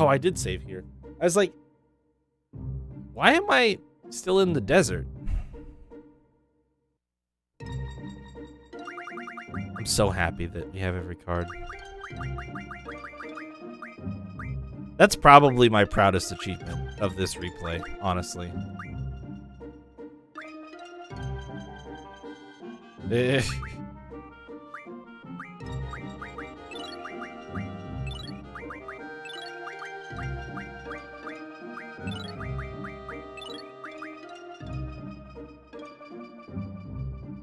Oh, I did save here. I was like, why am I still in the desert? I'm so happy that we have every card. That's probably my proudest achievement of this replay, honestly.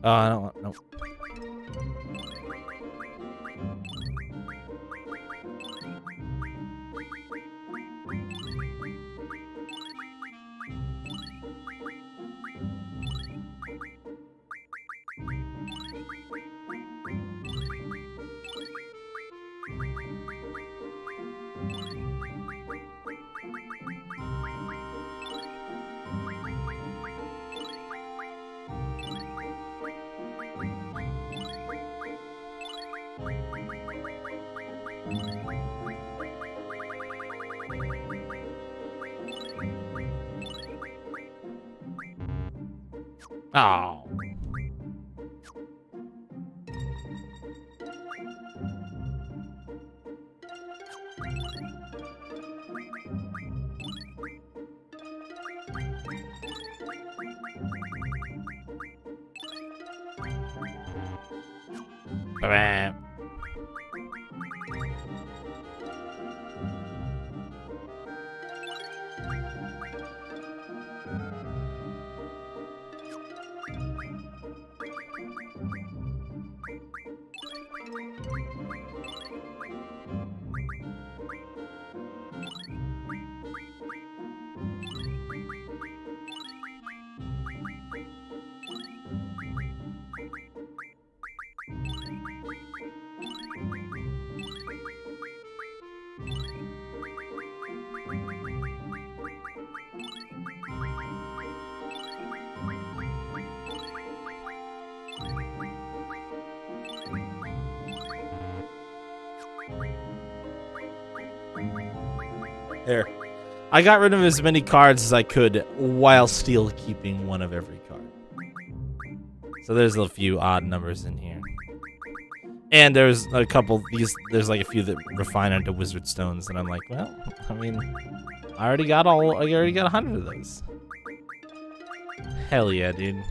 Oh, I don't want, no. Oh. Bah. There. I got rid of as many cards as I could while still keeping one of every card. So there's a few odd numbers in here. And there's a couple, there's like a few that refine into wizard stones, and I'm like, well, I mean, I already got 100 of those. Hell yeah, dude.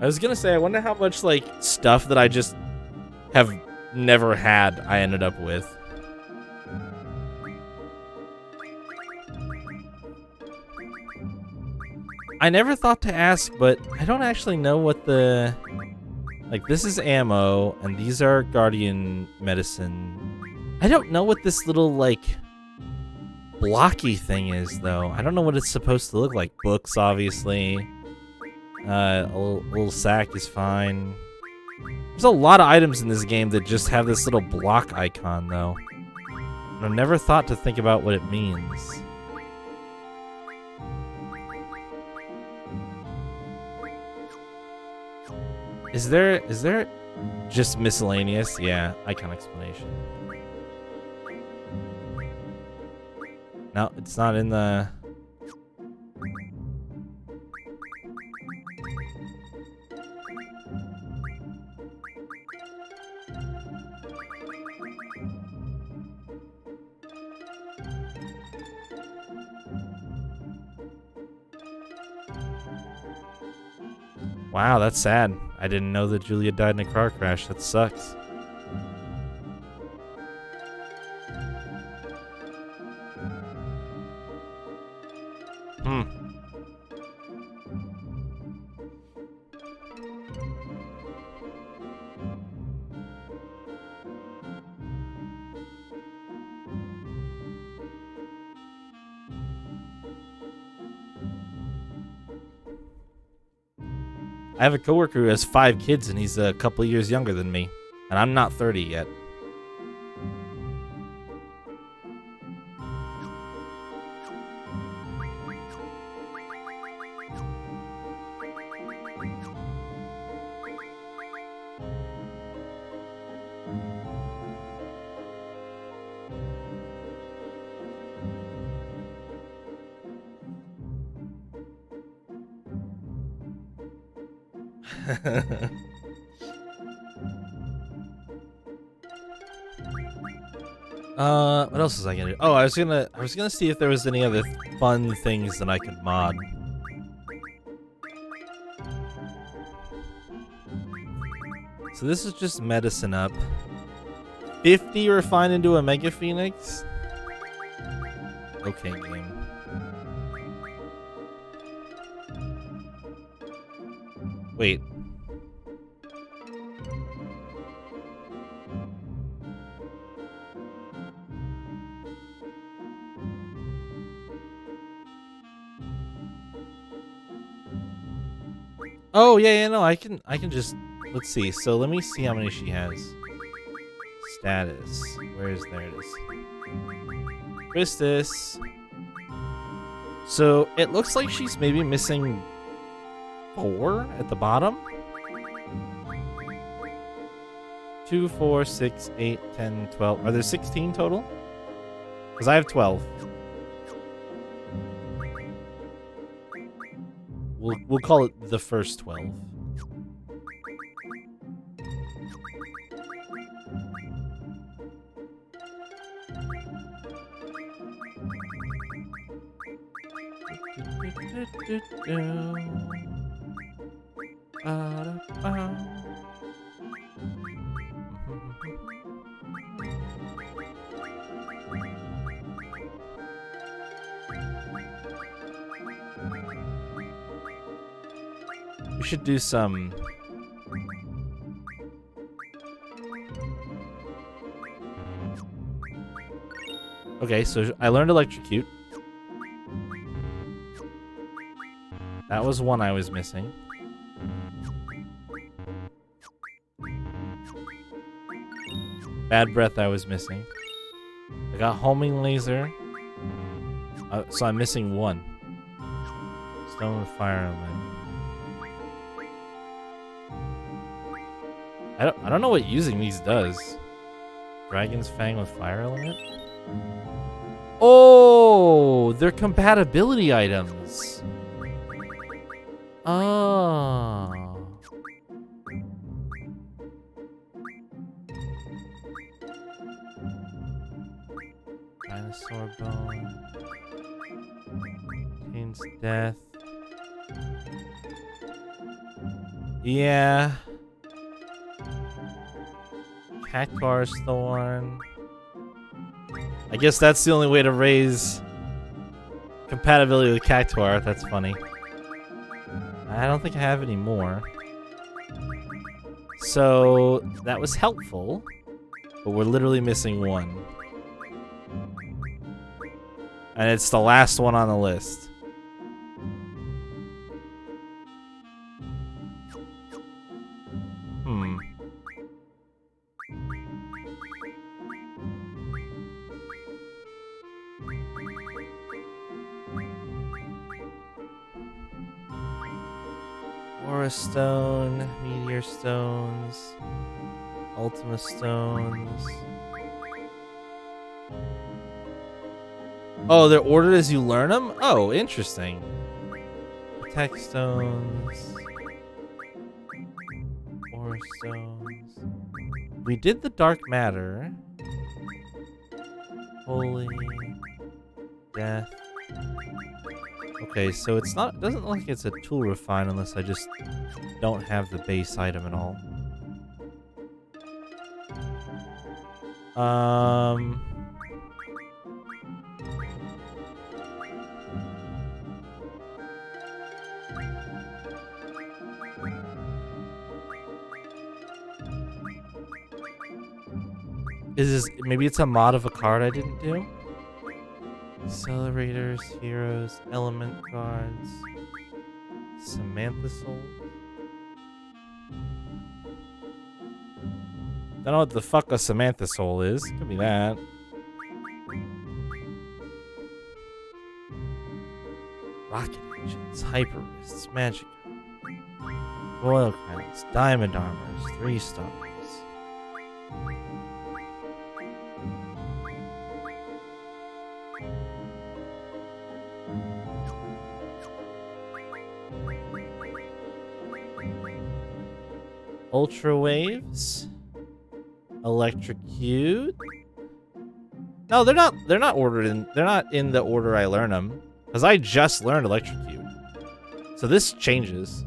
I was gonna say, I wonder how much, like, stuff that I just have never had I ended up with. I never thought to ask, but I don't actually know what the... Like, this is ammo, and these are guardian medicine. I don't know what this little, like, blocky thing is, though. I don't know what it's supposed to look like. Books, obviously. A little sack is fine. There's a lot of items in this game that just have this little block icon, though. I've never thought to think about what it means. Is there just miscellaneous? Yeah, icon explanation. No, it's not in the... Wow, that's sad. I didn't know that Julia died in a car crash. That sucks. I have a coworker who has 5 kids, and he's a couple years younger than me, and I'm not 30 yet. What else was I gonna do? Oh, I was gonna see if there was any other fun things that I could mod. So this is just medicine up. 50 refined into a Mega Phoenix? Okay, game. Wait. Oh, yeah, no, I can just, let's see. So let me see how many she has. Status. There it is. Christus. So it looks like she's maybe missing 4 at the bottom. 2, 4, 6, 8, 10, 12. Are there 16 total? Because I have 12. We'll call it the first 12. We should do some... Okay, so I learned Electrocute. That was one I was missing. Bad Breath I was missing. I got Homing Laser. So I'm missing 1. Stone with Fire Element. I don't know what using these does. Dragon's Fang with Fire Element? Oh, they're compatibility items. Oh. Dinosaur Bone. Contains Death. Yeah. Cactuar's Thorn. I guess that's the only way to raise compatibility with Cactuar. That's funny. I don't think I have any more. So that was helpful, but we're literally missing 1. And it's the last one on the list. Aura Stone, Meteor Stones, Ultima Stones. Oh, they're ordered as you learn them? Oh, interesting. Tech Stones. Aura Stones. We did the Dark Matter. Holy. Death. Okay, so it doesn't look like it's a tool refine unless I just don't have the base item at all. Maybe it's a mod of a card I didn't do? Accelerators, heroes, element cards, Samantha Soul. Don't know what the fuck a Samantha Soul is. Could be that. Rocket engines, hyper wrists, magic, royal crowns, diamond armors, 3 stars. Ultra waves. Electrocute. No, they're not. They're not ordered in. They're not in the order I learn them, because I just learned electrocute. So this changes.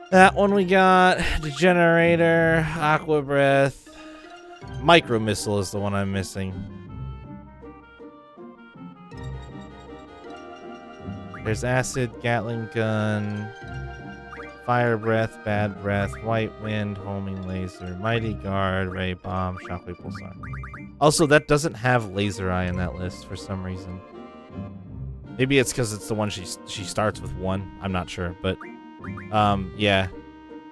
That one we got. Degenerator, Aqua Breath, Micro Missile is the one I'm missing. There's Acid, Gatling Gun, Fire Breath, Bad Breath, White Wind, Homing Laser, Mighty Guard, Ray Bomb, Shockwave Pulsar. Also, that doesn't have Laser Eye in that list for some reason. Maybe it's because it's the one she starts with 1. I'm not sure, but yeah.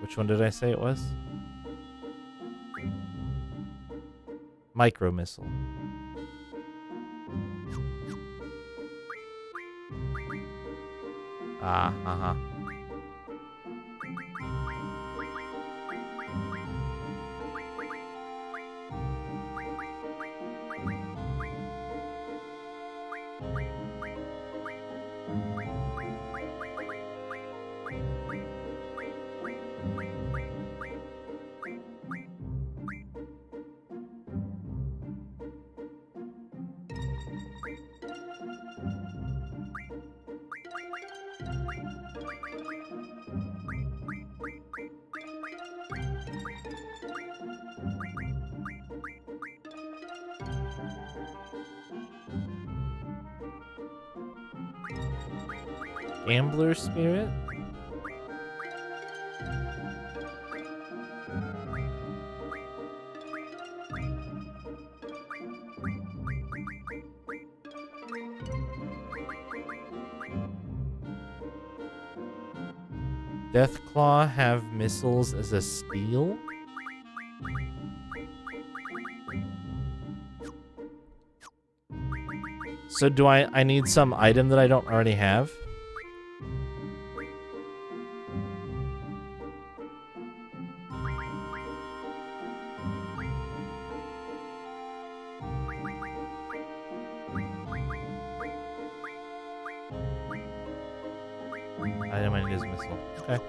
Which one did I say it was? Micro Missile. Uh-huh. Gambler Spirit? Deathclaw have missiles as a steal? So do I need some item that I don't already have? Item I need is missile. Okay.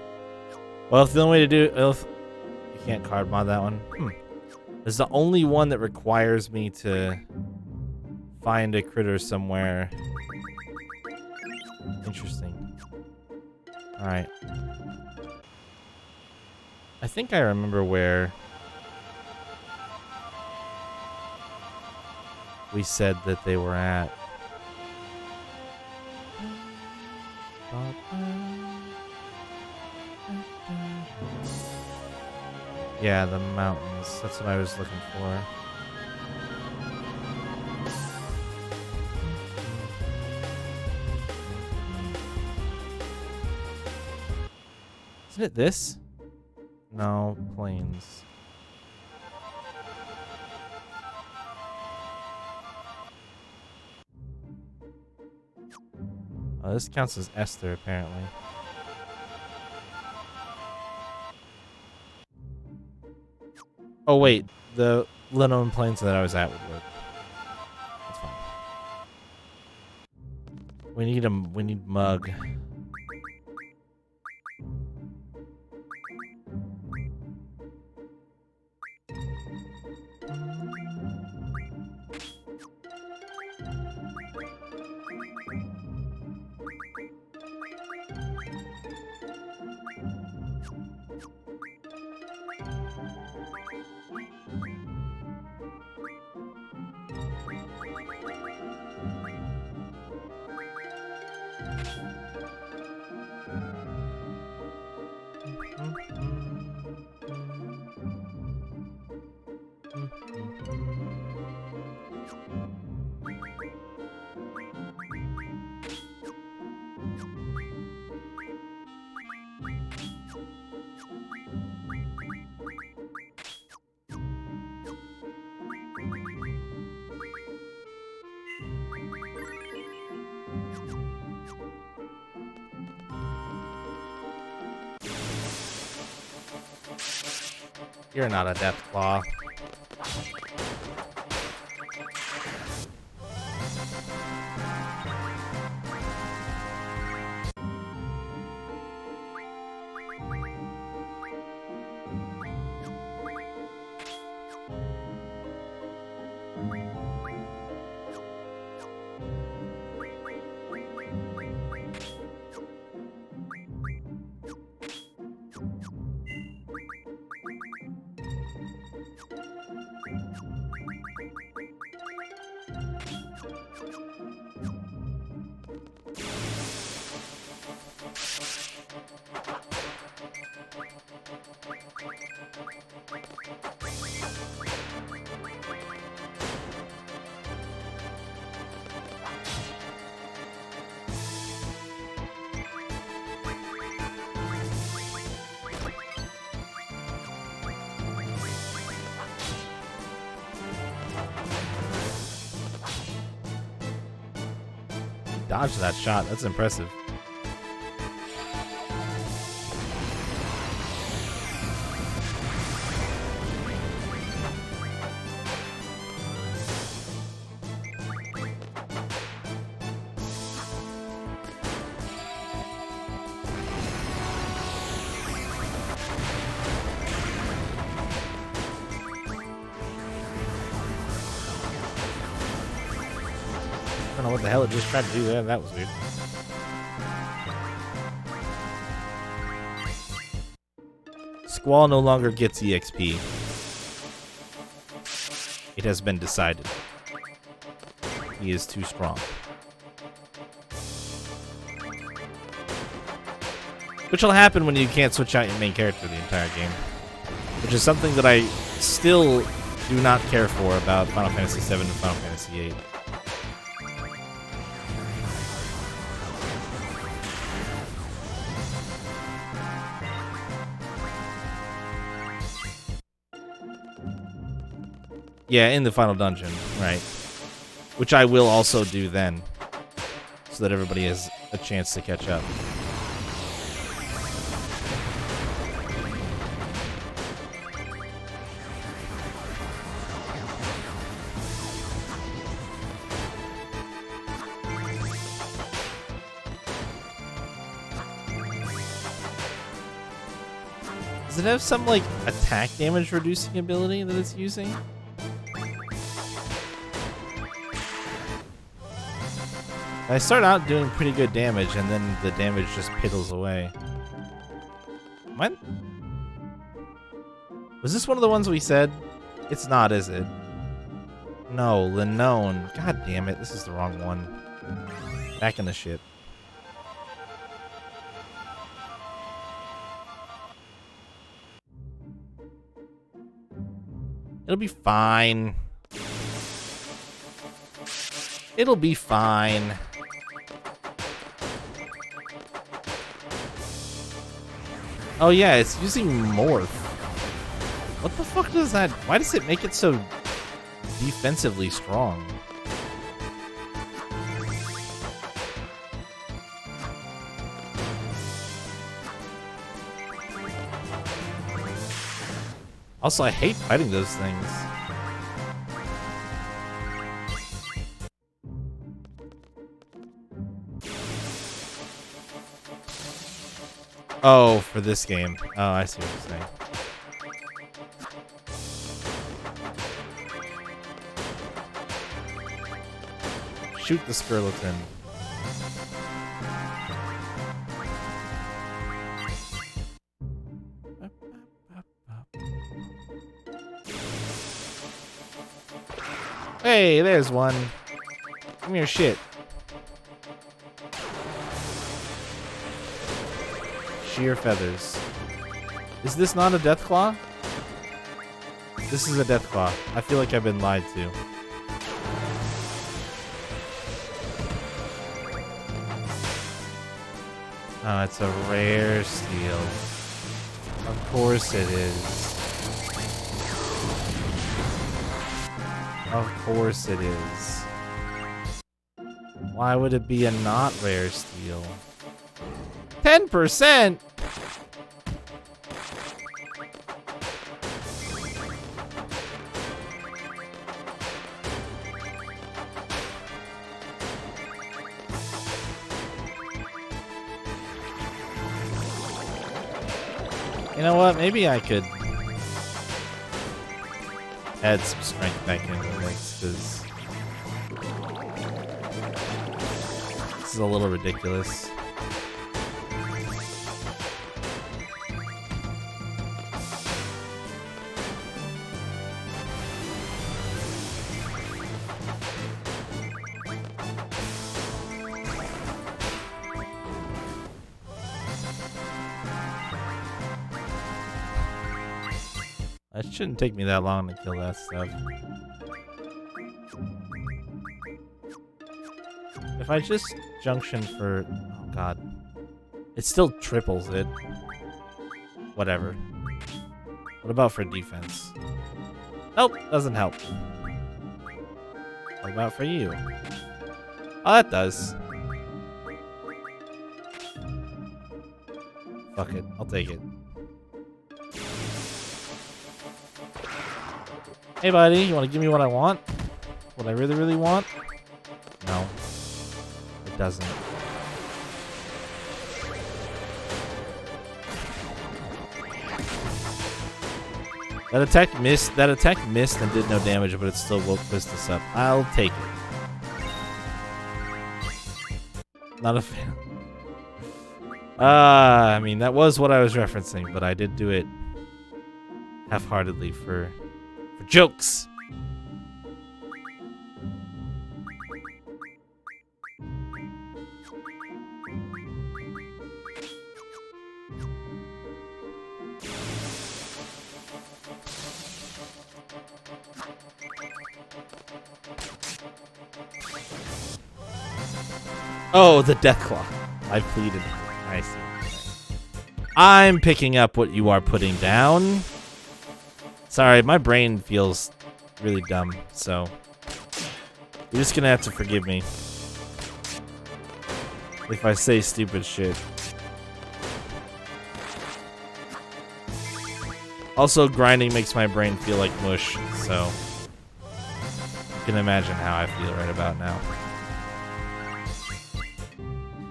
Well, if the only way to do it, you can't card mod that one. This is the only one that requires me to find a critter somewhere. Interesting. Alright. I think I remember where we said that they were at. Yeah, the mountains. That's what I was looking for. Isn't it this? No, plains. Oh, this counts as Esther, apparently. Oh, wait. The Lenoan Plains that I was at would work. That's fine. We need Mug. You're not a Deathclaw. dodged that shot. That's impressive. I don't know what the hell it just tried to do there. That was weird. Squall no longer gets EXP. It has been decided. He is too strong. Which will happen when you can't switch out your main character the entire game. Which is something that I still do not care for about Final Fantasy VII and Final Fantasy VIII. Yeah, in the final dungeon, right. Which I will also do then, so that everybody has a chance to catch up. Does it have some, like, attack damage reducing ability that it's using? I start out doing pretty good damage, and then the damage just piddles away. What? Was this one of the ones we said? It's not, is it? No, Linone. God damn it, this is the wrong one. Back in the ship. It'll be fine. It'll be fine. Oh yeah, it's using Morph. What the fuck does that... Why does it make it so defensively strong? Also, I hate fighting those things. Oh, for this game. Oh, I see what you're saying. Shoot the skeleton. Hey, there's one. Give me your shit. Sheer feathers. Is this not a Deathclaw? This is a Deathclaw. I feel like I've been lied to. Oh, it's a rare steel. Of course it is. Of course it is. Why would it be a not rare steel? 10%? You know what? Maybe I could add some strength back into the mix, because this is a little ridiculous. It shouldn't take me that long to kill that stuff. If I just junction for... Oh god. It still triples it. Whatever. What about for defense? Nope, doesn't help. What about for you? Oh, that does. Fuck it. I'll take it. Hey, buddy. You want to give me what I want? What I really, really want? No. It doesn't. That attack missed. That attack missed and did no damage, but it still woke us up. I'll take it. Not a fan. I mean, that was what I was referencing, but I did do it half-heartedly for jokes. Oh, the Deathclaw. I pleaded. I see. I'm picking up what you are putting down. Sorry, my brain feels really dumb, so you're just gonna have to forgive me if I say stupid shit. Also, grinding makes my brain feel like mush, so you can imagine how I feel right about now.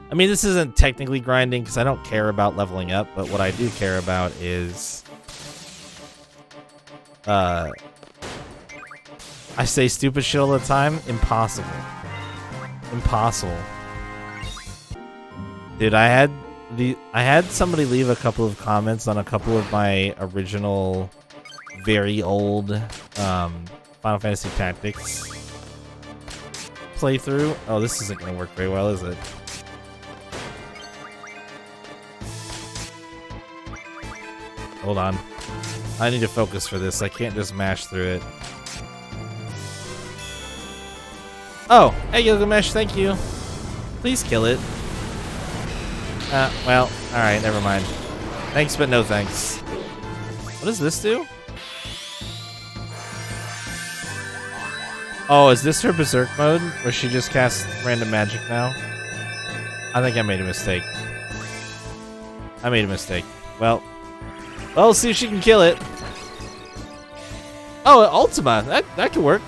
I mean, this isn't technically grinding because I don't care about leveling up, but what I do care about is I say stupid shit all the time. Impossible. Impossible. Dude, I had somebody leave a couple of comments on a couple of my original, very old Final Fantasy Tactics playthrough. Oh, this isn't gonna work very well, is it? Hold on. I need to focus for this. I can't just mash through it. Oh, hey Gilgamesh, thank you. Please kill it. Well, alright, never mind. Thanks, but no thanks. What does this do? Oh, is this her Berserk mode? Where she just casts random magic now? I think I made a mistake. I made a mistake. Well, let's see if she can kill it. Oh, Ultima. That could work.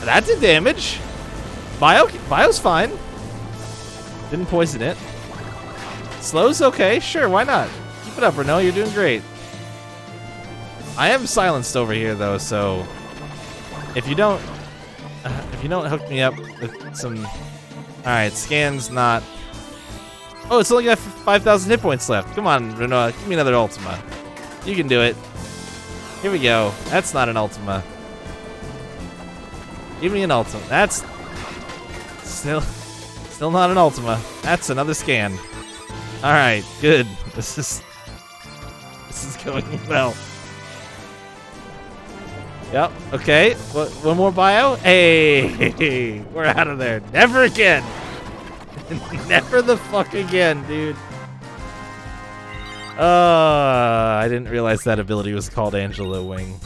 That did damage. Bio's fine. Didn't poison it. Slow's okay. Sure, why not? Keep it up, Renault. You're doing great. I am silenced over here, though, so if you don't hook me up with some... Alright, scan's not... Oh, it's only got 5,000 hit points left. Come on, Renault. Give me another Ultima. You can do it. Here we go. That's not an Ultima. Give me an Ultima. That's still not an Ultima. That's another scan. All right, good. This is going well. Yep. Okay. One more bio. Hey, we're out of there. Never again. Never the fuck again, dude. I didn't realize that ability was called Angela Wing.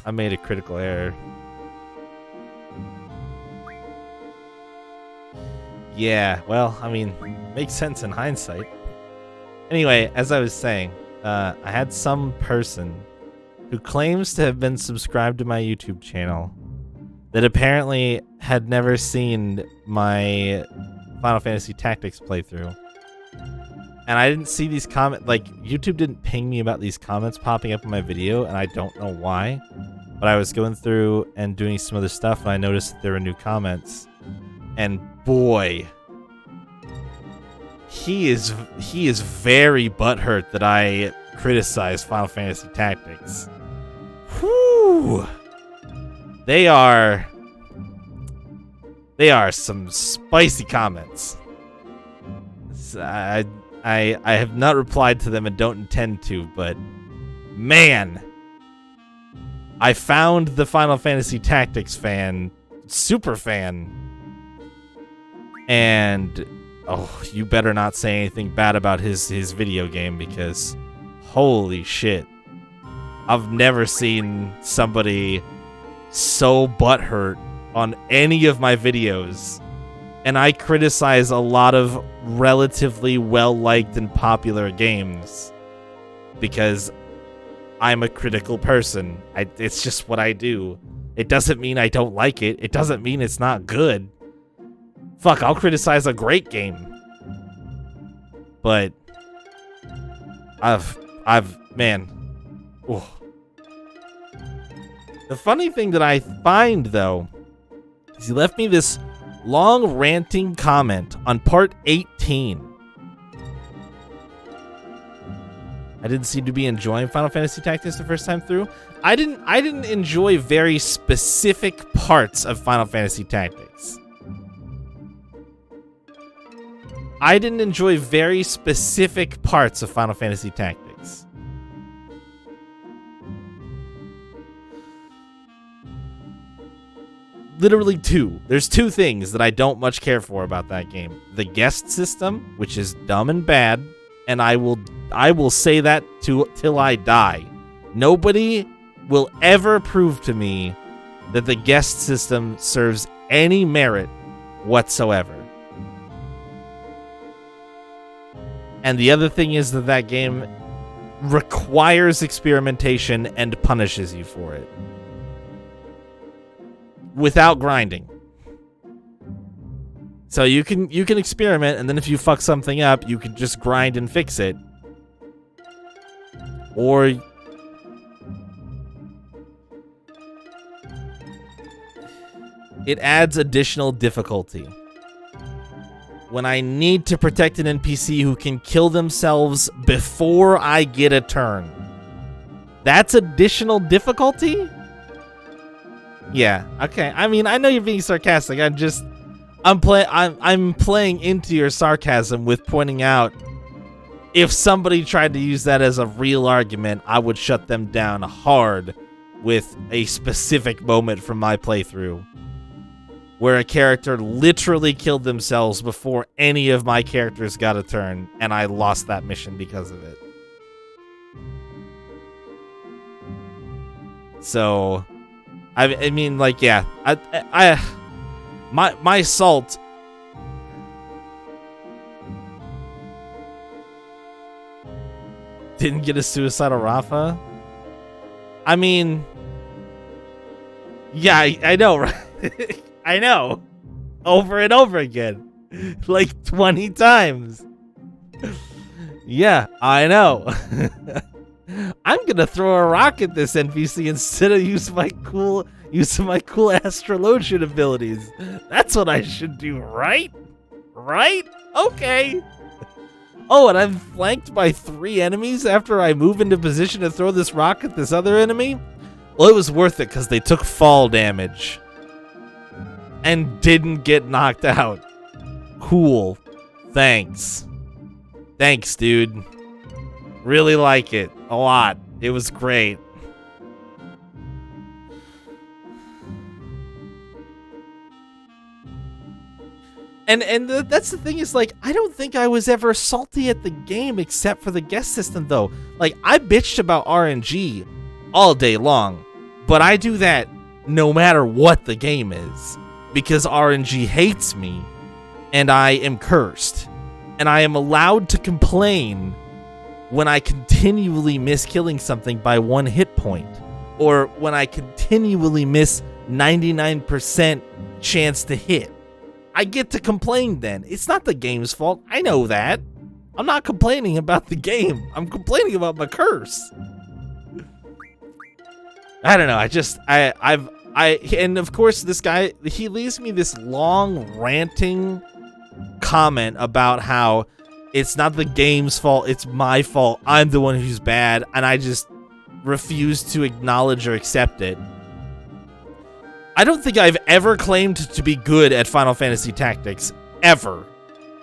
I made a critical error. Yeah, well, I mean, makes sense in hindsight. Anyway, as I was saying, I had some person who claims to have been subscribed to my YouTube channel that apparently had never seen my Final Fantasy Tactics playthrough. And I didn't see these comments, like, YouTube didn't ping me about these comments popping up in my video, and I don't know why. But I was going through and doing some other stuff, and I noticed that there were new comments. And boy, he is very butthurt that I criticized Final Fantasy Tactics. Whew! They are some spicy comments. I have not replied to them and don't intend to, but man, I found the Final Fantasy Tactics fan, super fan, and oh, you better not say anything bad about his video game, because holy shit, I've never seen somebody so butthurt on any of my videos and I criticize a lot of relatively well-liked and popular games because I'm a critical person. It's just what I do. It doesn't mean I don't like it. It doesn't mean it's not good. Fuck, I'll criticize a great game. But man. Ooh. The funny thing that I find, though, is he left me this long ranting comment on part 18. I didn't seem to be enjoying Final Fantasy Tactics the first time through. I didn't enjoy very specific parts of Final Fantasy Tactics. I didn't enjoy very specific parts of Final Fantasy Tactics. Literally two. There's two things that I don't much care for about that game. The guest system, which is dumb and bad, and I will say that till I die. Nobody will ever prove to me that the guest system serves any merit whatsoever. And the other thing is that game requires experimentation and punishes you for it. Without grinding. So you can experiment, and then if you fuck something up, you can just grind and fix it. Or it adds additional difficulty. When I need to protect an NPC who can kill themselves before I get a turn. That's additional difficulty? Yeah, okay. I mean, I know you're being sarcastic. I'm playing into your sarcasm with pointing out if somebody tried to use that as a real argument, I would shut them down hard with a specific moment from my playthrough where a character literally killed themselves before any of my characters got a turn, and I lost that mission because of it. So, I mean, like, yeah, my salt. Didn't get a suicidal Rafa. I mean, yeah, I know, right? I know. Over and over again. Like 20 times. Yeah, I know. I'm gonna throw a rock at this NPC instead of using my cool astrologian abilities. That's what I should do, right? Right? Okay. Oh, and I'm flanked by 3 enemies after I move into position to throw this rock at this other enemy? Well, it was worth it because they took fall damage. And didn't get knocked out. Cool. Thanks. Thanks, dude. Really like it. A lot. It was great. And that's the thing is, like, I don't think I was ever salty at the game except for the guest system, though. Like, I bitched about RNG all day long. But I do that no matter what the game is. Because RNG hates me, and I am cursed. And I am allowed to complain when I continually miss killing something by 1 hit point. Or when I continually miss 99% chance to hit. I get to complain then. It's not the game's fault. I know that. I'm not complaining about the game. I'm complaining about my curse. I don't know. And of course this guy, he leaves me this long ranting comment about how it's not the game's fault, it's my fault, I'm the one who's bad, and I just refuse to acknowledge or accept it. I don't think I've ever claimed to be good at Final Fantasy Tactics, ever.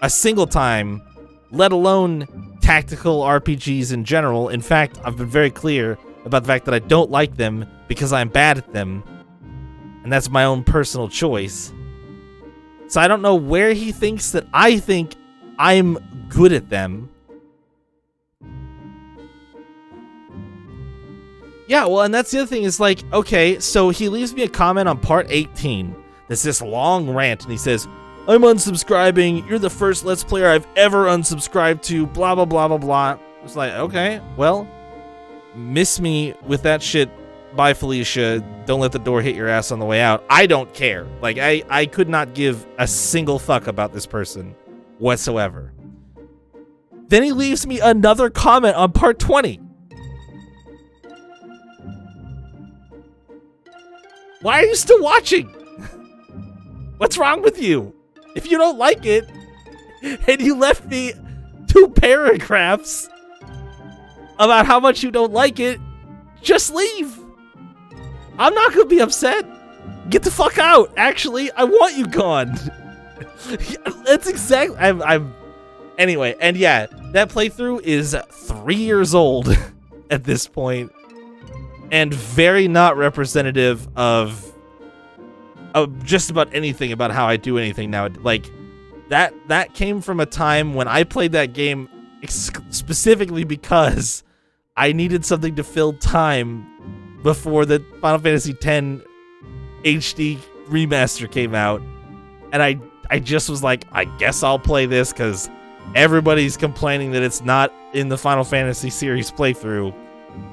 A single time, let alone tactical RPGs in general. In fact, I've been very clear about the fact that I don't like them because I'm bad at them. And that's my own personal choice. So I don't know where he thinks that I think I'm good at them. Yeah, well, and that's the other thing is, like, okay, so he leaves me a comment on part 18. There's this long rant, and he says, I'm unsubscribing. You're the first Let's Player I've ever unsubscribed to. Blah, blah, blah, blah, blah. It's like, okay, well, miss me with that shit. Bye, Felicia. Don't let the door hit your ass on the way out. I don't care. Like, I could not give a single fuck about this person whatsoever. Then he leaves me another comment on part 20. Why are you still watching? What's wrong with you? If you don't like it, and you left me 2 paragraphs about how much you don't like it, just leave. I'm not gonna be upset. Get the fuck out. Actually, I want you gone. That's exactly. I'm. Anyway, and yeah, that playthrough is 3 years old at this point, and very not representative of just about anything about how I do anything now. Like that came from a time when I played that game specifically because I needed something to fill time before the Final Fantasy X HD remaster came out, and I just was like, I guess I'll play this because everybody's complaining that it's not in the Final Fantasy series playthrough,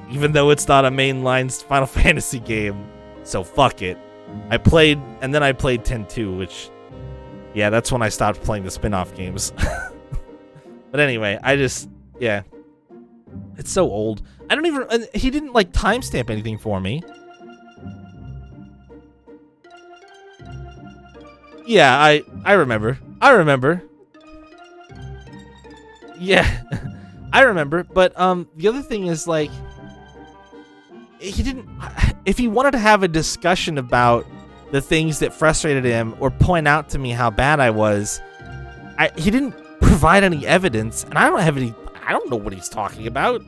even though it's not a mainline Final Fantasy game. So fuck it. I played 10-2, which, yeah, that's when I stopped playing the spin-off games. But anyway, yeah. It's so old. I don't even, he didn't like timestamp anything for me. Yeah, I remember. Yeah, I remember. But the other thing is, like, he didn't. If he wanted to have a discussion about the things that frustrated him or point out to me how bad I was, he didn't provide any evidence, and I don't know what he's talking about.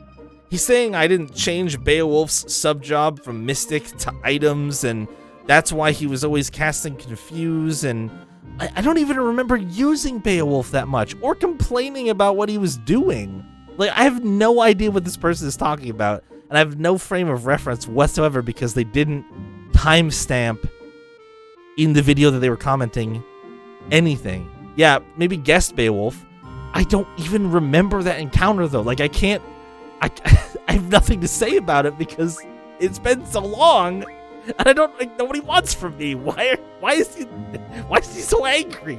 He's saying I didn't change Beowulf's sub-job from Mystic to Items, and that's why he was always casting Confuse, and I don't even remember using Beowulf that much or complaining about what he was doing. Like, I have no idea what this person is talking about, and I have no frame of reference whatsoever because they didn't timestamp in the video that they were commenting anything. Yeah, maybe guest Beowulf. I don't even remember that encounter, though. Like, I have nothing to say about it because it's been so long, and I don't know what he wants from me. Why is he so angry?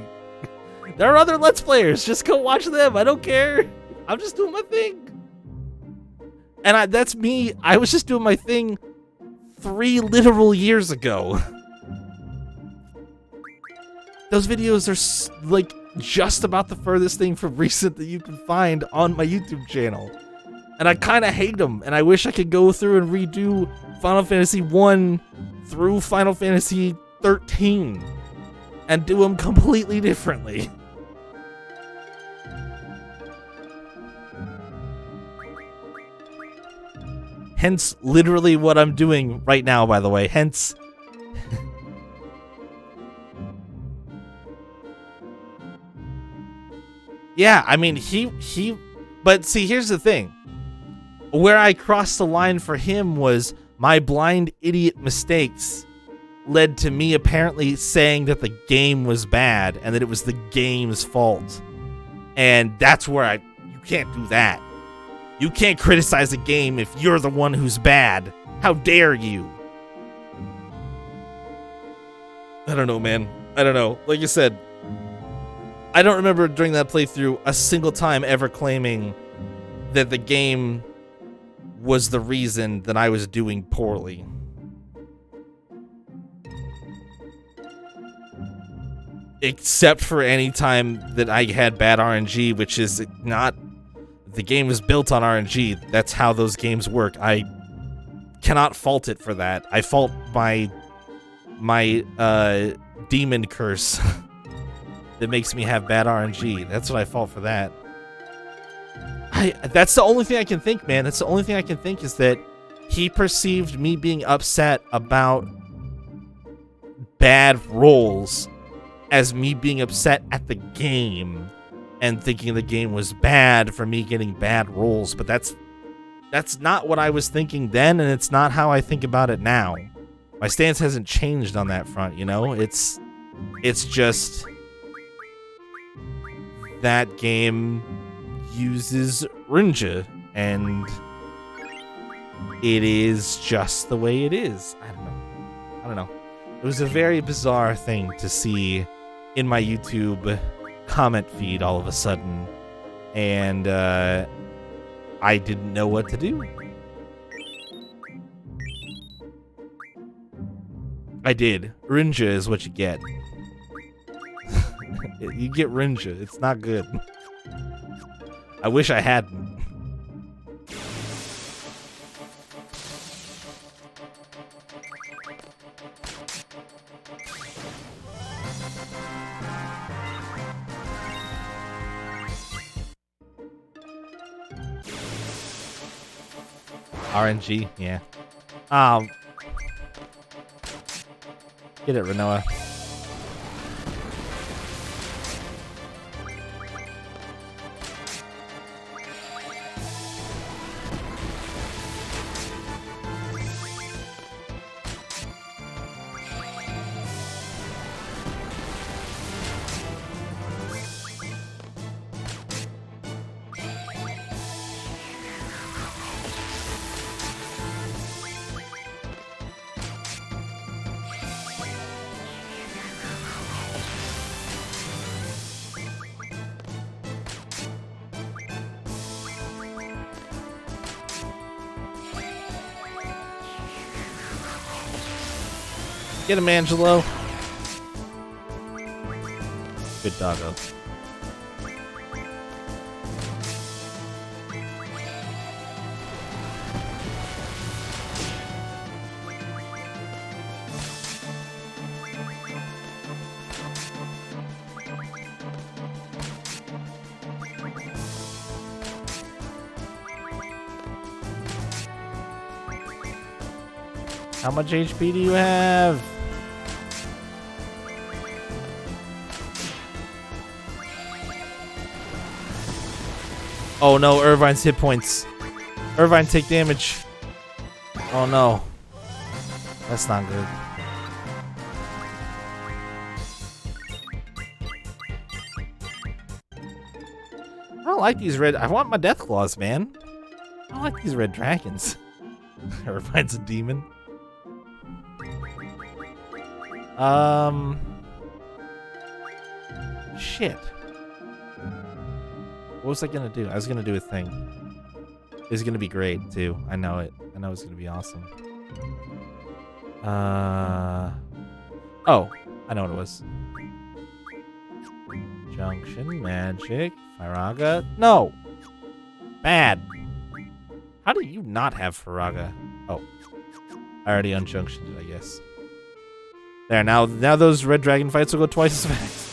There are other Let's Players. Just go watch them. I don't care. I'm just doing my thing. And that's me. I was just doing my thing 3 literal years ago. Those videos are like just about the furthest thing from recent that you can find on my YouTube channel. And I kind of hate them, and I wish I could go through and redo Final Fantasy 1 through Final Fantasy 13 and do them completely differently. Hence, literally what I'm doing right now, by the way. Hence... Yeah, I mean, he... But see, here's the thing. Where I crossed the line for him was my blind idiot mistakes led to me apparently saying that the game was bad and that it was the game's fault. And that's where you can't do that. You can't criticize a game if you're the one who's bad. How dare you? I don't know, man. I don't know. Like I said, I don't remember during that playthrough a single time ever claiming that the game was the reason that I was doing poorly. Except for any time that I had bad RNG, which is not... The game is built on RNG. That's how those games work. I cannot fault it for that. I fault my demon curse that makes me have bad RNG. That's what I fault for that. That's the only thing I can think, man. That's the only thing I can think is that he perceived me being upset about bad rolls as me being upset at the game and thinking the game was bad for me getting bad rolls. But that's not what I was thinking then, and it's not how I think about it now. My stance hasn't changed on that front, you know? It's just... that game uses Rinja, and it is just the way it is. I don't know. It was a very bizarre thing to see in my YouTube comment feed all of a sudden, and I didn't know what to do. I did. Rinja is what you get. You get Rinja. It's not good. I wish I hadn't. RNG, yeah. Get it, Renoa. Get him, Angelo. Good doggo. How much HP do you have? Oh no, Irvine's hit points. Irvine, take damage. Oh no. That's not good. I don't like these red. I want my death claws, man. I don't like these red dragons. Irvine's a demon. Shit. What was I gonna do? I was gonna do a thing. It was gonna be great too. I know it. I know it's gonna be awesome. Oh, I know what it was. Junction, magic, Firaga. No! Bad. How do you not have Firaga? Oh. I already unjunctioned it, I guess. There, now those red dragon fights will go twice as fast.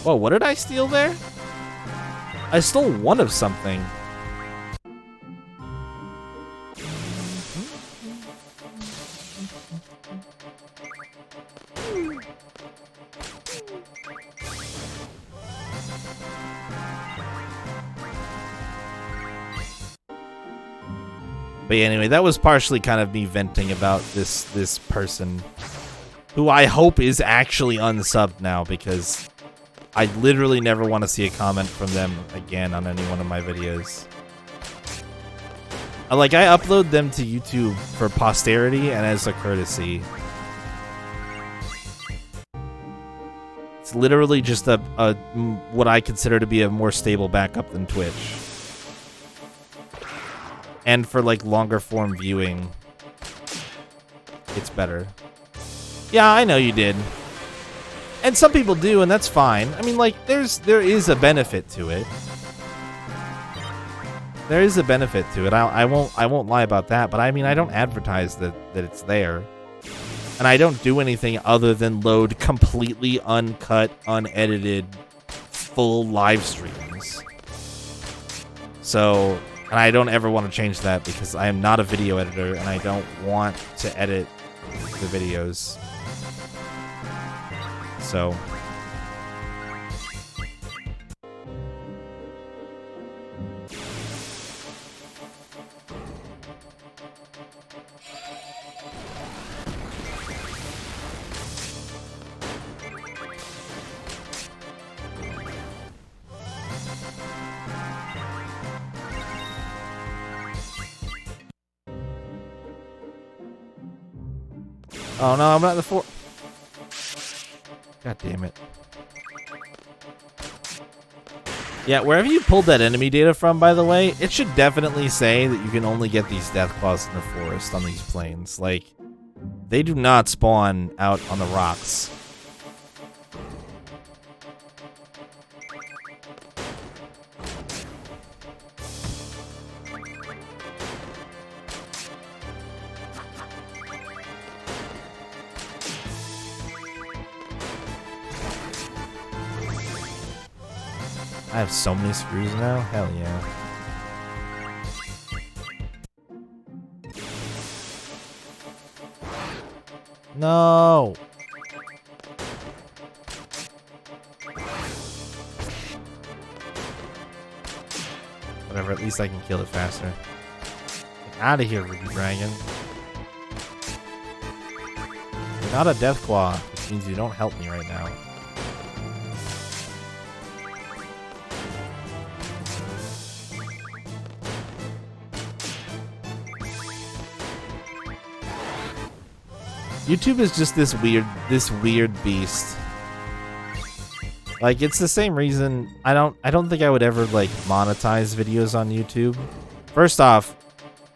Whoa, what did I steal there? I stole one of something. But yeah, anyway, that was partially kind of me venting about this person, who I hope is actually unsubbed now, because I literally never want to see a comment from them again on any one of my videos. I upload them to YouTube for posterity and as a courtesy. It's literally just a what I consider to be a more stable backup than Twitch. And for like longer form viewing, it's better. Yeah, I know you did. And some people do, and that's fine. I mean, like, there is a benefit to it. There is a benefit to it. I won't lie about that. But I mean, I don't advertise that it's there, and I don't do anything other than load completely uncut, unedited, full live streams. So, and I don't ever want to change that because I am not a video editor, and I don't want to edit the videos. So. Oh no, I'm not in the fort. God damn it. Yeah, wherever you pulled that enemy data from, by the way, it should definitely say that you can only get these death claws in the forest on these plains. Like, they do not spawn out on the rocks. I have so many screws now. Hell yeah. No. Whatever, at least I can kill it faster. Get out of here, Ruby Dragon. You're not a death claw, which means you don't help me right now. YouTube is just this weird beast. Like, it's the same reason I don't think I would ever like monetize videos on YouTube. First off,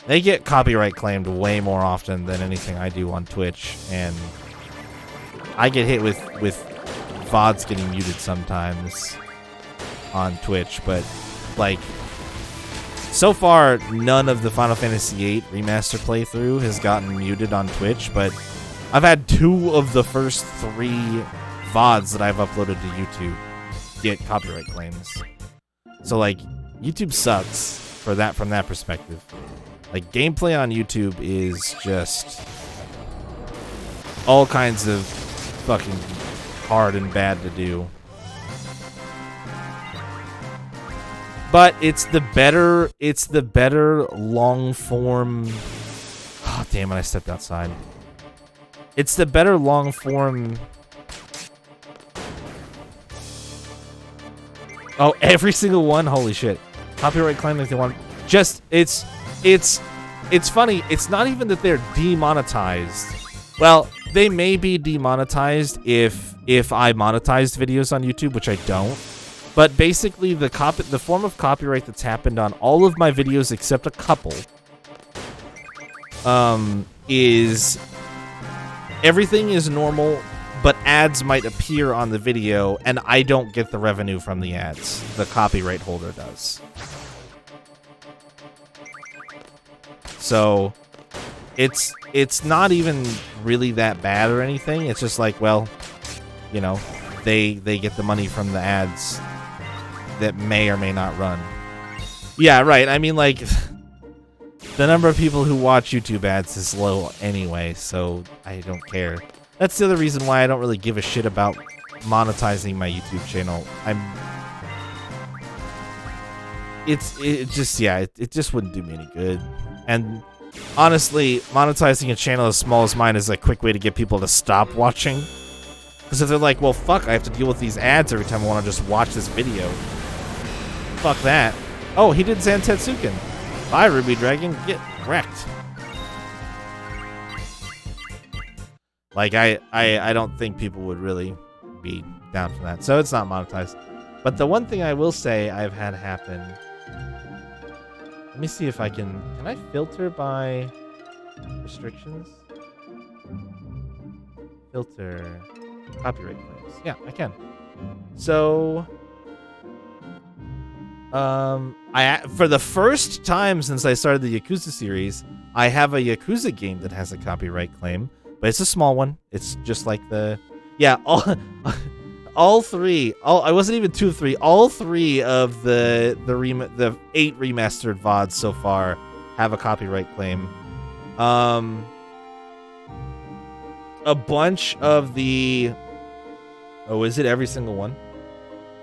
they get copyright claimed way more often than anything I do on Twitch, and I get hit with VODs getting muted sometimes on Twitch, but like so far none of the Final Fantasy VIII Remastered playthrough has gotten muted on Twitch, but I've had 2 of the first 3 VODs that I've uploaded to YouTube get copyright claims. So like, YouTube sucks for that from that perspective. Like, gameplay on YouTube is just all kinds of fucking hard and bad to do. But it's the better long form. Oh damn it, I stepped outside. It's the better long form. Oh, every single one? Holy shit. Copyright claim like they want. Just, it's funny. It's not even that they're demonetized. Well, they may be demonetized if I monetized videos on YouTube, which I don't. But basically, the form of copyright that's happened on all of my videos except a couple is everything is normal, but ads might appear on the video, and I don't get the revenue from the ads. The copyright holder does. So, it's not even really that bad or anything. It's just like, well, you know, they get the money from the ads that may or may not run. Yeah, right. I mean, like, the number of people who watch YouTube ads is low anyway, so I don't care. That's the other reason why I don't really give a shit about monetizing my YouTube channel. It just wouldn't do me any good. And honestly, monetizing a channel as small as mine is a quick way to get people to stop watching. Because if they're like, well, fuck, I have to deal with these ads every time I want to just watch this video. Fuck that. Oh, he did Zantetsuken. Bye, Ruby Dragon. Get wrecked. Like, I don't think people would really be down for that. So it's not monetized. But the one thing I will say I've had happen... Let me see if I can... Can I filter by restrictions? Filter copyright claims. Yeah, I can. So... for the first time since I started the Yakuza series, I have a Yakuza game that has a copyright claim, but it's a small one. It's just like the, yeah, all three. I wasn't even 2 of 3. All 3 of the 8 remastered VODs so far have a copyright claim. A bunch of the Oh, is it every single one?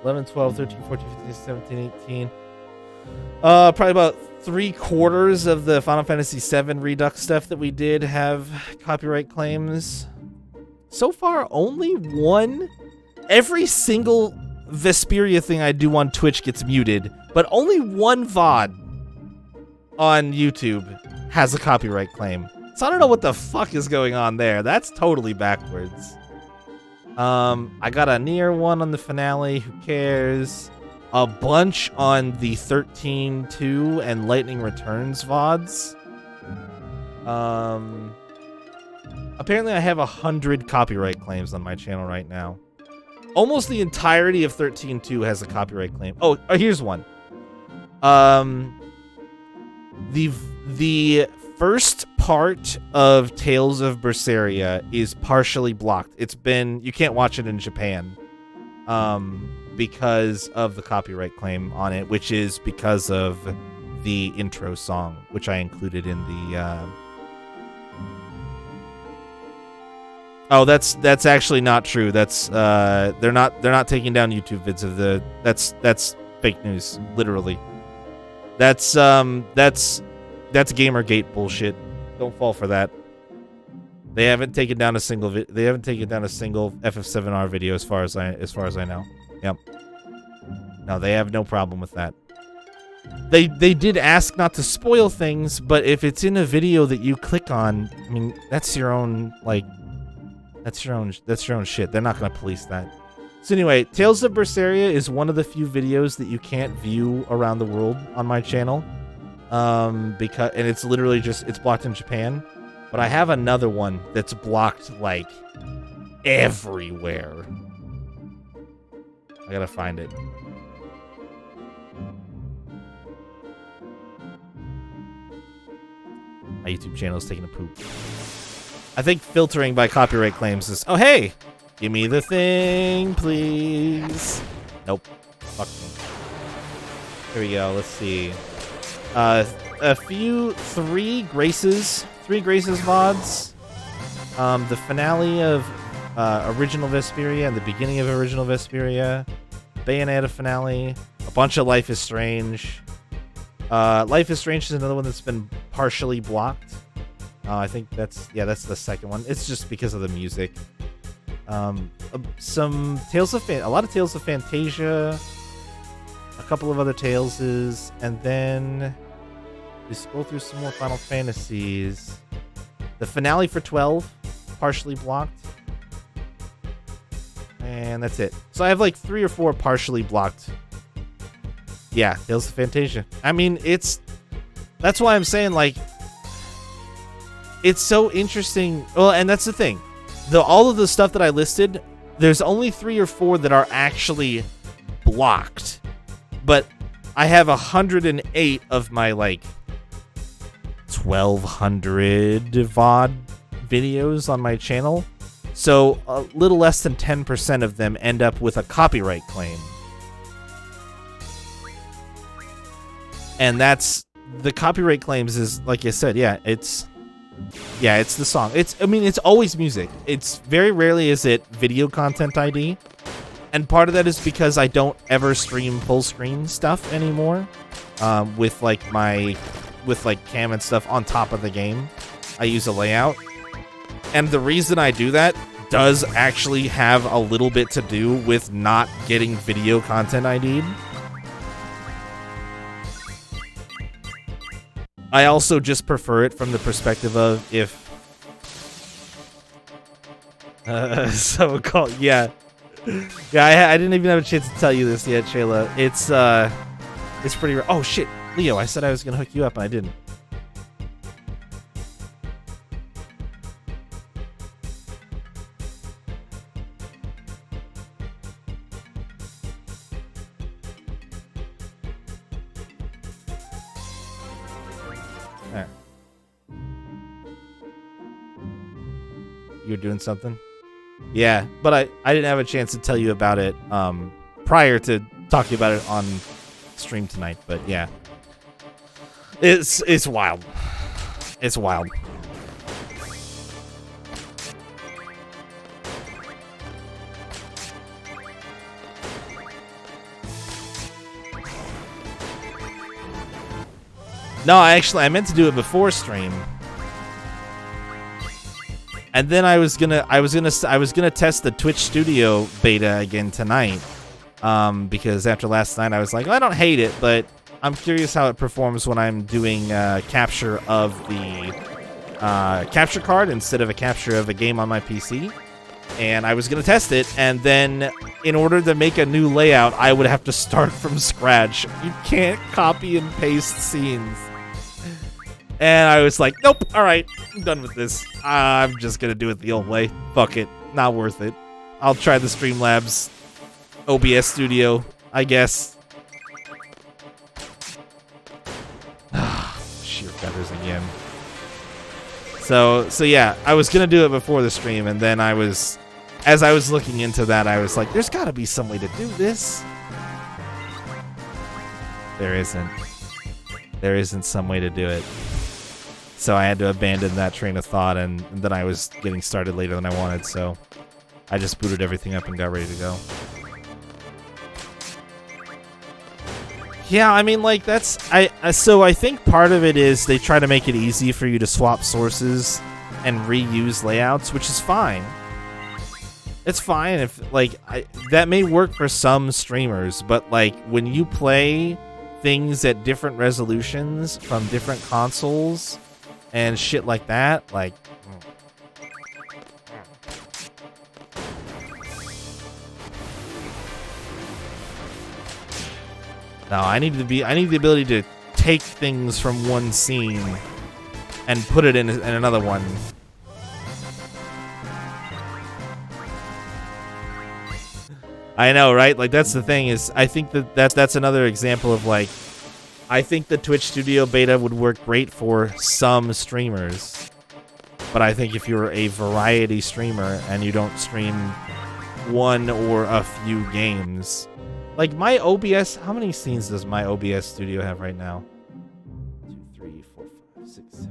11, 12, 13, 14, 15, 17, 18. Probably about 3/4 of the Final Fantasy VII Redux stuff that we did have copyright claims. So far, only one. Every single Vesperia thing I do on Twitch gets muted, but only one VOD on YouTube has a copyright claim. So I don't know what the fuck is going on there. That's totally backwards. I got a Nier one on the finale. Who cares? A bunch on the 13.2 and Lightning Returns VODs. Apparently I have 100 copyright claims on my channel right now. Almost the entirety of 13.2 has a copyright claim. Oh, here's one. The first part of Tales of Berseria is partially blocked. You can't watch it in Japan. Because of the copyright claim on it, which is because of the intro song, which I included in the Oh, that's actually not true. That's they're not taking down YouTube vids of the that's fake news, literally. That's Gamergate bullshit. Don't fall for that. They haven't taken down a single FF7R video as far as I know. Yep. No, they have no problem with that. They did ask not to spoil things, but if it's in a video that you click on, I mean, that's your own that's your own shit. They're not going to police that. So anyway, Tales of Berseria is one of the few videos that you can't view around the world on my channel. And it's literally it's blocked in Japan. But I have another one that's blocked like everywhere. I gotta find it. My YouTube channel is taking a poop. I think filtering by copyright claims is... Oh, hey! Give me the thing, please. Nope. Fuck me. Here we go. Let's see. Three Graces VODs. The finale of Original Vesperia and the beginning of Original Vesperia. Bayonetta finale. A bunch of Life is Strange. Life is Strange is another one that's been partially blocked. I think that's the second one. It's just because of the music. Some Tales of a lot of Tales of Fantasia, a couple of other Taleses, and then we scroll through some more Final Fantasies. The finale for 12, partially blocked, and that's it. So I have like 3 or 4 partially blocked. Yeah, Tales of Fantasia. I mean, that's why I'm saying, like, it's so interesting. Well, and that's the thing. All of the stuff that I listed, there's only 3 or 4 that are actually blocked. But I have 108 of my, like, 1,200 VOD videos on my channel. So a little less than 10% of them end up with a copyright claim. And that's... The copyright claims is, like I said, it's the song. I mean, it's always music. It's very rarely is it video content ID. And part of that is because I don't ever stream full screen stuff anymore. With cam and stuff on top of the game. I use a layout. And the reason I do that does actually have a little bit to do with not getting video content ID'd. I also just prefer it from the perspective of if... so-called... Yeah. Yeah, I didn't even have a chance to tell you this yet, Shayla. It's pretty... Oh, shit. Leo, I said I was going to hook you up, and I didn't. There. You're doing something? Yeah, but I didn't have a chance to tell you about it prior to talking about it on stream tonight, but yeah. It's wild. It's wild. No, I meant to do it before stream. And then I was gonna test the Twitch Studio beta again tonight. Because after last night I was like, well, I don't hate it, but I'm curious how it performs when I'm doing capture of the capture card instead of a capture of a game on my PC. And I was going to test it, and then in order to make a new layout, I would have to start from scratch. You can't copy and paste scenes. And I was like, nope, all right, I'm done with this. I'm just going to do it the old way. Fuck it, not worth it. I'll try the Streamlabs OBS Studio, I guess. Sheer feathers again. So yeah, I was going to do it before the stream, and then as I was looking into that, I was like, there's got to be some way to do this. There isn't. There isn't some way to do it. So I had to abandon that train of thought, and then I was getting started later than I wanted, so I just booted everything up and got ready to go. Yeah, I mean, like, so I think part of it is they try to make it easy for you to swap sources and reuse layouts, which is fine. It's fine if, like, that may work for some streamers, but, like, when you play things at different resolutions from different consoles and shit like that, like... No, I need the ability to take things from one scene and put it in another one. I know, right? Like, that's the thing, is I think that's another example of, like, I think the Twitch Studio beta would work great for some streamers. But I think if you're a variety streamer and you don't stream one or a few games... Like, my OBS... How many scenes does my OBS Studio have right now? 2, 3, 4, 5, 6, 7,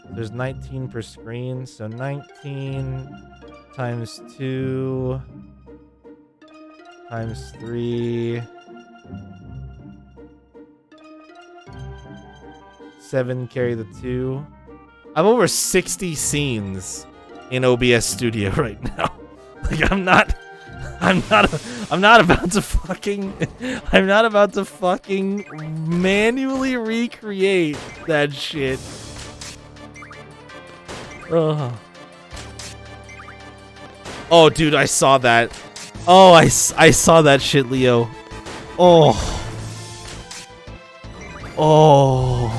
8. There's 19 per screen, so 19 times 2 times 3... 7 carry the 2. I have over 60 scenes in OBS Studio right now. Like, I'm not about to fucking manually recreate that shit. Ugh. Oh, dude, I saw that. Oh, I saw that shit, Leo. Oh. Oh.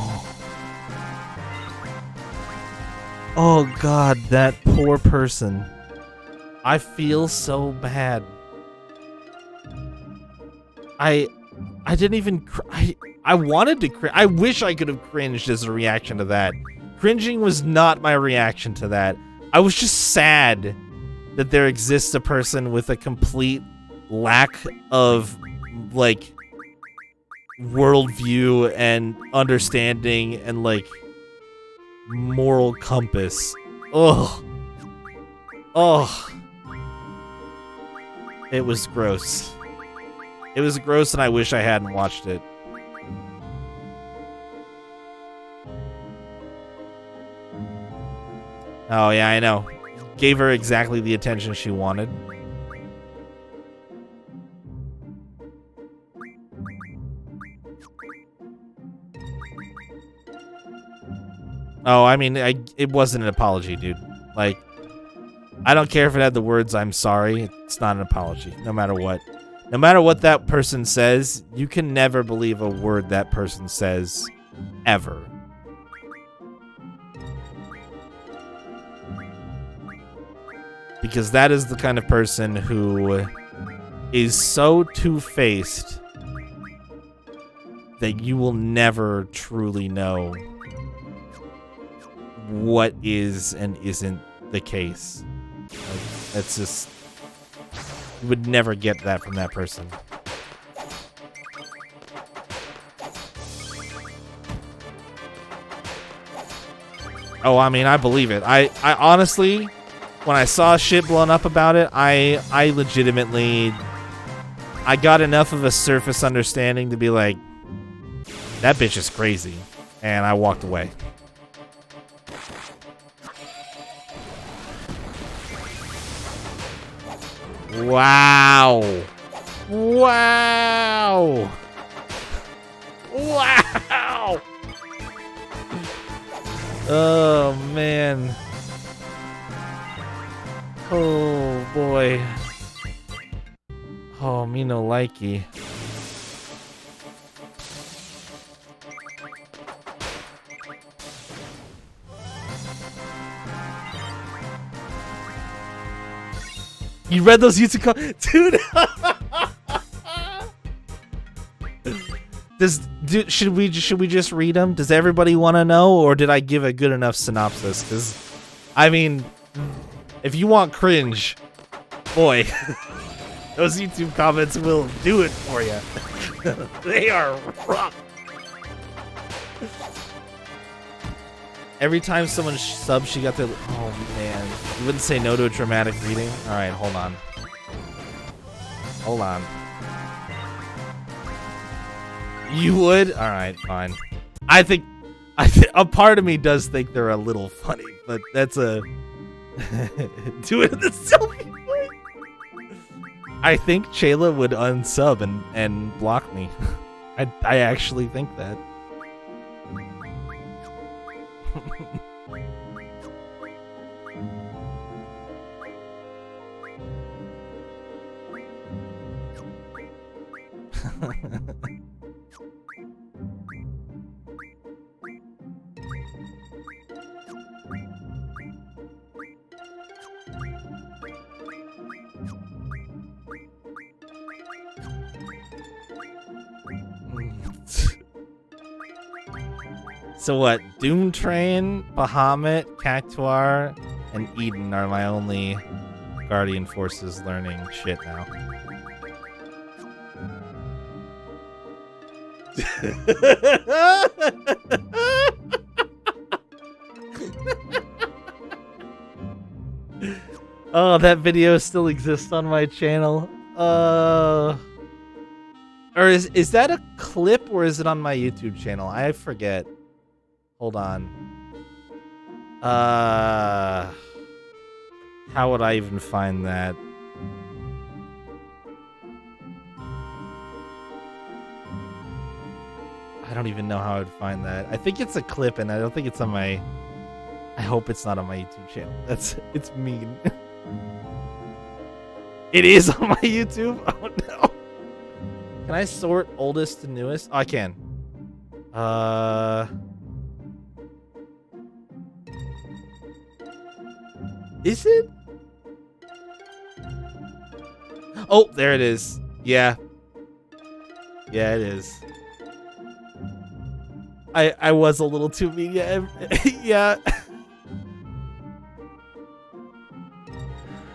Oh, God, that poor person. I feel so bad. I didn't even... I wanted to... I wish I could have cringed as a reaction to that. Cringing was not my reaction to that. I was just sad that there exists a person with a complete lack of, like, worldview and understanding and, like, moral compass. Ugh. Ugh. It was gross. It was gross, and I wish I hadn't watched it. Oh, yeah, I know. Gave her exactly the attention she wanted. Oh, I mean, it wasn't an apology, dude. Like, I don't care if it had the words, I'm sorry. It's not an apology, no matter what. No matter what that person says, you can never believe a word that person says, ever. Because that is the kind of person who is so two-faced that you will never truly know what is and isn't the case. Like, that's just... You would never get that from that person. Oh, I mean, I believe it. I honestly, when I saw shit blown up about it, I legitimately I got enough of a surface understanding to be like, that bitch is crazy. And I walked away. Wow. Wow. Wow. Oh, man. Oh, boy. Oh, me no likey. You read those YouTube comments? Dude! Should we just read them? Does everybody want to know, or did I give a good enough synopsis? Because, I mean, if you want cringe, boy, those YouTube comments will do it for you. They are rough. Every time someone subs, she got their... Oh, man. You wouldn't say no to a dramatic reading? Alright, hold on. Hold on. You would? Alright, fine. I think a part of me does think they're a little funny, but that's a... Do it in the selfie way. I think Chayla would unsub and block me. I actually think that. So what? Doomtrain, Bahamut, Cactuar, and Eden are my only Guardian Forces learning shit now. Oh, that video still exists on my channel. Or is that a clip or is it on my YouTube channel? I forget. Hold on. How would I even find that? I don't even know how I would find that. I think it's a clip and I don't think it's on my... I hope it's not on my YouTube channel. It's mean. It is on my YouTube? Oh no. Can I sort oldest to newest? Oh, I can. Is it? Oh, there it is. Yeah. Yeah, it is. I was a little too mean. Yeah. Yeah.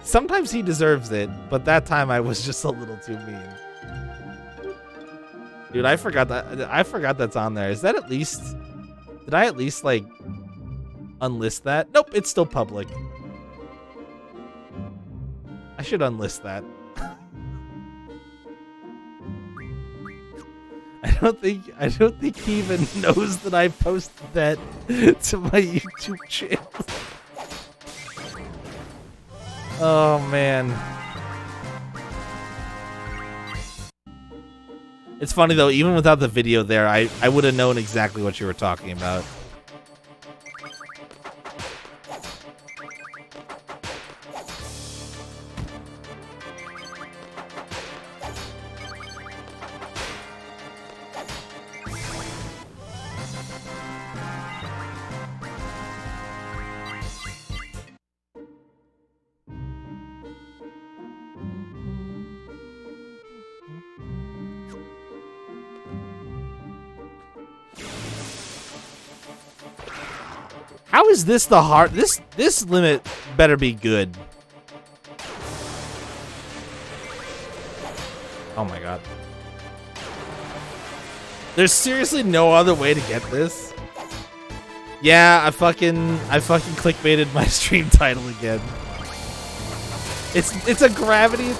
Sometimes he deserves it, but that time I was just a little too mean. Dude, I forgot that's on there. Is that at least... Did I at least, like, unlist that? Nope, it's still public. I should unlist that. I don't think he even knows that I posted that to my YouTube channel. Oh man. It's funny though, even without the video there, I would have known exactly what you were talking about. How is this the hard? This limit better be good. Oh my god. There's seriously no other way to get this? Yeah, I fucking clickbaited my stream title again. It's a gravity.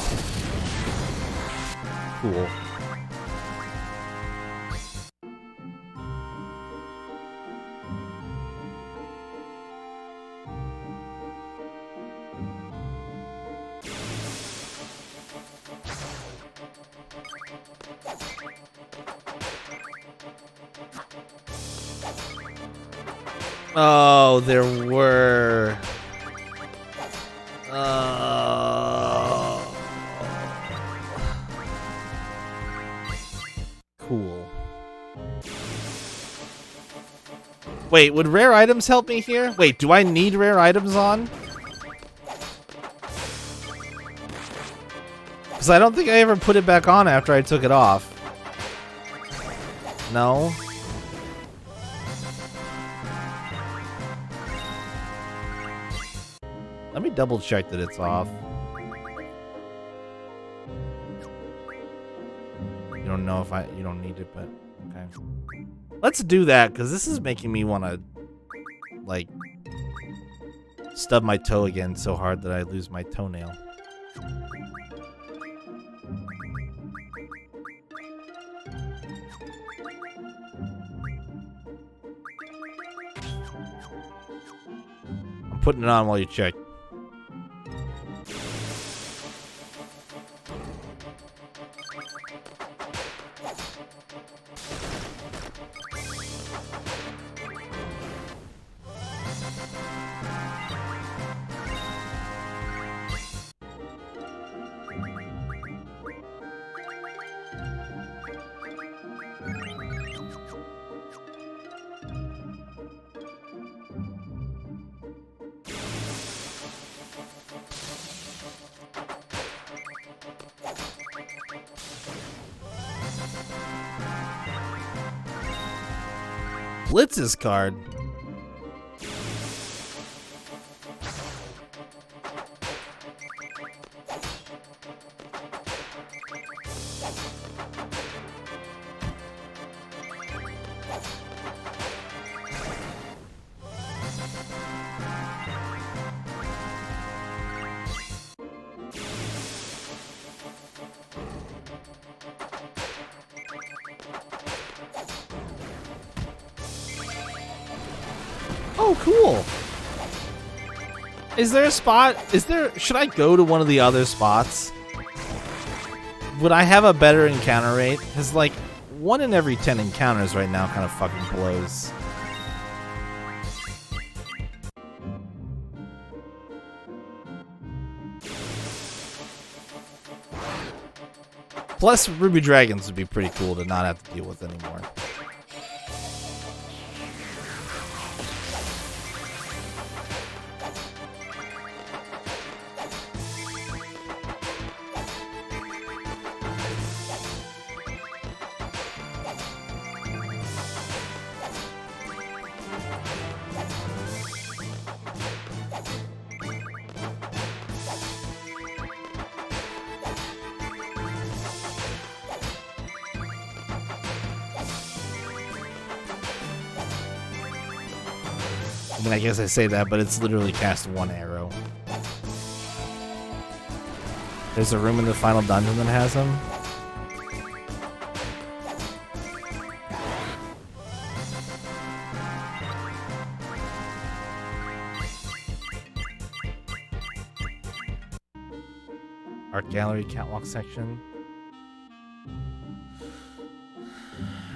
cool. Oh, there were. Cool. Wait, would rare items help me here? Wait, do I need rare items on? Because I don't think I ever put it back on after I took it off. No? Let me double check that it's off. You don't know if you don't need it, but okay. Let's do that, because this is making me want to, like, stub my toe again so hard that I lose my toenail. I'm putting it on while you check. Blitz's card. Oh, cool. Is there a spot? Should I go to one of the other spots? Would I have a better encounter rate? Because, like, 1 in every 10 encounters right now kind of fucking blows. Plus, Ruby Dragons would be pretty cool to not have to deal with anymore. I mean, I guess I say that, but it's literally cast 1 arrow. There's a room in the final dungeon that has them. Art gallery, catwalk section.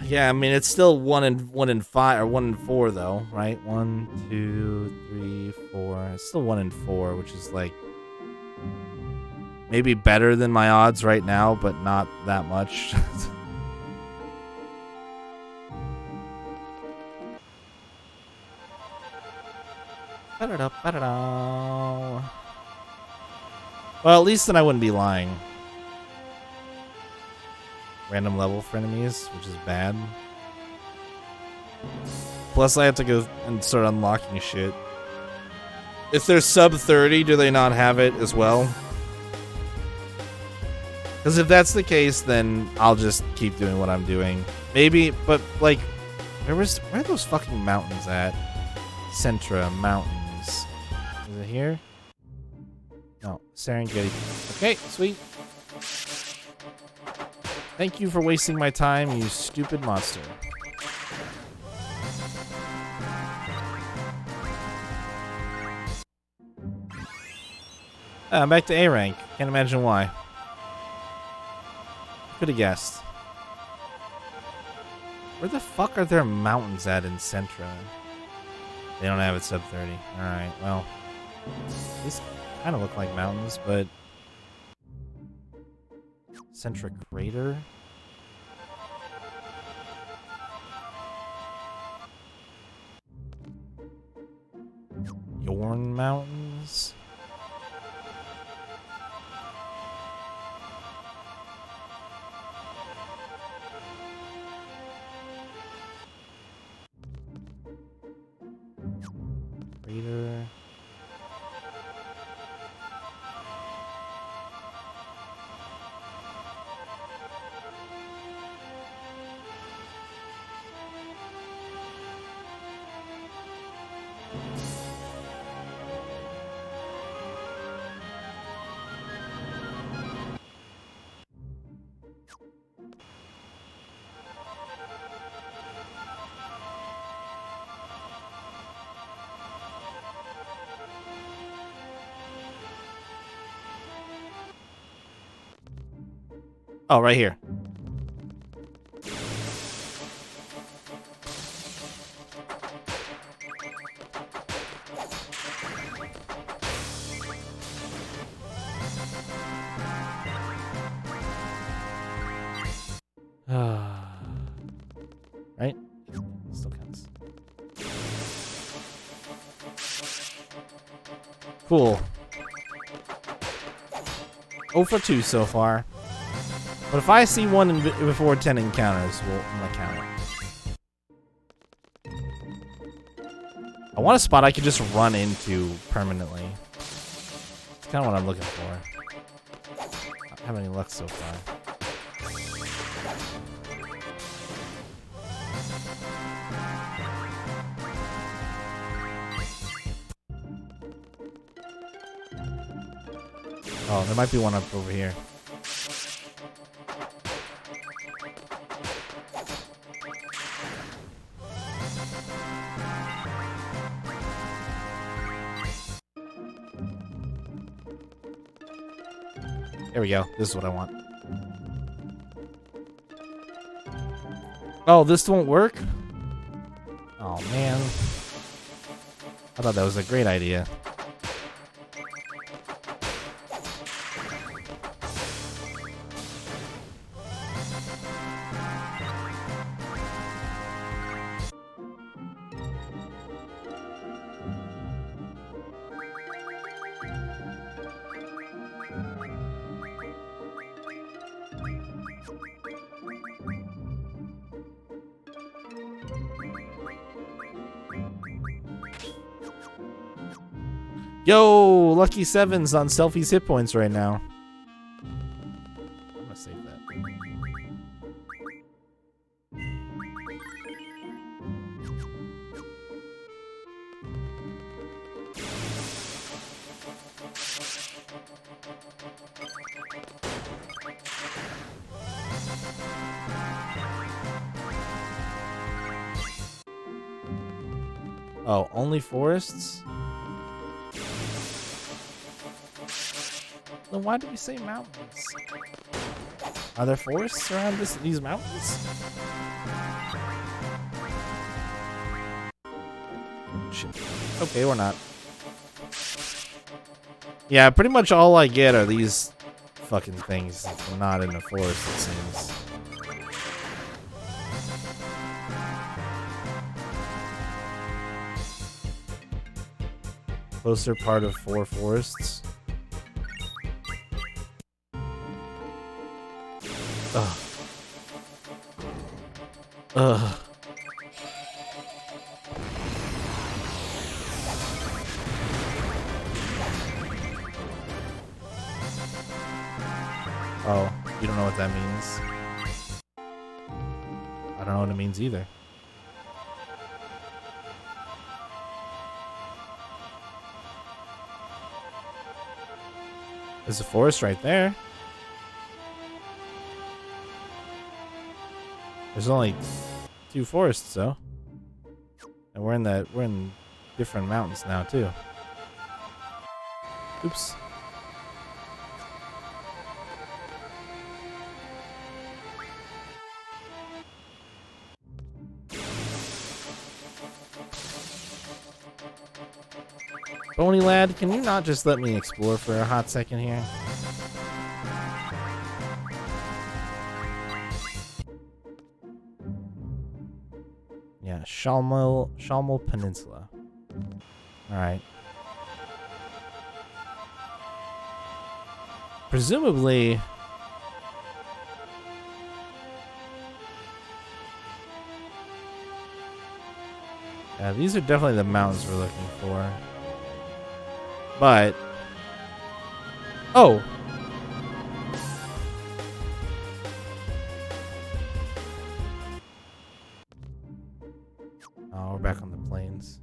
Yeah, I mean it's still 1 in 5 or 1 in 4 though, right? 1, 2, 3, 4. It's still 1 in 4, which is like maybe better than my odds right now, but not that much. Well, at least then I wouldn't be lying. Random level for enemies, which is bad. Plus, I have to go and start unlocking shit. If they're sub 30, do they not have it as well? Because if that's the case, then I'll just keep doing what I'm doing. Maybe, but like, where are those fucking mountains at? Centra Mountains. Is it here? No, Serengeti. Okay, sweet. Thank you for wasting my time, you stupid monster. I'm back to A rank. Can't imagine why. Could have guessed. Where the fuck are there mountains at in Centra? They don't have it sub 30. Alright, well. These kind of look like mountains, but... Centra Crater? Yorn Mountains? Crater. Oh, right here. Right? Still counts. Cool. 0 for 2 so far. But if I see one before 10 encounters, I'm gonna count it. I want a spot I can just run into permanently. It's kind of what I'm looking for. Not having any luck so far. Oh, there might be one up over here. There we go. This is what I want. Oh, this won't work? Oh, man. I thought that was a great idea. Yo, Lucky Sevens on Selfie's hit points right now. I'm gonna save that. Oh, only forests? Then why did we say mountains? Are there forests around these mountains? Shit. Okay, or not. Yeah, pretty much all I get are these fucking things. If I'm not in the forest, it seems. Closer part of 4 forests. Ugh. Ugh. Oh, you don't know what that means? I don't know what it means either. There's a forest right there. There's only 2 forests, though. And we're in different mountains now, too. Oops. Bony lad, can you not just let me explore for a hot second here? Yeah, Shalmel Peninsula. Alright. Presumably... Yeah, these are definitely the mountains we're looking for. But... Oh! Oh, we're back on the plains.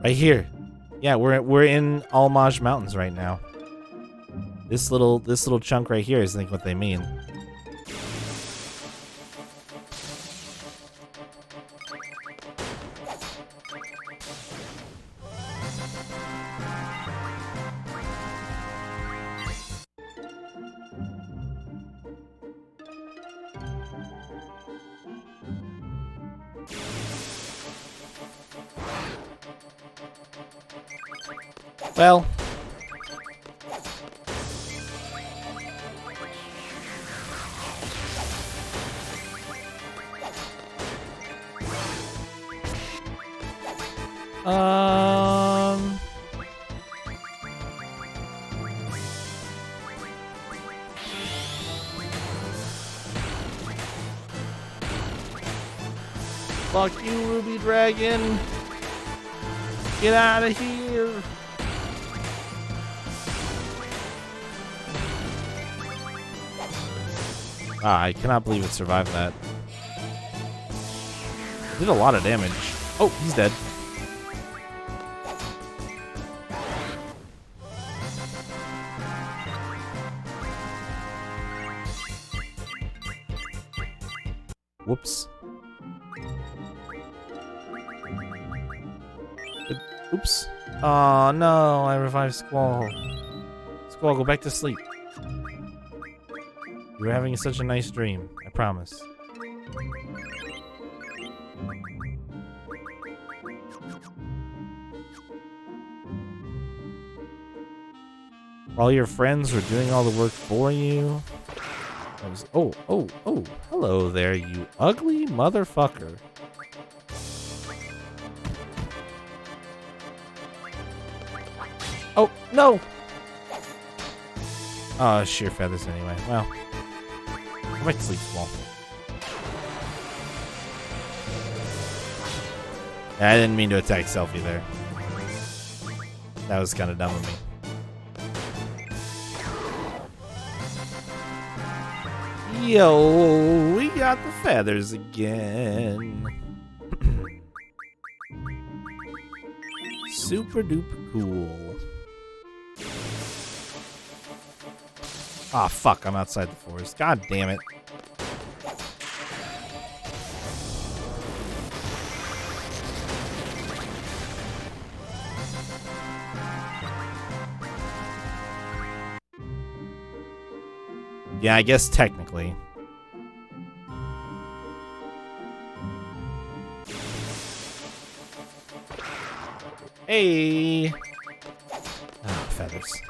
Right here. Yeah, we're in Almaj Mountains right now. This little chunk right here is, I think, what they mean. Well, fuck you, Ruby Dragon. Get out of here. Ah, I cannot believe it survived that. It did a lot of damage. Oh, he's dead. Whoops. Oops. Oh no, I revived Squall. Squall, go back to sleep. You were having such a nice dream, I promise. All your friends were doing all the work for you. Oh, hello there, you ugly motherfucker. Oh, no! Oh, sheer feathers anyway. Well, go back to sleep, Squall. I didn't mean to attack Selfie there. That was kind of dumb of me. Yo, we got the feathers again. Super duper cool. Ah, fuck, I'm outside the forest. God damn it. Yeah, I guess technically. Hey! Ah, feathers.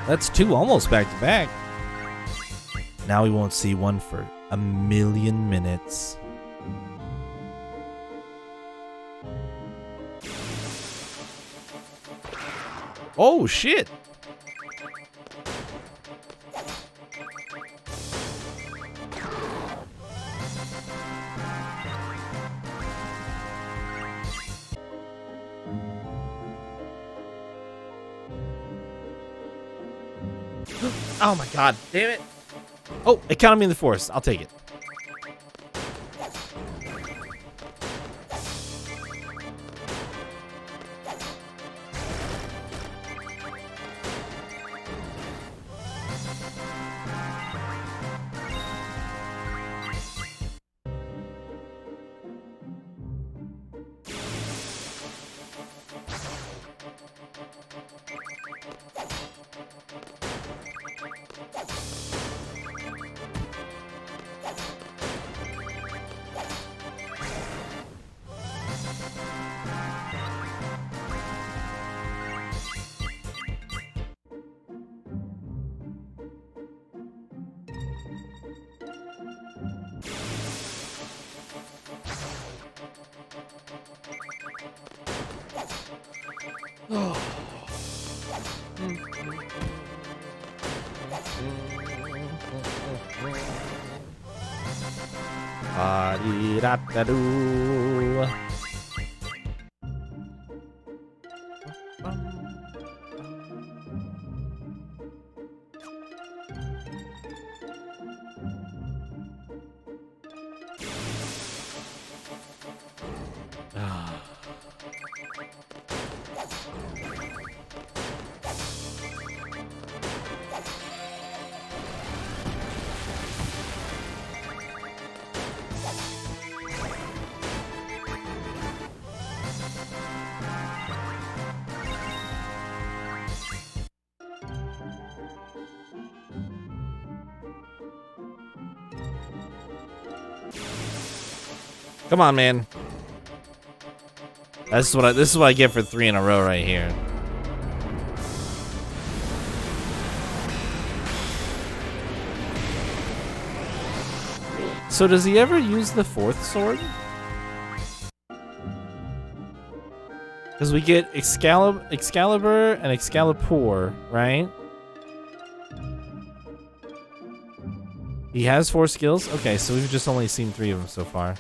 That's 2 almost back to back. Now we won't see one for a million minutes. Oh, shit! Oh my god, damn it. Oh, it counted me in the forest. I'll take it. Ba-dee-da-da-doo. Come on, man. This is what I get for 3 in a row right here. So does he ever use the 4th sword? Because we get Excalibur and Excalibur, right? He has 4 skills? Okay, so we've just only seen 3 of them so far.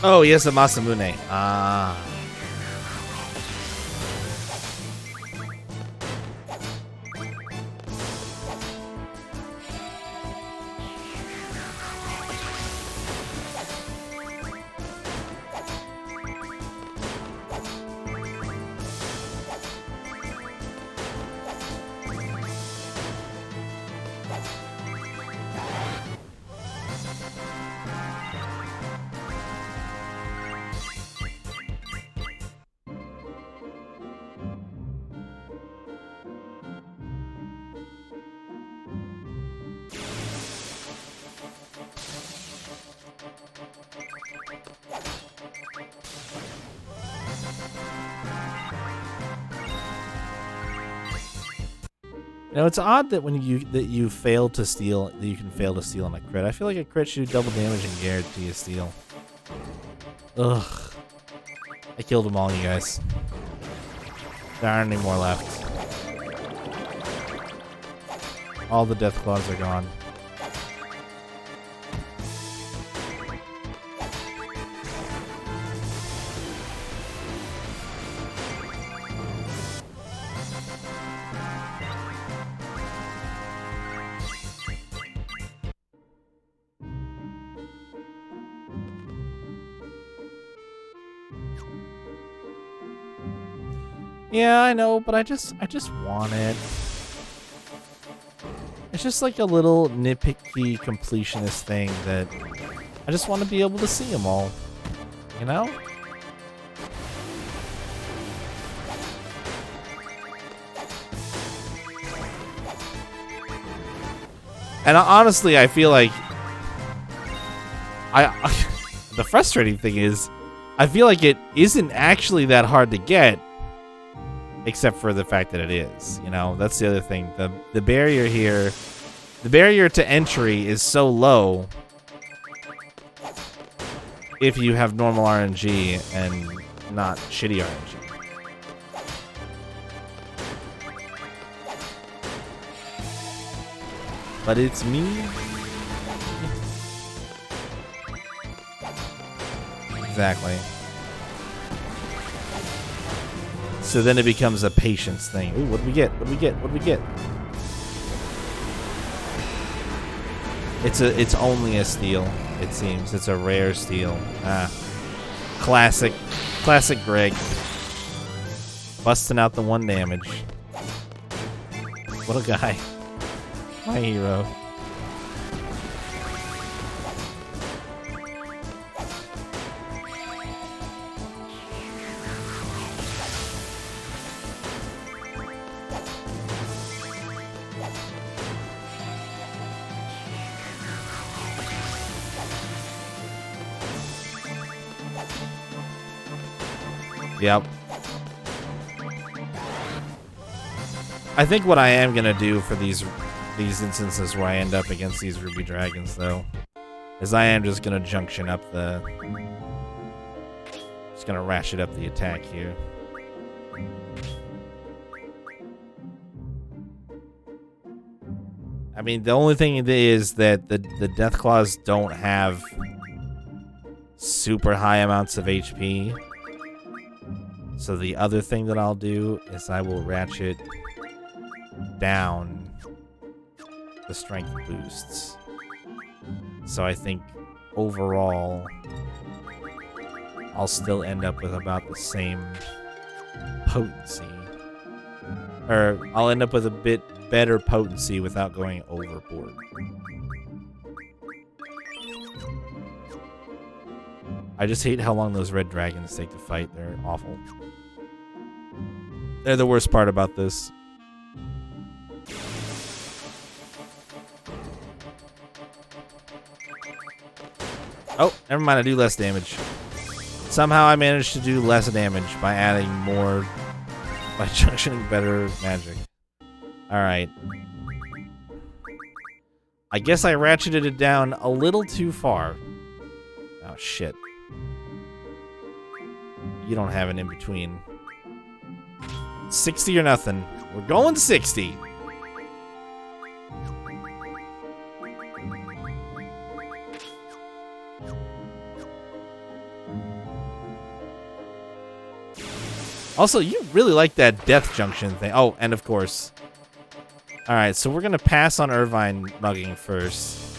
Oh, he has a Masamune. Ah. You know, it's odd that when you fail to steal, that you can fail to steal on a crit. I feel like a crit should do double damage and guarantee a steal. Ugh. I killed them all, you guys. There aren't any more left. All the death claws are gone. Yeah, I know, but I just want it. It's just like a little nitpicky completionist thing that I just want to be able to see them all, you know? And honestly, I feel like the frustrating thing is I feel like it isn't actually that hard to get, except for the fact that it is, you know? That's the other thing. The barrier here, the barrier to entry is so low if you have normal RNG and not shitty RNG. But it's me. Exactly. So then it becomes a patience thing. Ooh, what do we get? What do we get? What do we get? It's only a steal, it seems. It's a rare steal. Ah. Classic Greg. Busting out the 1 damage. What a guy. My hero. Yep. I think what I am gonna do for these instances where I end up against these ruby dragons, though, is I am just gonna junction up the, just gonna ratchet up the attack here. I mean, the only thing is that the death claws don't have super high amounts of HP. So the other thing that I'll do is I will ratchet down the strength boosts. So I think overall I'll still end up with about the same potency. Or I'll end up with a bit better potency without going overboard. I just hate how long those red dragons take to fight. They're awful. They're the worst part about this. Oh, never mind. I do less damage. Somehow I managed to do less damage by adding more, by junctioning better magic. Alright. I guess I ratcheted it down a little too far. Oh, shit. You don't have an in-between. 60 or nothing. We're going 60. Also, you really like that death junction thing. Oh, and of course. Alright, so we're going to pass on Irvine mugging first.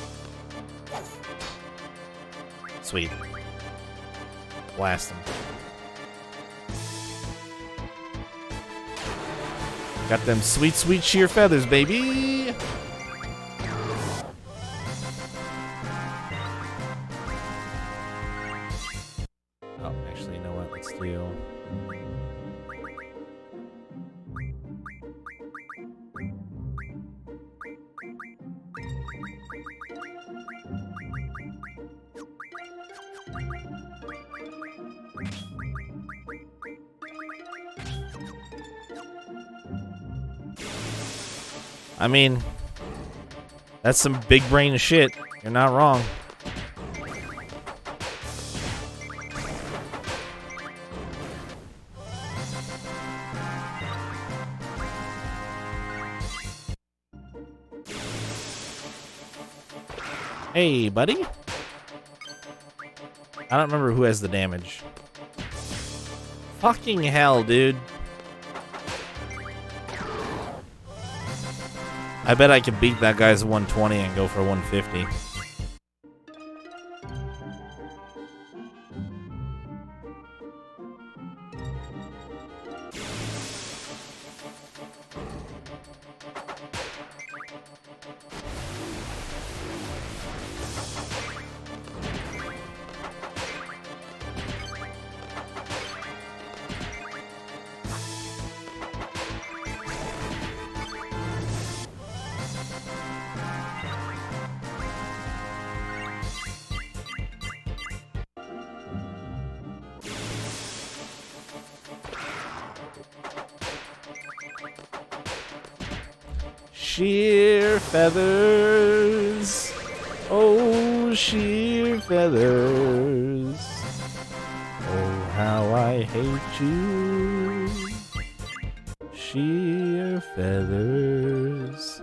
Sweet. Blast him. Got them sweet, sweet sheer feathers, baby! Oh, actually, you know what? Let's do... I mean, that's some big brain shit. You're not wrong. Hey, buddy. I don't remember who has the damage. Fucking hell, dude. I bet I could beat that guy's 120 and go for 150. sheer feathers. Oh, sheer feathers. Oh, how I hate you. Sheer feathers.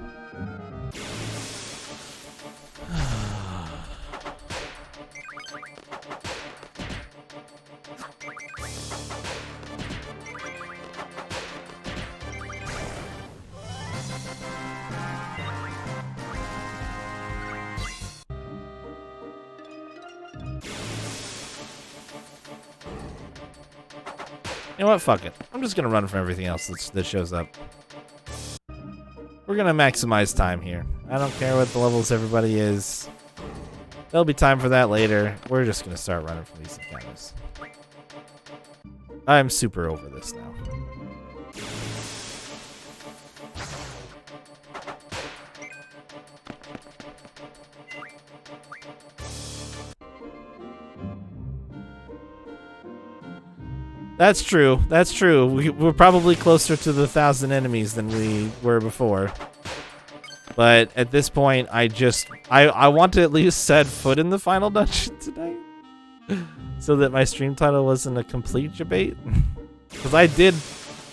You know what? Fuck it. I'm just gonna run from everything else that shows up. We're gonna maximize time here. I don't care what the levels everybody is. There'll be time for that later. We're just gonna start running from these encounters. I'm super over this now. That's true. That's true. We're probably closer to the 1,000 enemies than we were before. But at this point, I want to at least set foot in the final dungeon tonight. So that my stream title wasn't a complete debate. Because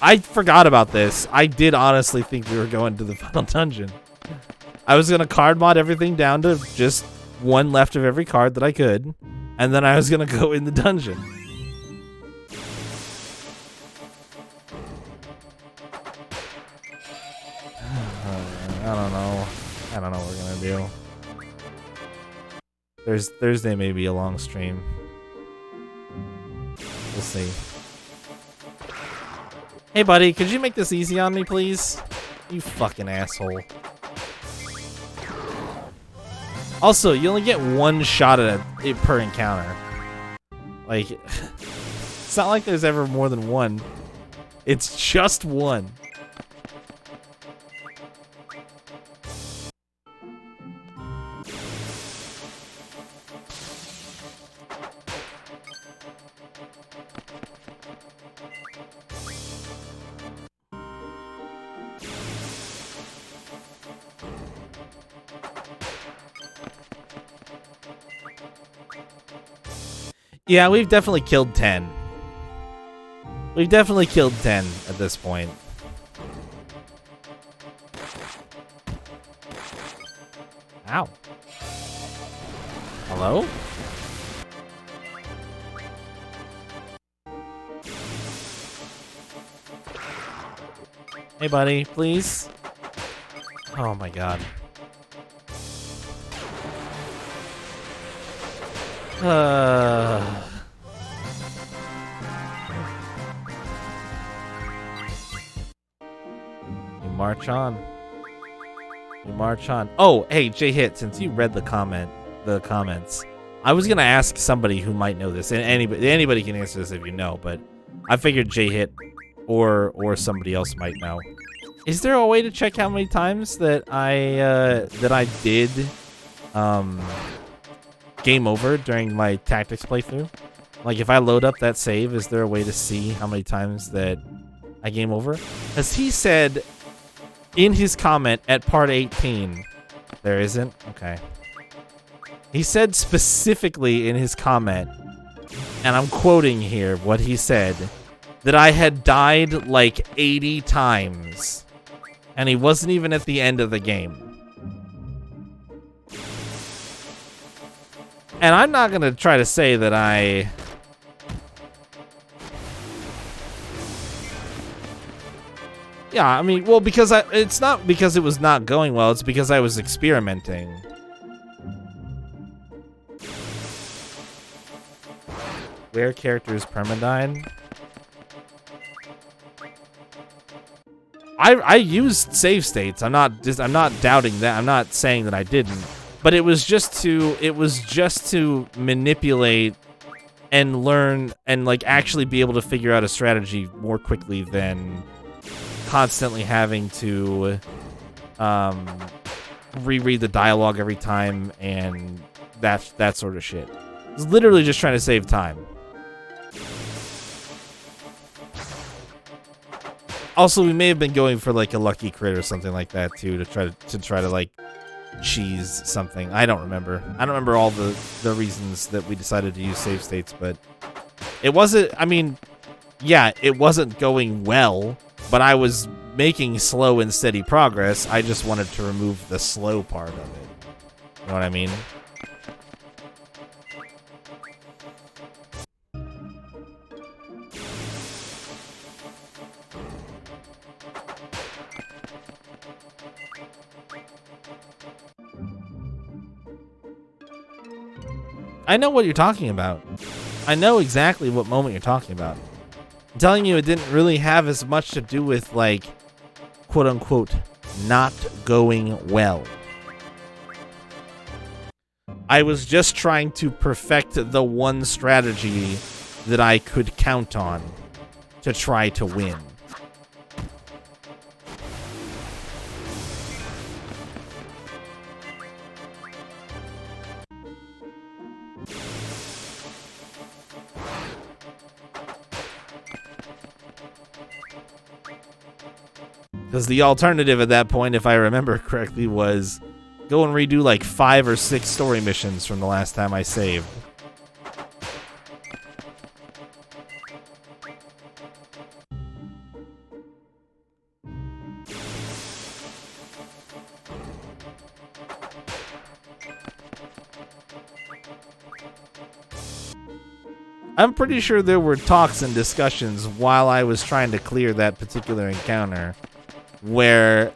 I forgot about this. I did honestly think we were going to the final dungeon. I was going to card mod everything down to just one left of every card that I could. And then I was going to go in the dungeon. I don't know what we're gonna do. Thursday may be a long stream. We'll see. Hey buddy, could you make this easy on me, please? You fucking asshole. Also, you only get one shot at it per encounter. Like, it's not like there's ever more than one. It's just one. Yeah, we've definitely killed 10. We've definitely killed 10 at this point. Ow. Hello? Hey, buddy, please. Oh my god. You march on. You march on. Oh, hey, J-Hit, since you read the comments, I was gonna ask somebody who might know this, and anybody can answer this if you know, but I figured J-Hit or somebody else might know. Is there a way to check how many times that I did game over during my tactics playthrough? Like, if I load up that save, is there a way to see how many times that I game over? As he said in his comment at part 18, there isn't? Okay. He said specifically in his comment, and I'm quoting here what he said, that I had died like 80 times, and he wasn't even at the end of the game. And I'm not going to try to say that I... Yeah, I mean, well, because it's not because it was not going well, it's because I was experimenting. Rare characters permadied. I used save states. I'm not doubting that. I'm not saying that I didn't. But it was just to manipulate and learn and like actually be able to figure out a strategy more quickly than constantly having to reread the dialogue every time and that sort of shit. It's literally just trying to save time. Also, we may have been going for like a lucky crit or something like that too, to try to like cheese something. I don't remember. I don't remember all the reasons that we decided to use save states, but it wasn't. I mean, yeah, it wasn't going well, but I was making slow and steady progress. I just wanted to remove the slow part of it. You know what I mean? I know what you're talking about. I know exactly what moment you're talking about. I'm telling you, it didn't really have as much to do with, like, quote-unquote, not going well. I was just trying to perfect the one strategy that I could count on to try to win. Because the alternative at that point, if I remember correctly, was go and redo like 5 or 6 story missions from the last time I saved. I'm pretty sure there were talks and discussions while I was trying to clear that particular encounter where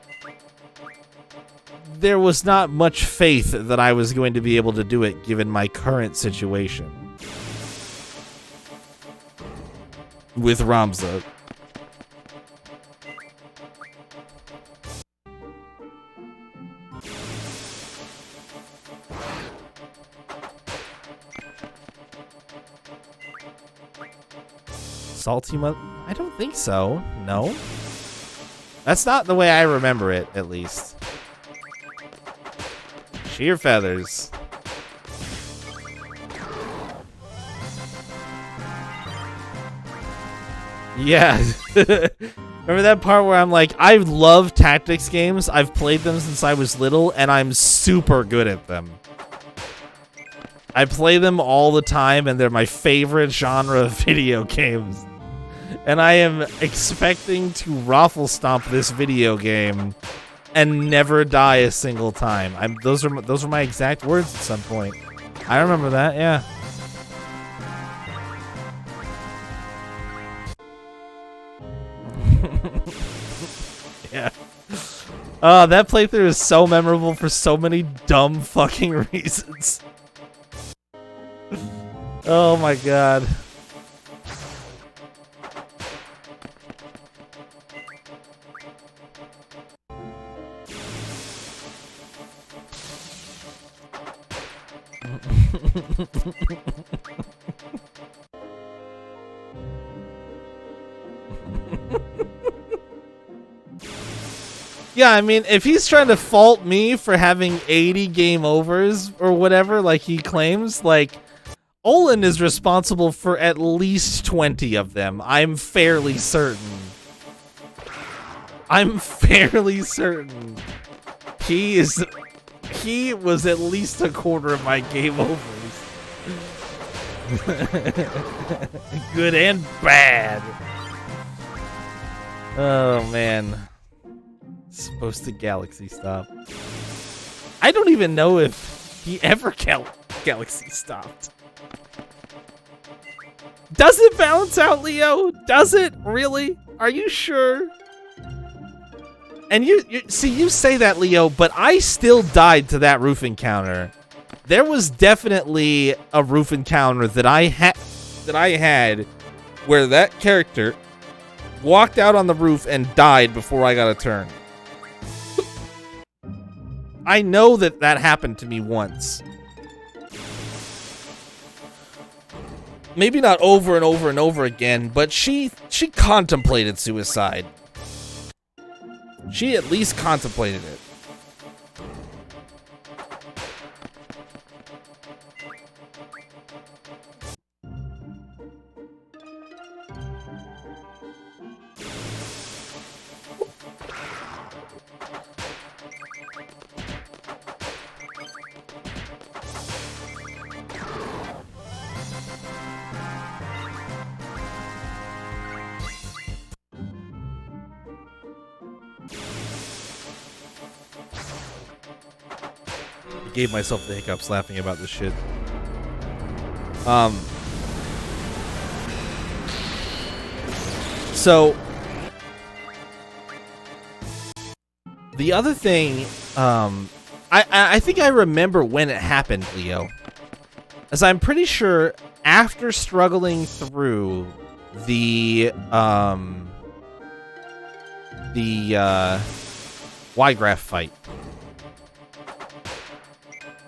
there was not much faith that I was going to be able to do it given my current situation with Ramza. Salty mother? I don't think so. No. That's not the way I remember it, at least. Sheer feathers. Yeah. Remember that part where I'm like, I love tactics games. I've played them since I was little, and I'm super good at them. I play them all the time, and they're my favorite genre of video games. And I am expecting to raffle stomp this video game and never die a single time. Those are my exact words at some point. I remember that, yeah. Yeah. That playthrough is so memorable for so many dumb fucking reasons. Oh my god. Yeah, I mean, if he's trying to fault me for having 80 game overs or whatever, like he claims, like, Olin is responsible for at least 20 of them. I'm fairly certain. I'm fairly certain. He was at least a quarter of my game overs. Good and bad. Oh, man. Supposed to galaxy stop. I don't even know if he ever galaxy stopped. Does it balance out, Leo? Does it? Really? Are you sure? And you see, you say that, Leo, but I still died to that roof encounter. There was definitely a roof encounter that I had where that character walked out on the roof and died before I got a turn. I know that happened to me once. Maybe not over and over and over again, but she contemplated suicide. She at least contemplated it. gave myself the hiccups laughing about this shit. So the other thing, I think I remember when it happened, Leo. As I'm pretty sure after struggling through the Y-Graph fight,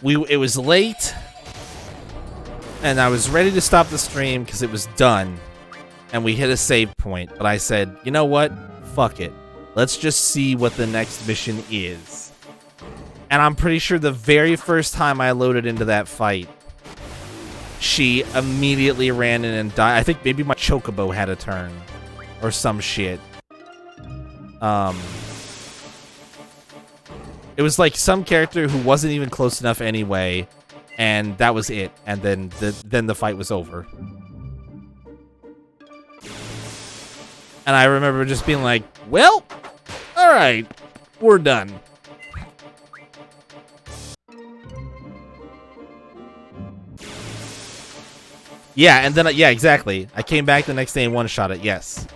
it was late, and I was ready to stop the stream because it was done, and we hit a save point. But I said, you know what? Fuck it. Let's just see what the next mission is. And I'm pretty sure the very first time I loaded into that fight, she immediately ran in and died. I think maybe my chocobo had a turn or some shit. It was like some character who wasn't even close enough anyway, and that was it. And then the fight was over. And I remember just being like, well, all right, we're done. Yeah, and then, yeah, exactly. I came back the next day and one-shot it, yes.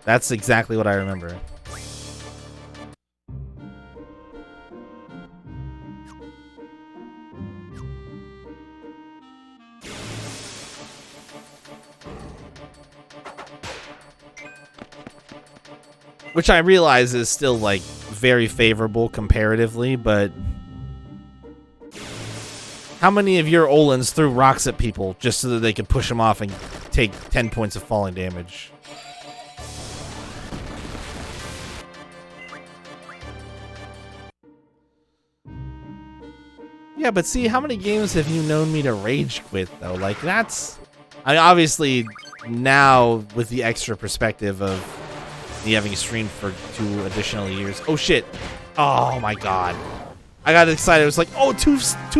That's exactly what I remember. Which I realize is still, like, very favorable comparatively, but how many of your Olins threw rocks at people just so that they could push them off and take 10 points of falling damage? Yeah, but see, how many games have you known me to rage quit, though? Like, that's... I obviously, now, with the extra perspective of me having streamed for 2 additional years... Oh, shit. Oh, my God. I got excited. I was like, oh, two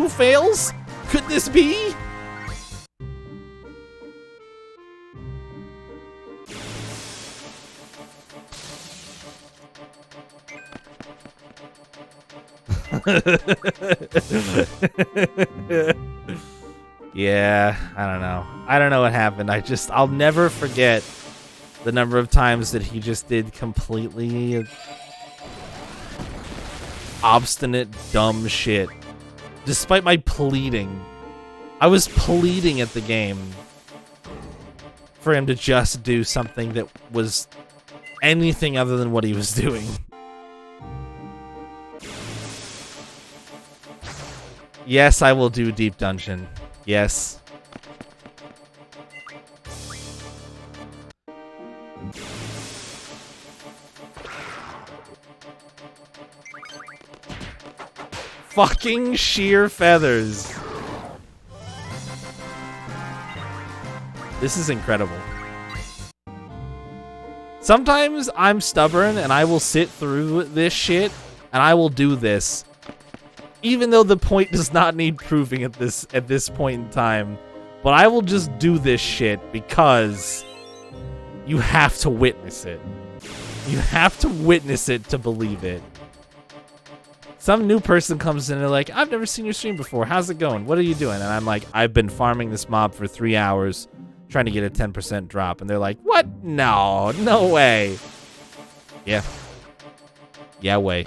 fails? Could this be? Yeah, I don't know. I don't know what happened. I'll never forget the number of times that he just did completely obstinate, dumb shit. Despite my pleading. I was pleading at the game for him to just do something that was anything other than what he was doing. Yes, I will do Deep Dungeon. Yes. Fucking sheer feathers. This is incredible. Sometimes I'm stubborn and I will sit through this shit and I will do this. Even though the point does not need proving at this point in time. But I will just do this shit because you have to witness it. You have to witness it to believe it. Some new person comes in and they're like, I've never seen your stream before. How's it going? What are you doing? And I'm like, I've been farming this mob for 3 hours trying to get a 10% drop. And they're like, what? No, no way. Yeah. Yeah, way.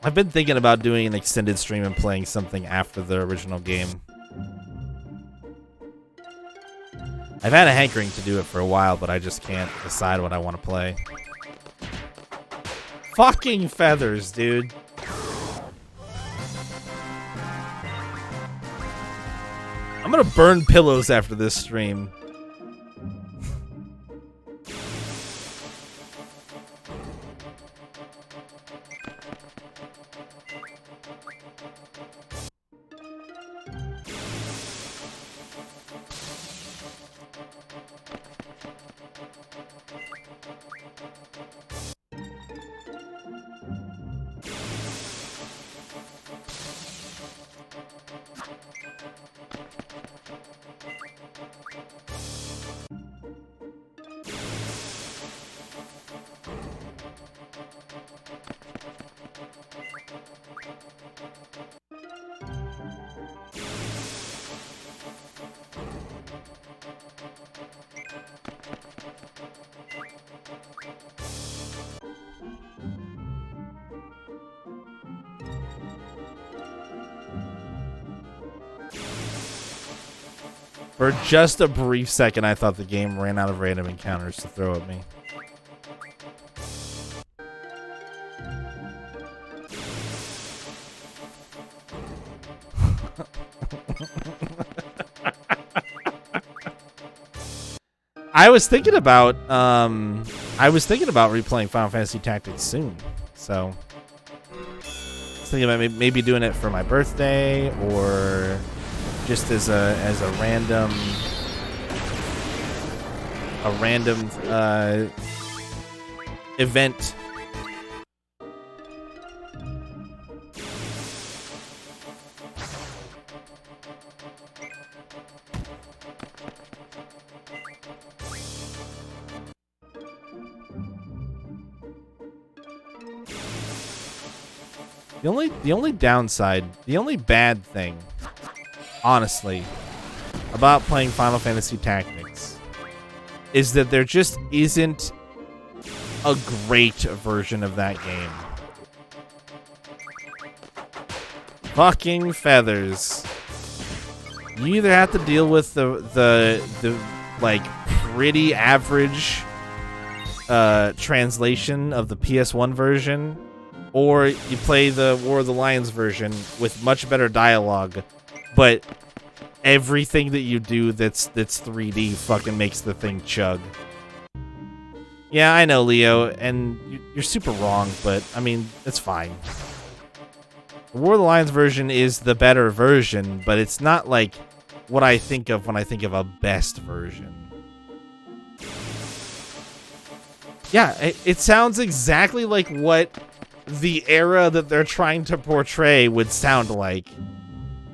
I've been thinking about doing an extended stream and playing something after the original game. I've had a hankering to do it for a while, but I just can't decide what I want to play. Fucking feathers, dude. I'm gonna burn pillows after this stream. For just a brief second, I thought the game ran out of random encounters to throw at me. I was thinking about replaying Final Fantasy Tactics soon. So I was thinking about maybe doing it for my birthday or just as a random event. The only downside, the only bad thing, honestly, about playing Final Fantasy Tactics is that there just isn't a great version of that game. Fucking feathers. You either have to deal with the like pretty average translation of the PS1 version, or you play the War of the Lions version with much better dialogue, but everything that you do that's 3D fucking makes the thing chug. Yeah, I know, Leo, and you're super wrong, but I mean, it's fine. The War of the Lions version is the better version, but it's not like what I think of when I think of a best version. Yeah, it sounds exactly like what the era that they're trying to portray would sound like.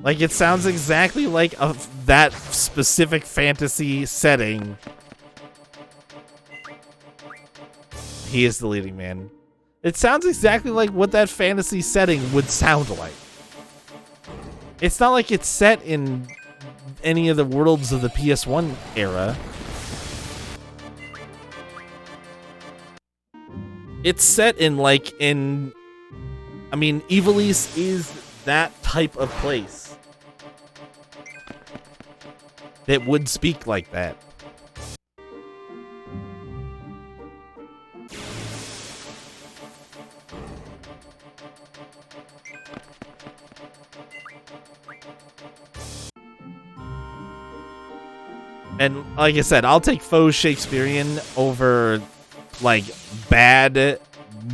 Like, it sounds exactly like that specific fantasy setting. He is the leading man. It sounds exactly like what that fantasy setting would sound like. It's not like it's set in any of the worlds of the PS1 era. It's set in, I mean, Ivalice is that type of place that would speak like that. And like I said, I'll take faux Shakespearean over, like, bad,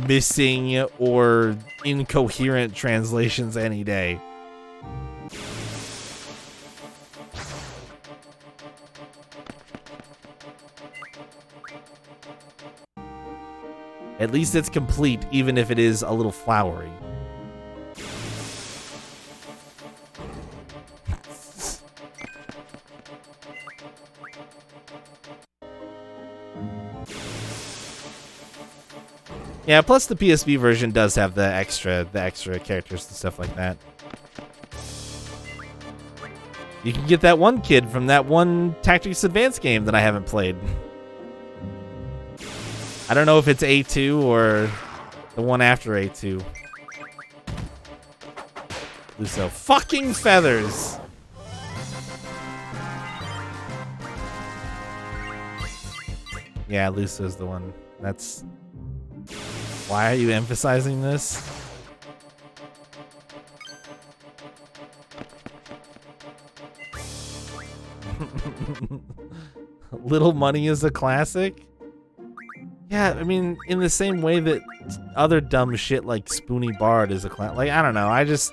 missing, or incoherent translations any day. At least it's complete, even if it is a little flowery. Yeah, plus the PSP version does have the extra characters and stuff like that. You can get that one kid from that one Tactics Advance game that I haven't played. I don't know if it's A2 or the one after A2. Luso. Fucking feathers! Yeah, Luso's the one. That's... Why are you emphasizing this? Little Money is a classic? Yeah, I mean, in the same way that other dumb shit like Spoony Bard is a classic. Like, I don't know, I just...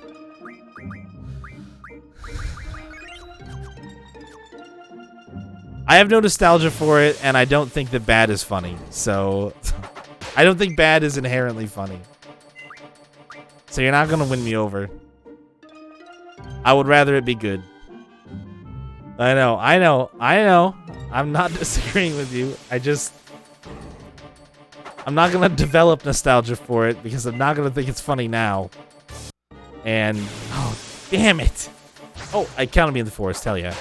I have no nostalgia for it, and I don't think that bad is funny, so... I don't think bad is inherently funny. So you're not gonna win me over. I would rather it be good. I know. I'm not disagreeing with you. I'm not gonna develop nostalgia for it because I'm not gonna think it's funny now. And, oh, damn it. Oh, I counted me in the forest, hell yeah.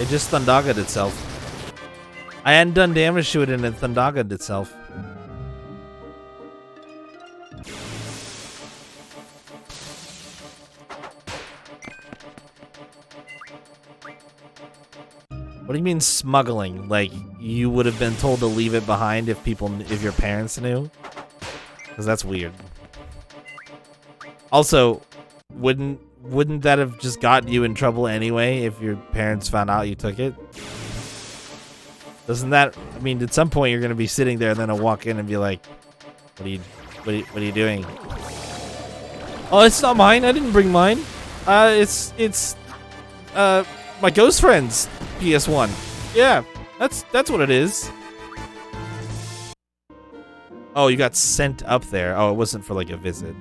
It just thundaga'd itself. I hadn't done damage to it and it thundaga'd itself. What do you mean smuggling? Like, you would have been told to leave it behind if your parents knew? Because that's weird. Also, wouldn't that have just gotten you in trouble anyway if your parents found out you took it? Doesn't that, I mean, at some point you're going to be sitting there and then I'll walk in and be like, what are you doing? Oh, it's not mine. I didn't bring mine. It's my ghost friend's PS1. Yeah, that's what it is. Oh, you got sent up there. Oh, it wasn't for like a visit.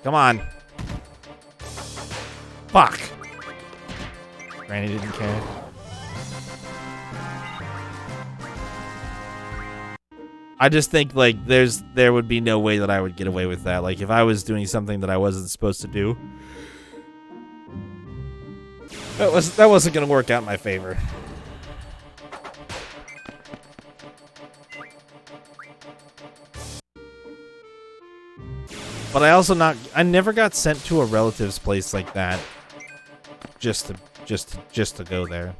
Come on. Fuck. Granny didn't care. I just think like there would be no way that I would get away with that. Like if I was doing something that I wasn't supposed to do, that wasn't gonna work out in my favor. But I never got sent to a relative's place like that just to go there.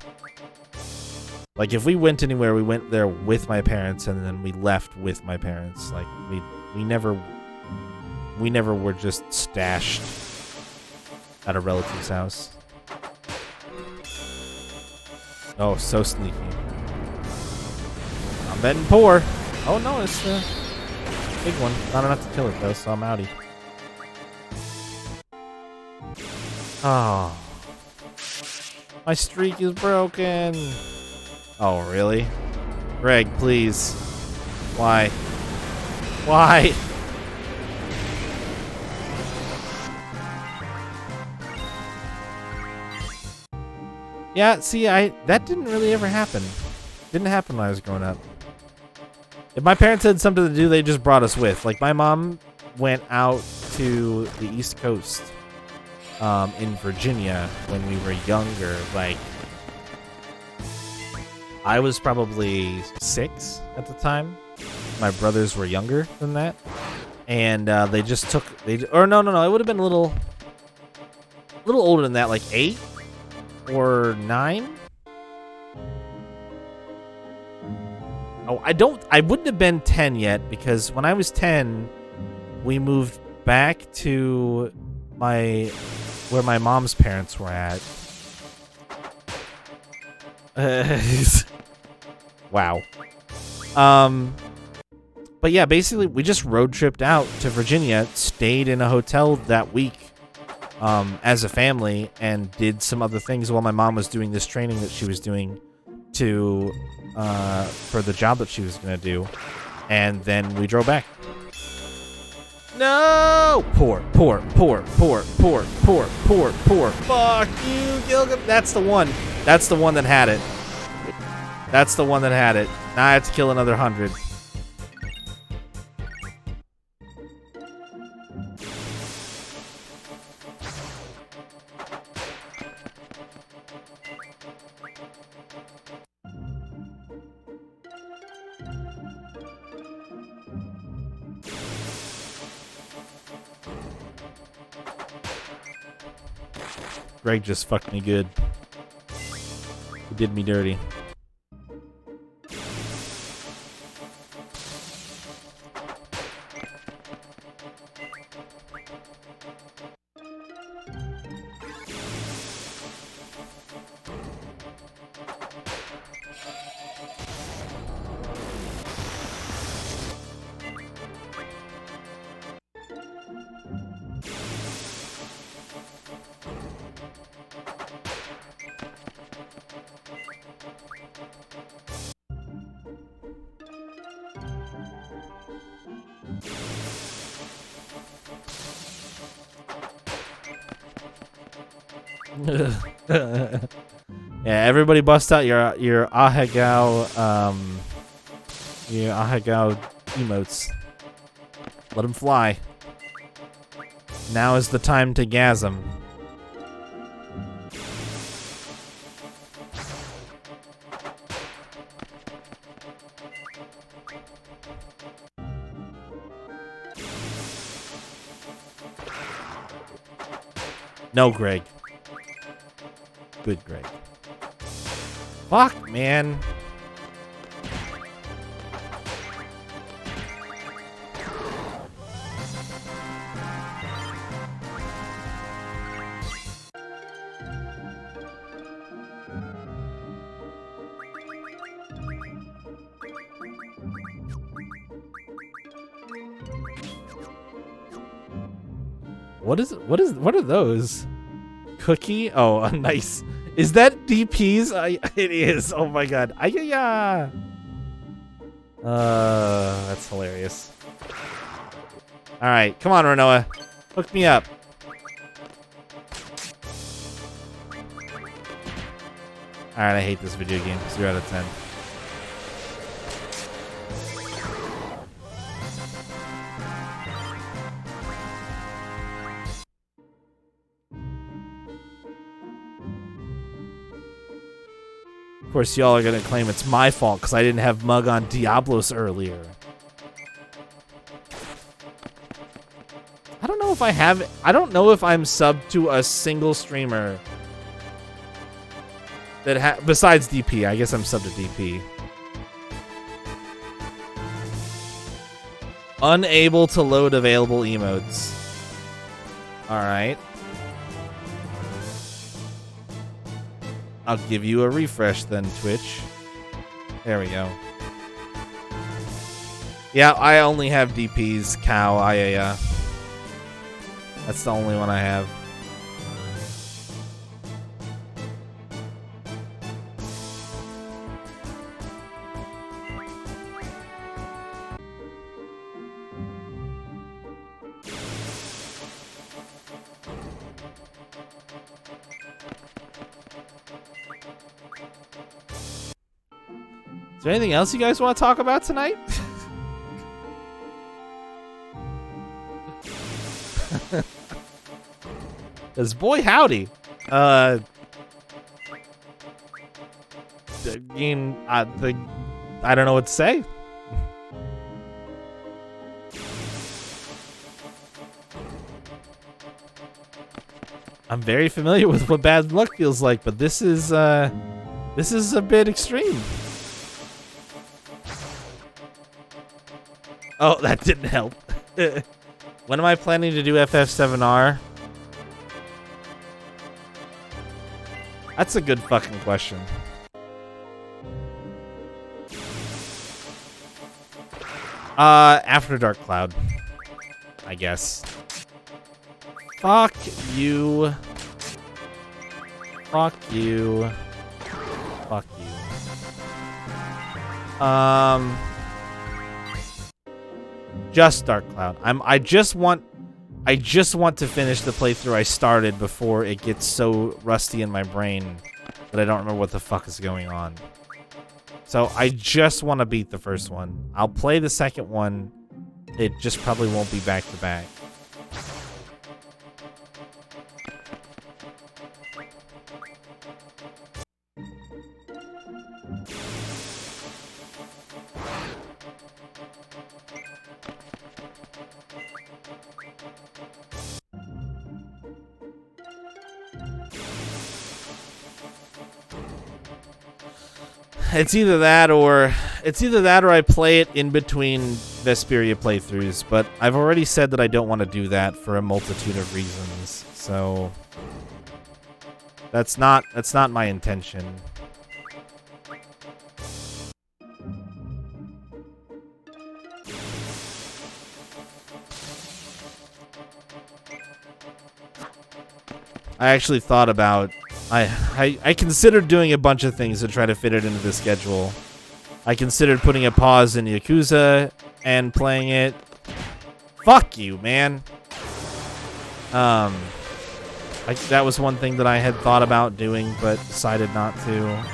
Like if we went anywhere, we went there with my parents and then we left with my parents. Like we never were just stashed at a relative's house. Oh, so sneaky. I'm betting poor. Oh no, it's the big one. Not enough to kill it though, so I'm outie. Oh. My streak is broken. Oh, really? Greg, please. Why? Why? Yeah, see, that didn't really ever happen. Didn't happen when I was growing up. If my parents had something to do, they just brought us with. Like, my mom went out to the East Coast in Virginia when we were younger. Like, I was probably 6 at the time. My brothers were younger than that. And they just took... Or no, it would have been a little older than that, like 8 or 9. Oh, I wouldn't have been 10 yet, because when I was 10, we moved back to where my mom's parents were at. Wow. But yeah, basically we just road tripped out to Virginia, stayed in a hotel that week as a family, and did some other things while my mom was doing this training that she was doing for the job that she was gonna do, and then we drove back. No! Poor. Fuck you, Gilgam. That's the one. That's the one that had it. That's the one that had it. Now I have to kill another 100. Greg just fucked me good. He did me dirty. Yeah, everybody bust out your Ahegao emotes. Let them fly. Now is the time to gasm. No, Greg. Good, Greg. Fuck, man. What are those? Cookie? Oh, nice. Is that DPs? It is. Oh my god. Yeah. That's hilarious. All right, come on, Renoa. Hook me up. All right, I hate this video game. 0 out of 10. Of course, y'all are gonna claim it's my fault because I didn't have Mug on Diablos earlier. I don't know if I have. I don't know if I'm subbed to a single streamer that besides DP. I guess I'm subbed to DP. Unable to load available emotes. All right. I'll give you a refresh then, Twitch. There we go. Yeah, I only have DPs, cow, that's the only one I have. Is there anything else you guys want to talk about tonight? Because boy howdy. I mean, I don't know what to say. I'm very familiar with what bad luck feels like, but this is a bit extreme. Oh, that didn't help. When am I planning to do FF7R? That's a good fucking question. After Dark Cloud, I guess. Fuck you. Fuck you. Fuck you. Just Dark Cloud. I just want to finish the playthrough I started before it gets so rusty in my brain that I don't remember what the fuck is going on. So I just want to beat the first one. I'll play the second one. It just probably won't be back to back. It's either that or I play it in between Vesperia playthroughs, but I've already said that I don't want to do that for a multitude of reasons. So that's not my intention. I actually thought about I considered doing a bunch of things to try to fit it into the schedule. I considered putting a pause in Yakuza and playing it. Fuck you, man. That was one thing that I had thought about doing, but decided not to.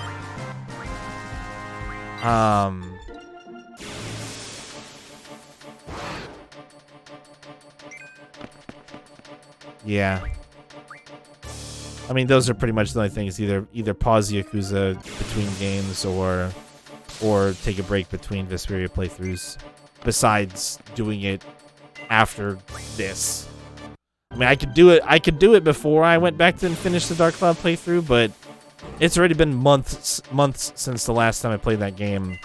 Yeah. I mean, those are pretty much the only things. Either pause Yakuza between games or take a break between Vesperia playthroughs. Besides doing it after this. I mean, I could do it before I went back to and finished the Dark Cloud playthrough, but it's already been months since the last time I played that game,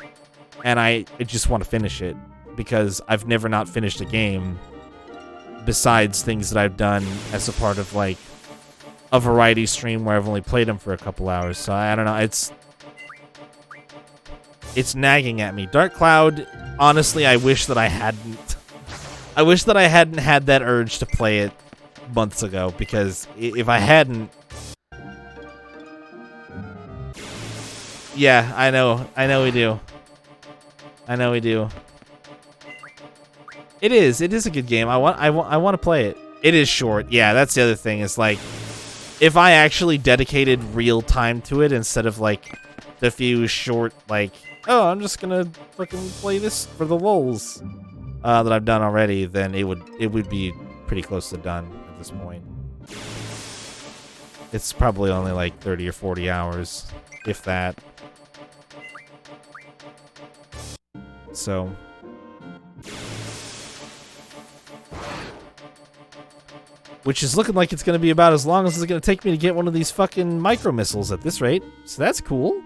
and I just want to finish it because I've never not finished a game besides things that I've done as a part of like a variety stream where I've only played them for a couple hours. So I don't know, it's nagging at me. Dark Cloud, honestly, I wish that I hadn't had that urge to play it months ago, because if I hadn't, yeah, I know we do. It is a good game. I want to play it. It is short. Yeah, that's the other thing. Is like, if I actually dedicated real time to it instead of like the few short, like, oh, I'm just gonna fucking play this for the lulz that I've done already, then it would be pretty close to done at this point. It's probably only like 30 or 40 hours, if that. So, which is looking like it's going to be about as long as it's going to take me to get one of these fucking micro missiles at this rate. So that's cool.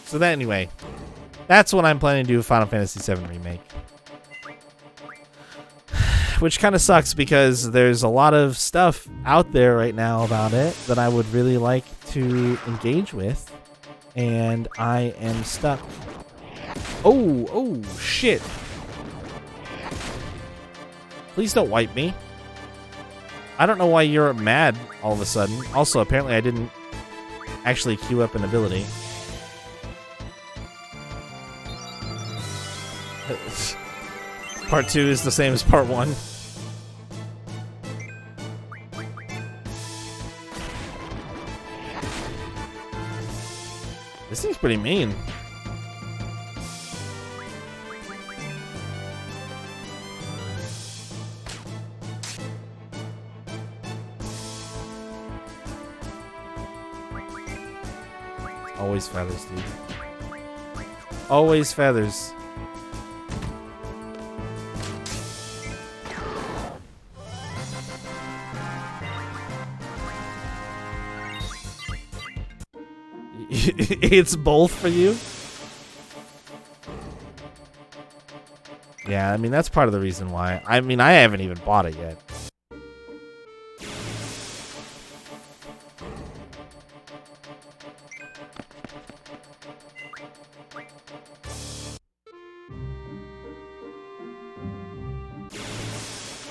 So that, anyway, that's what I'm planning to do with Final Fantasy VII Remake. Which kind of sucks because there's a lot of stuff out there right now about it that I would really like to engage with, and I am stuck. Oh, shit. Please don't wipe me. I don't know why you're mad all of a sudden. Also, apparently I didn't actually queue up an ability. Part 2 is the same as part 1. This thing's pretty mean. Always feathers, dude. Always feathers. It's both for you? Yeah, I mean, that's part of the reason why. I mean, I haven't even bought it yet.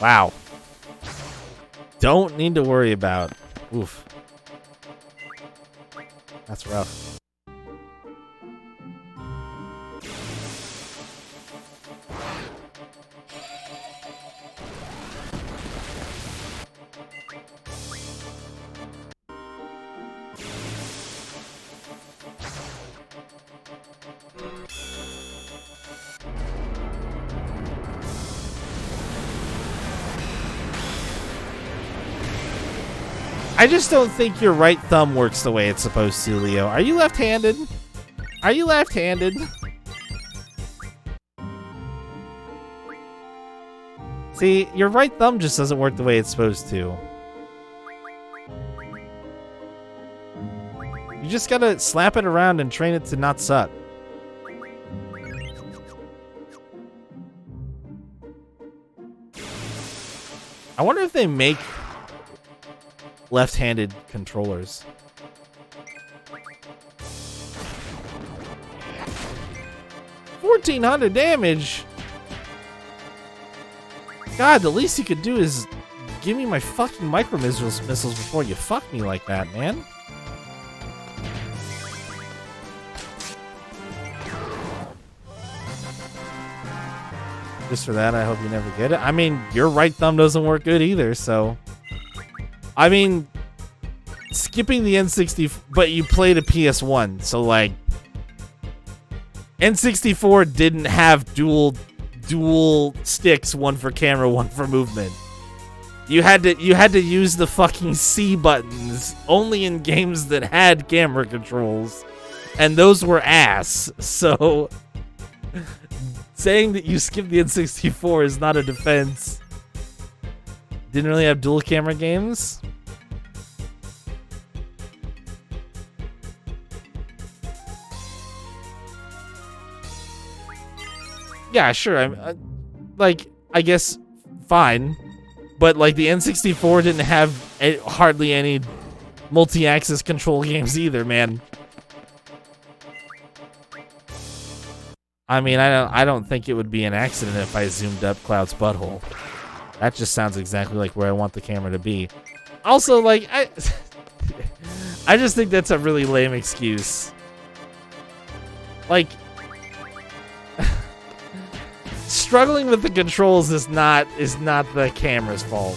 Wow. Don't need to worry about. Oof. That's rough. I just don't think your right thumb works the way it's supposed to, Leo. Are you left-handed? Are you left-handed? See, your right thumb just doesn't work the way it's supposed to. You just gotta slap it around and train it to not suck. I wonder if they make left-handed controllers. $1,400 damage. God, the least you could do is give me my fucking micro missiles before you fuck me like that, man. Just for that, I hope you never get it. I mean, your right thumb doesn't work good either, so... I mean, skipping the N64, but you played a PS1, so like... N64 didn't have dual sticks, one for camera, one for movement. You had to use the fucking C buttons only in games that had camera controls, and those were ass. So saying that you skipped the N64 is not a defense. Didn't really have dual camera games. Yeah, sure. I guess fine. But like the N64 didn't have hardly any multi-axis control games either, man. I mean, I don't think it would be an accident if I zoomed up Cloud's butthole. That just sounds exactly like where I want the camera to be. Also, like I just think that's a really lame excuse. Like, struggling with the controls is not the camera's fault.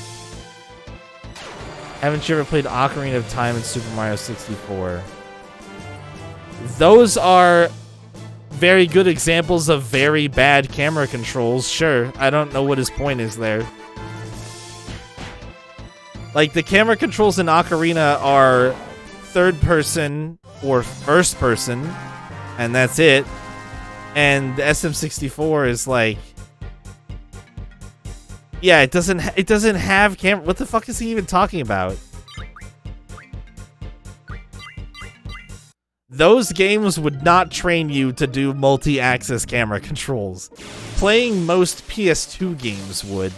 Haven't you ever played Ocarina of Time and Super Mario 64? Those are very good examples of very bad camera controls. Sure, I don't know what his point is there. Like, the camera controls in Ocarina are third person or first person, and that's it. And the SM64 is like, yeah, it doesn't have camera. What the fuck is he even talking about? Those games would not train you to do multi-axis camera controls. Playing most PS2 games would.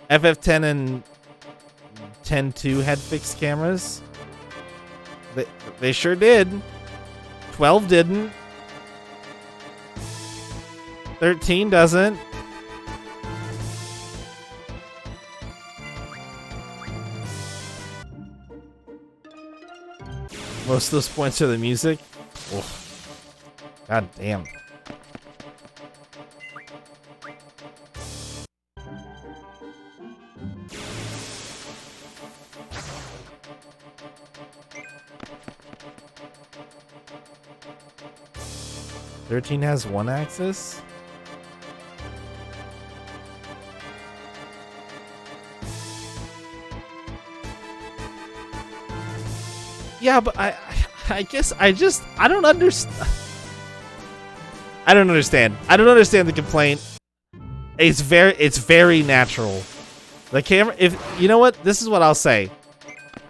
FF10 and 10.2 had fixed cameras. They sure did. 12 didn't. 13 doesn't. Most of those points are the music. Oh. God damn. Thirteen has one axis. Yeah, but I guess I don't understand. I don't understand. I don't understand the complaint. It's very natural. The camera, if you know what, this is what I'll say.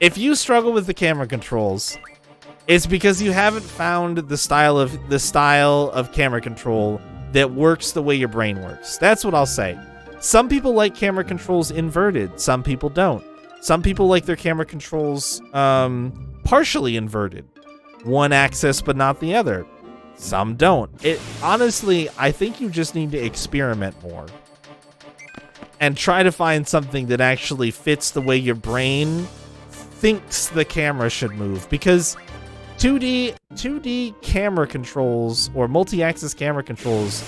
If you struggle with the camera controls, it's because you haven't found the style of camera control that works the way your brain works. That's what I'll say. Some people like camera controls inverted. Some people don't. Some people like their camera controls partially inverted. One axis but not the other. Some don't. Honestly, I think you just need to experiment more. And try to find something that actually fits the way your brain thinks the camera should move. Because 2D camera controls or multi-axis camera controls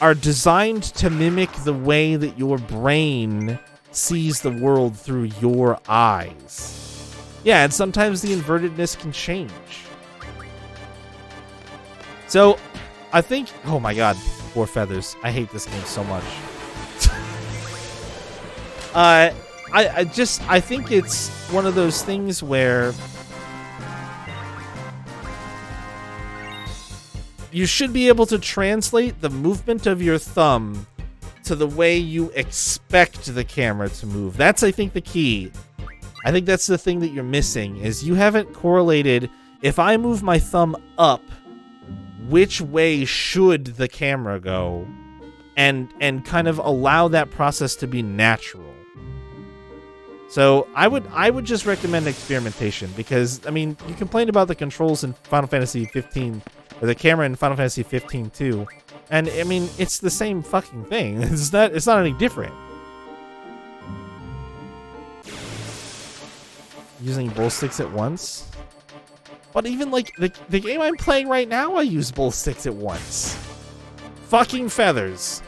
are designed to mimic the way that your brain sees the world through your eyes. Yeah, and sometimes the invertedness can change. So, I think... Oh my god, 4 feathers. I hate this game so much. I think it's one of those things where you should be able to translate the movement of your thumb to the way you expect the camera to move. That's, I think, the key. I think that's the thing that you're missing, is you haven't correlated, if I move my thumb up, which way should the camera go? And kind of allow that process to be natural. So I would just recommend experimentation, because, I mean, you complained about the controls in Final Fantasy 15, or the camera in Final Fantasy 15 too. And I mean, it's the same fucking thing. It's not any different. Using both sticks at once? But even like the game I'm playing right now, I use both sticks at once. Fucking feathers.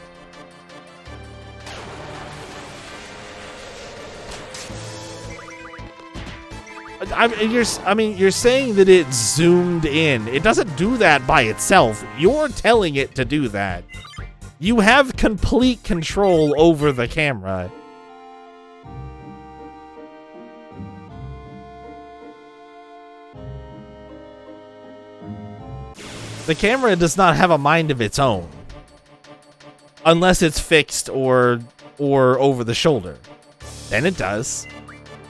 You're saying that it zoomed in. It doesn't do that by itself. You're telling it to do that. You have complete control over the camera. The camera does not have a mind of its own. Unless it's fixed or over the shoulder. Then it does.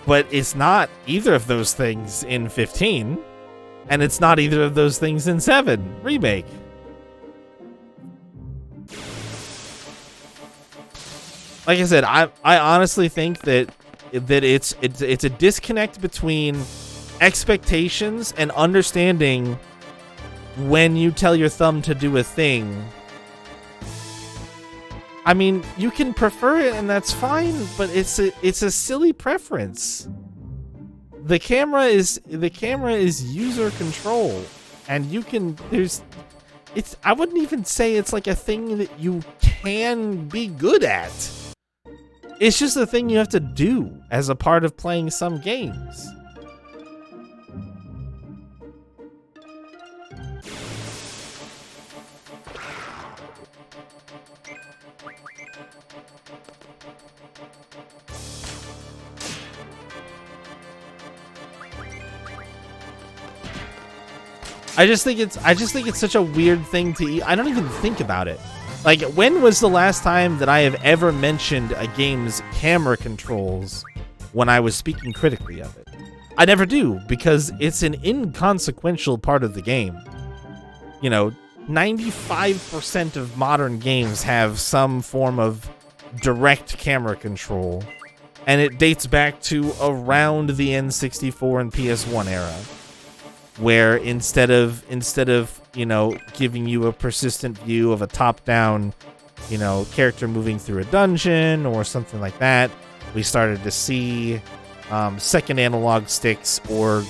But it's not either of those things in 15. And it's not either of those things in 7 Remake. Like I said, I honestly think that it's a disconnect between expectations and understanding when you tell your thumb to do a thing. I mean, you can prefer it and that's fine, but it's a silly preference. The camera is user control, and you can I wouldn't even say it's like a thing that you can be good at. It's just a thing you have to do as a part of playing some games. I just think it's such a weird thing to eat. I don't even think about it. Like, when was the last time that I have ever mentioned a game's camera controls when I was speaking critically of it? I never do, because it's an inconsequential part of the game. You know, 95% of modern games have some form of direct camera control, and it dates back to around the N64 and PS1 era, where instead of you know, giving you a persistent view of a top-down, you know, character moving through a dungeon or something like that, we started to see second analog sticks, or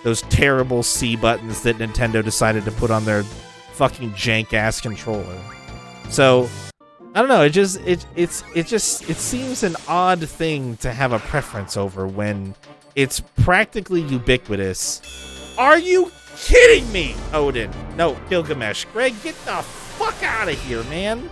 those terrible C buttons that Nintendo decided to put on their fucking jank-ass controller. So I don't know. It seems an odd thing to have a preference over when it's practically ubiquitous. Are you kidding me, Odin? No, Gilgamesh. Greg, get the fuck out of here, man.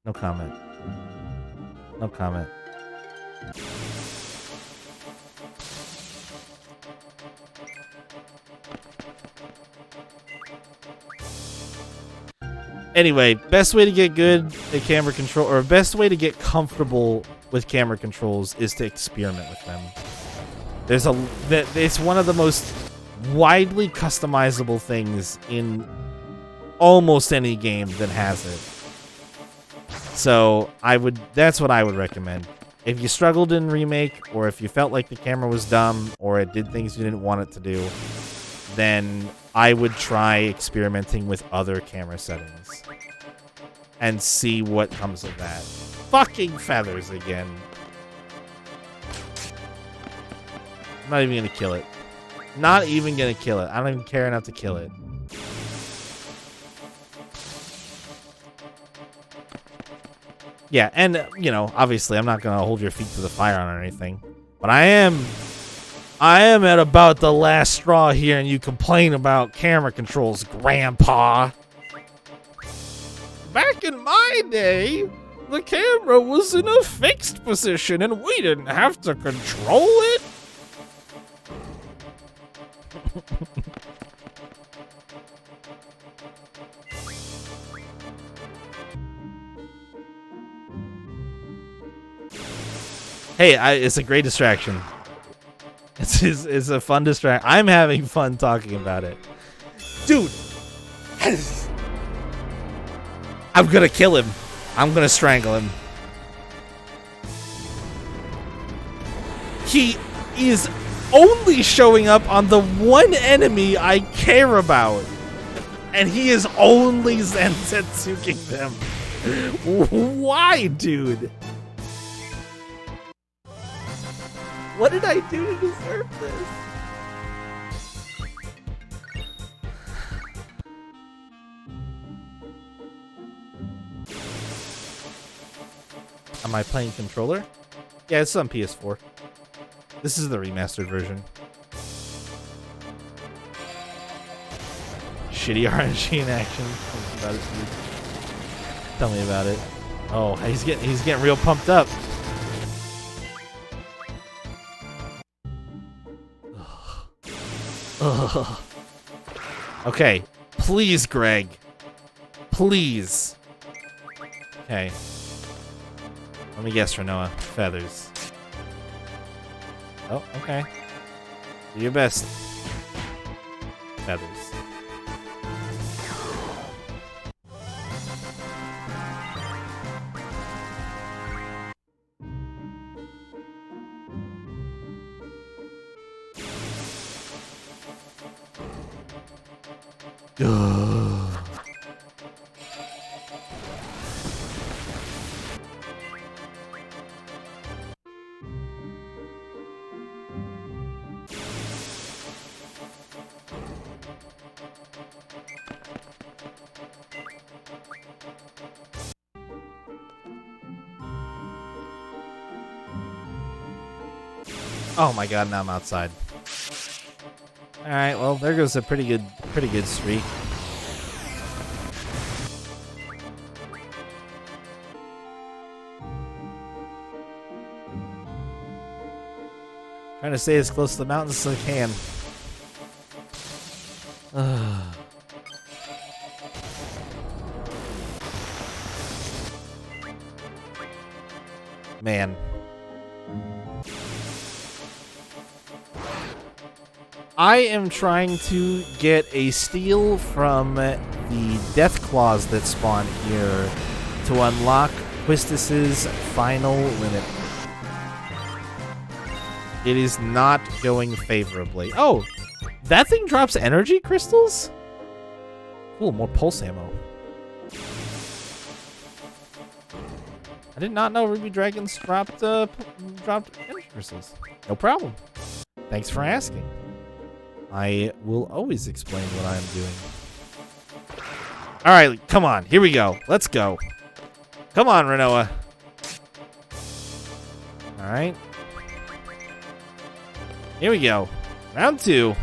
No comment. No comment. Anyway, best way to get good at camera control, or best way to get comfortable with camera controls, is to experiment with them. It's one of the most widely customizable things in almost any game that has it. So that's what I would recommend. If you struggled in Remake, or if you felt like the camera was dumb, or it did things you didn't want it to do, then I would try experimenting with other camera settings and see what comes of that. Fucking feathers again. I'm not even gonna kill it. Not even gonna kill it. I don't even care enough to kill it. Yeah, and, you know, obviously I'm not going to hold your feet to the fire on or anything. But I am at about the last straw here, and you complain about camera controls, Grandpa. Back in my day, the camera was in a fixed position, and we didn't have to control it. Hey, it's a great distraction. It's a fun distraction. I'm having fun talking about it. Dude! I'm gonna kill him. I'm gonna strangle him. He is only showing up on the one enemy I care about. And he is only Zensetsuking them. Why, dude? What did I do to deserve this? Am I playing controller? Yeah, it's on PS4. This is the remastered version. Shitty RNG in action. Tell me about it. Oh, he's getting real pumped up. Ugh. Okay, please, Greg. Please. Okay. Let me guess, Renoa. Feathers. Oh, okay. Do your best. Feathers. Oh my god, now I'm outside. Alright, well, there goes a pretty good streak. Trying to stay as close to the mountains as I can. Man. I am trying to get a steal from the death claws that spawn here to unlock Quistis's final limit. It is not going favorably. Oh, that thing drops energy crystals? Cool, more pulse ammo. I did not know Ruby Dragons dropped energy crystals. No problem. Thanks for asking. I will always explain what I am doing. Alright, come on. Here we go. Let's go. Come on, Renoa. Alright. Here we go. Round 2.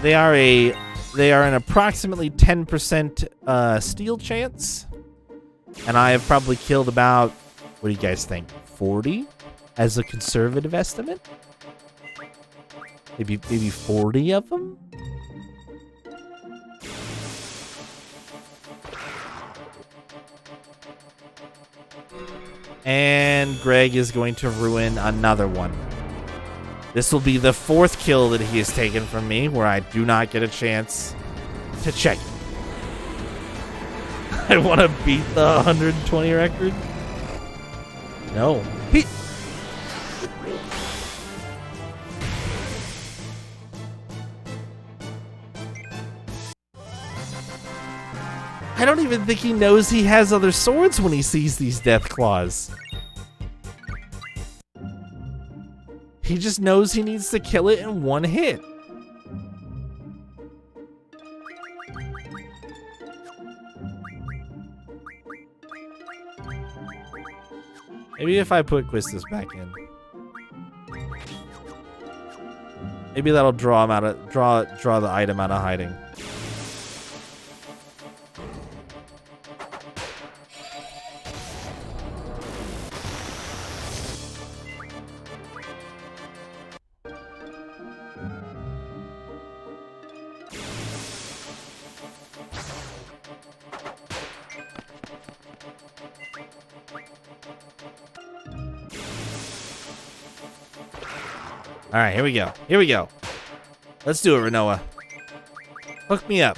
They are an approximately 10% steal chance, and I have probably killed about, what do you guys think, 40 as a conservative estimate? Maybe 40 of them? And Greg is going to ruin another one. This will be the 4th kill that he has taken from me, where I do not get a chance to check it. I want to beat the 120 record. No. I don't even think he knows he has other swords when he sees these death claws. He just knows he needs to kill it in one hit. Maybe if I put Quistis back in. Maybe that'll draw him out of draw the item out of hiding. All right, here we go. Here we go. Let's do it, Renoa. Hook me up.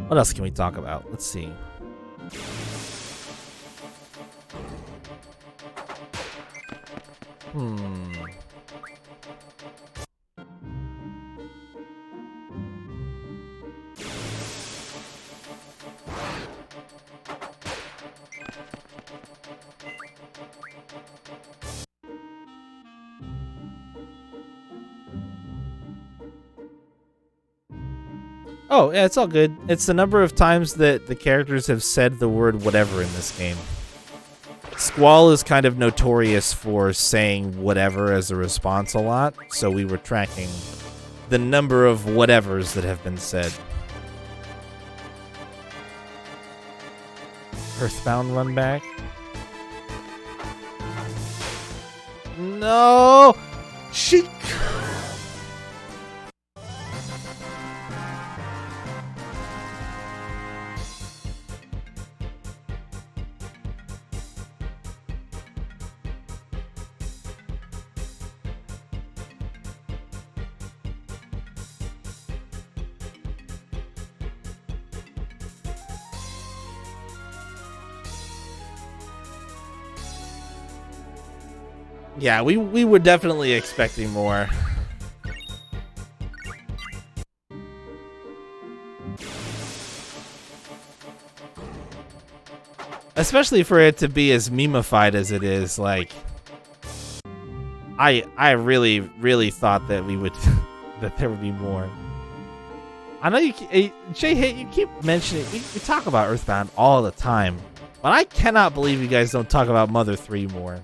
What else can we talk about? Let's see. Oh, yeah, it's all good. It's the number of times that the characters have said the word whatever in this game. Squall is kind of notorious for saying whatever as a response a lot, so we were tracking the number of whatevers that have been said. Earthbound run back. No! She... Yeah, we were definitely expecting more. Especially for it to be as memified as it is, like I really thought that we would that there would be more. I know you Jay, you keep mentioning we talk about Earthbound all the time, but I cannot believe you guys don't talk about Mother 3 more.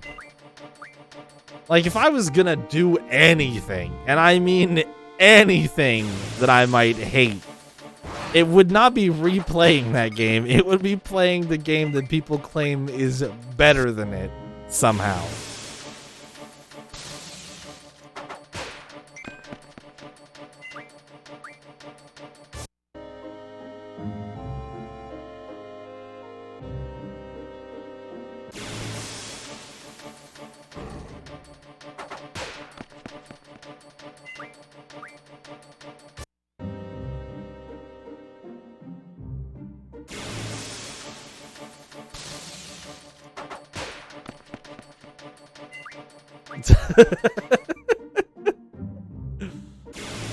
Like, if I was gonna do anything, and I mean anything that I might hate, it would not be replaying that game. It would be playing the game that people claim is better than it somehow.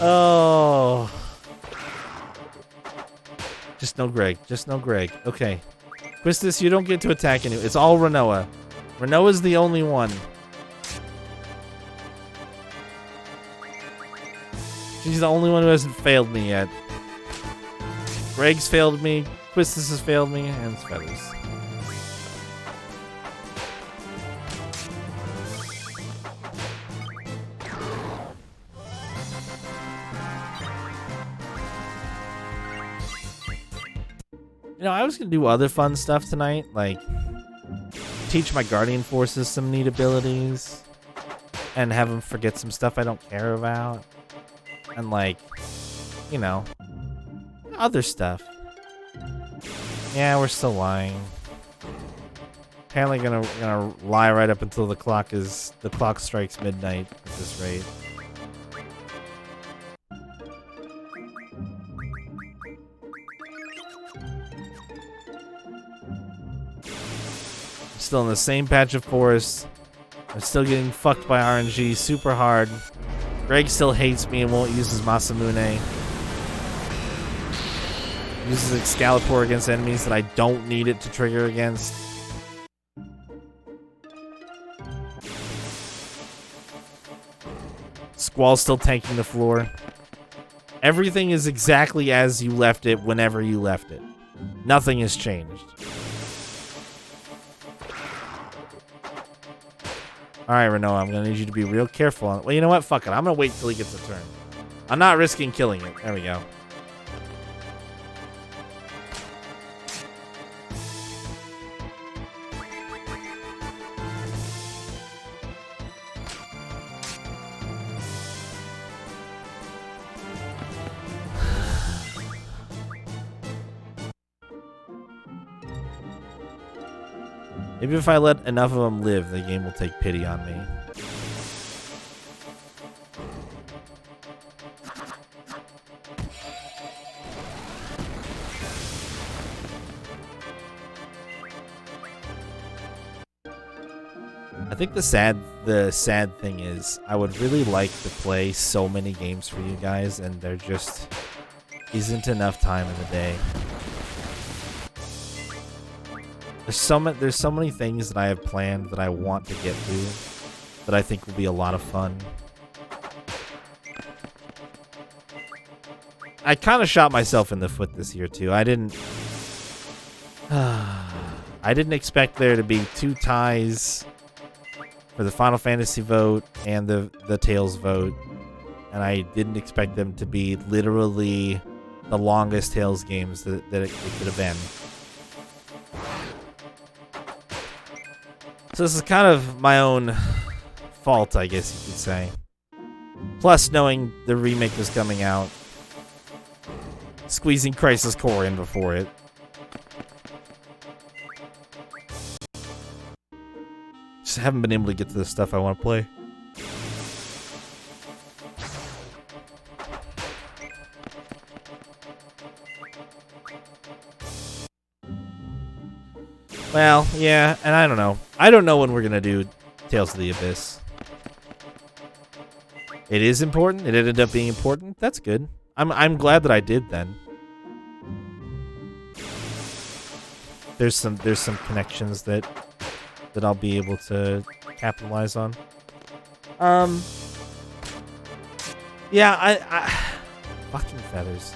Oh. Just no Greg. Just no Greg. Okay. Quistis, you don't get to attack anyone. It's all Renoa. Renoa's the only one. She's the only one who hasn't failed me yet. Greg's failed me. Quistis has failed me. And Feathers. You know, I was going to do other fun stuff tonight, like teach my Guardian Forces some neat abilities and have them forget some stuff I don't care about. And, like, you know, other stuff. Yeah, we're still lying. Apparently gonna lie right up until the clock strikes midnight at this rate. Still in the same patch of forest. I'm still getting fucked by RNG super hard. Greg still hates me and won't use his Masamune. Uses Excalibur against enemies that I don't need it to trigger against. Squall's still tanking the floor. Everything is exactly as you left it whenever you left it. Nothing has changed. Alright, Renault, I'm going to need you to be real careful. Well, you know what? Fuck it. I'm going to wait till he gets a turn. I'm not risking killing it. There we go. Maybe if I let enough of them live, the game will take pity on me. I think the sad thing is I would really like to play so many games for you guys, and there just isn't enough time in the day. There's so many things that I have planned that I want to get to that I think will be a lot of fun. I kind of shot myself in the foot this year too. I didn't expect there to be 2 ties for the Final Fantasy vote and the Tales vote, and I didn't expect them to be literally the longest Tales games that it could have been. So this is kind of my own fault, I guess you could say. Plus, knowing the remake was coming out, squeezing Crisis Core in before it. Just haven't been able to get to the stuff I want to play. Well, yeah, and I don't know. I don't know when we're gonna do Tales of the Abyss. It is important. It ended up being important. That's good. I'm glad that I did then. There's some connections that I'll be able to capitalize on. Yeah, I fucking feathers.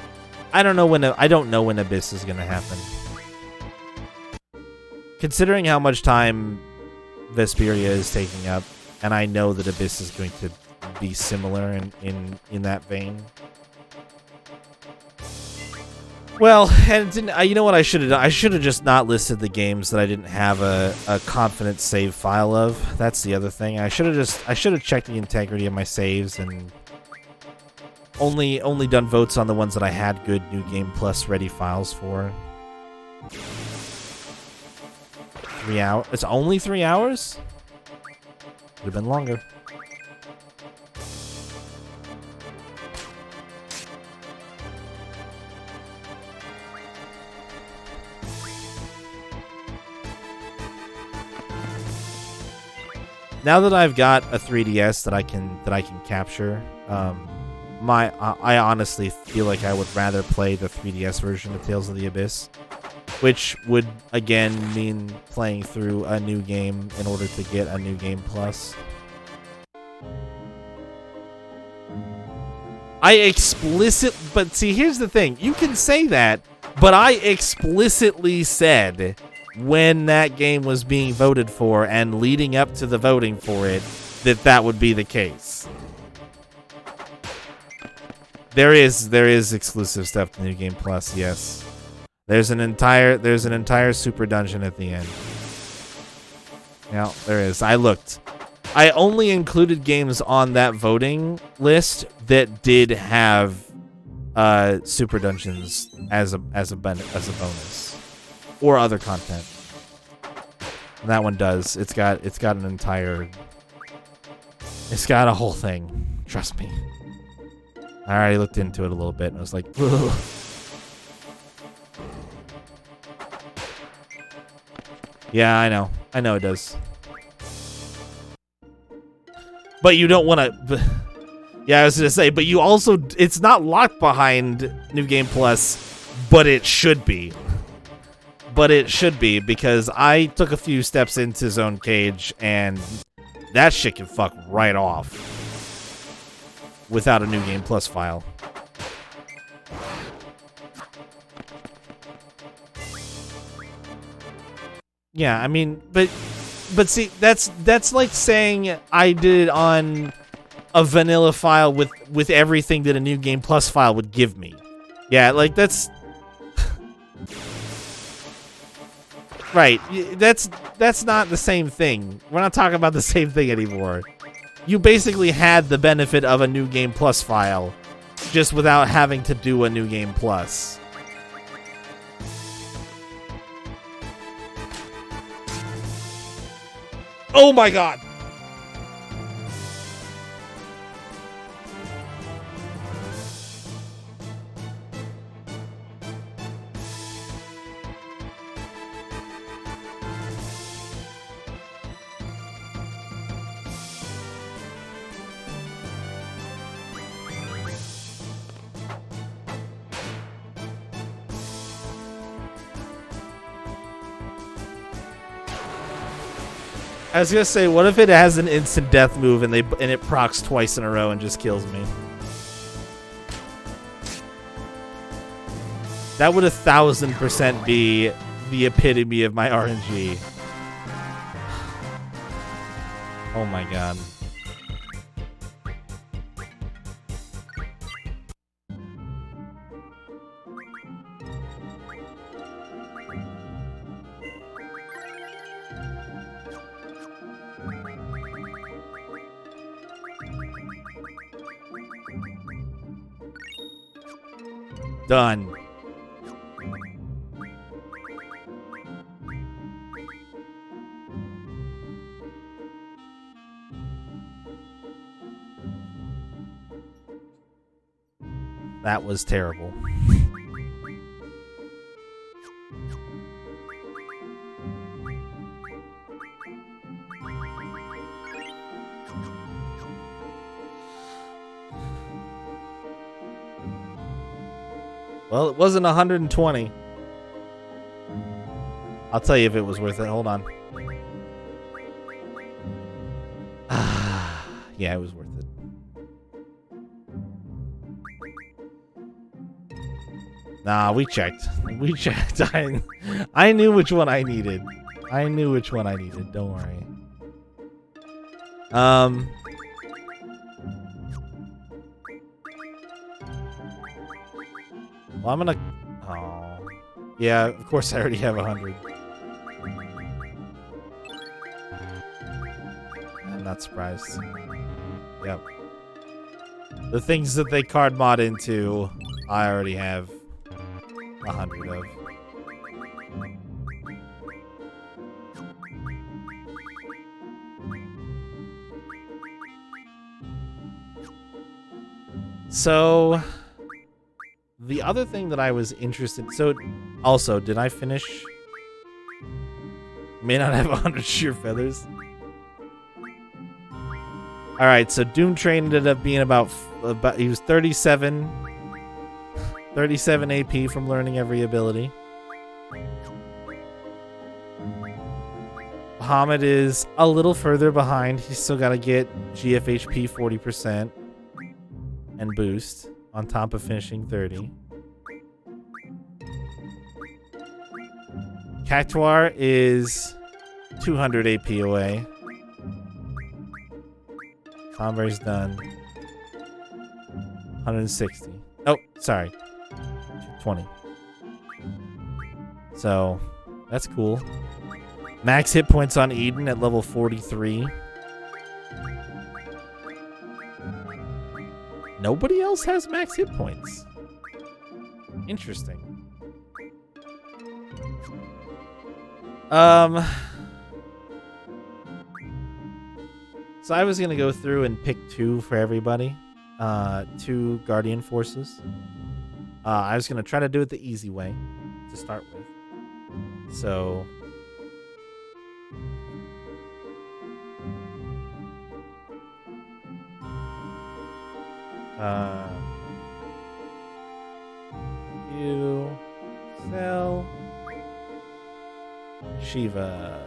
I don't know when Abyss is gonna happen. Considering how much time Vesperia is taking up, and I know that Abyss is going to be similar in that vein. Well, and you know what I should have done? I should have just not listed the games that I didn't have a confident save file of. That's the other thing. I should have checked the integrity of my saves and only done votes on the ones that I had good New Game Plus ready files for. 3 hours? It's only 3 hours? Could have been longer. Now that I've got a 3DS that I can capture, I honestly feel like I would rather play the 3DS version of Tales of the Abyss. Which would, again, mean playing through a new game in order to get a New Game Plus. But see, here's the thing. You can say that, but I explicitly said when that game was being voted for and leading up to the voting for it that would be the case. There is exclusive stuff to New Game Plus, yes. There's an entire super dungeon at the end. Yeah, there is. I looked. I only included games on that voting list that did have super dungeons as a bonus or other content. And that one does. It's got an entire. It's got a whole thing. Trust me. I already looked into it a little bit and I was like, ugh. Yeah, I know. I know it does. But you don't want to... Yeah, I was going to say, but you also... It's not locked behind New Game Plus, but it should be. But it should be, because I took a few steps into Zone Cage, and that shit can fuck right off. without a New Game Plus file. Yeah, I mean, but see, that's like saying I did it on a vanilla file with everything that a New Game Plus file would give me. Yeah, like that's right. That's not the same thing. We're not talking about the same thing anymore. You basically had the benefit of a New Game Plus file, just without having to do a New Game Plus. Oh my god! I was gonna say, what if it has an instant death move and it procs twice in a row and just kills me? That would 1000% be the epitome of my RNG. Oh my god. Done. That was terrible. Well, it wasn't 120. I'll tell you if it was worth it. Hold on. Yeah, it was worth it. Nah, we checked. We checked. I knew which one I needed. I knew which one I needed. Don't worry. Well, I'm gonna... Oh. Yeah, of course I already have 100. I'm not surprised. Yep. The things that they card mod into, I already have 100 of. So... The other thing that I was interested... So, also, did I finish? May not have 100 sheer feathers. Alright, so Doom Train ended up being about... He was 37 AP from learning every ability. Bahamut is a little further behind. He's still got to get GFHP 40% and boost. On top of finishing 30. Cactuar is 200 AP away. Converse done. 160. Oh, sorry. 20. So, that's cool. Max hit points on Eden at level 43. Nobody else has max hit points. Interesting. So I was gonna go through and pick 2 for everybody. 2 Guardian Forces. I was gonna try to do it the easy way to start with. So... you sell Shiva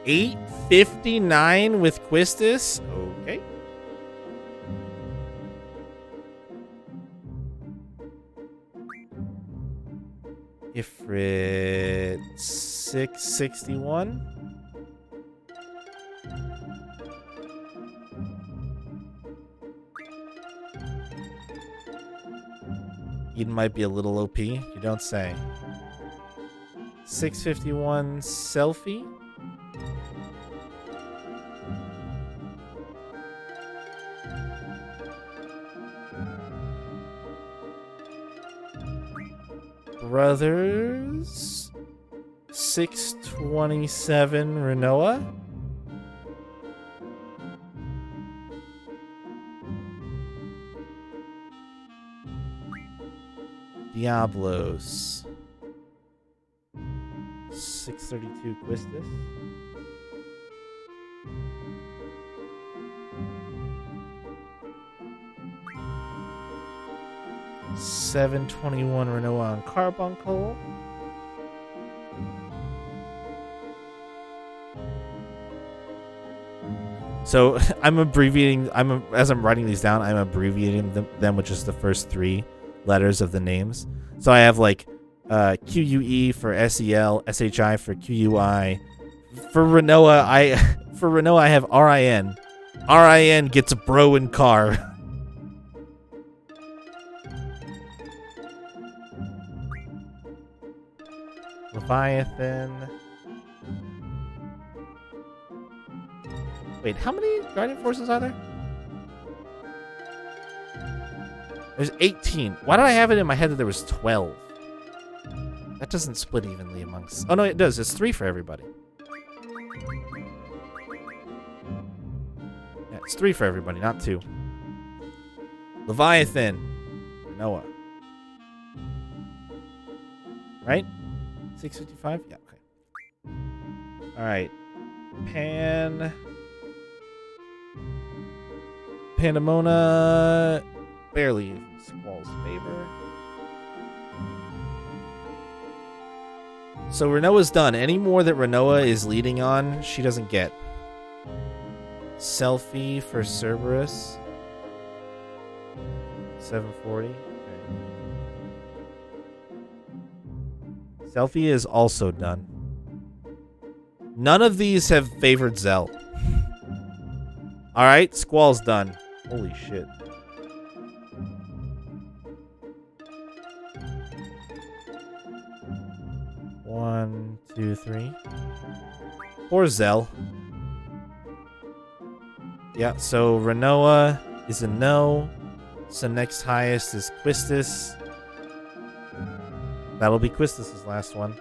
859 with Quistis. Okay. Alfred 661. Eden might be a little OP. You don't say. 651 selfie. Brothers 627 Renoa. Diablos 632 Quistis. $721 Renault on Carbuncle. So I'm abbreviating. As I'm writing these down, I'm abbreviating them with just the first 3 letters of the names. So I have like QUE for SEL, SHI for QUI. For Renoa, I have RIN. RIN gets a bro in car. Leviathan. Wait, how many Guardian Forces are there? There's 18. Why did I have it in my head that there was 12? That doesn't split evenly amongst... Oh, no, it does. It's 3 for everybody. Yeah, it's 3 for everybody, not 2. Leviathan. Noah. Right? 655? Yeah, okay. Alright. Pandemona... Barely in Squall's favor. So Renoa's done. Any more that Renoa is leading on, she doesn't get. Selfie for Cerberus. 740. Okay. Selfie is also done. None of these have favored Zell. Alright, Squall's done. Holy shit. One, two, three. Poor Zell. Yeah, so Renoa is a no. So next highest is Quistis. That'll be Quistis' last one.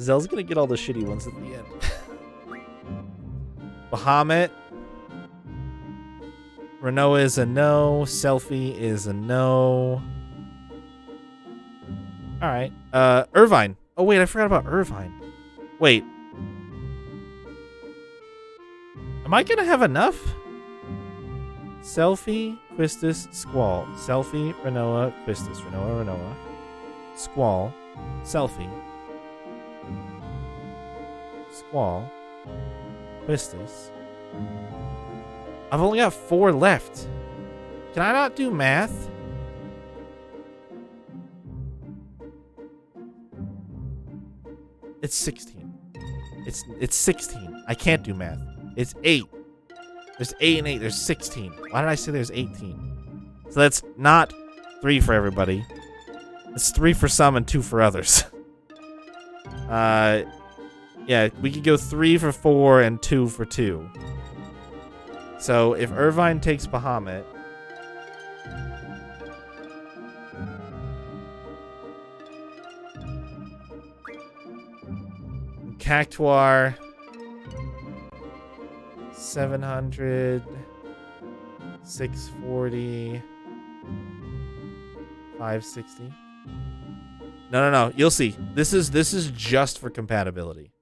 Zell's gonna get all the shitty ones at the end. Bahamut. Renoa is a no. Selfie is a no. Alright. Irvine. Oh, wait, I forgot about Irvine. Wait. Am I gonna have enough? Selfie, Quistis, Squall. Selfie, Renoa, Quistis. Renoa, Renoa. Squall. Selfie. Squall. Quistis. I've only got 4 left. Can I not do math? It's 16. It's 16. I can't do math. It's 8. There's 8 and 8. There's 16. Why did I say there's 18? So that's not 3 for everybody. It's 3 for some and 2 for others. Yeah, we could go 3 for 4 and 2 for 2. So if Irvine takes Bahamut, Cactuar 700, 640, 560. No. You'll see. This is just for compatibility.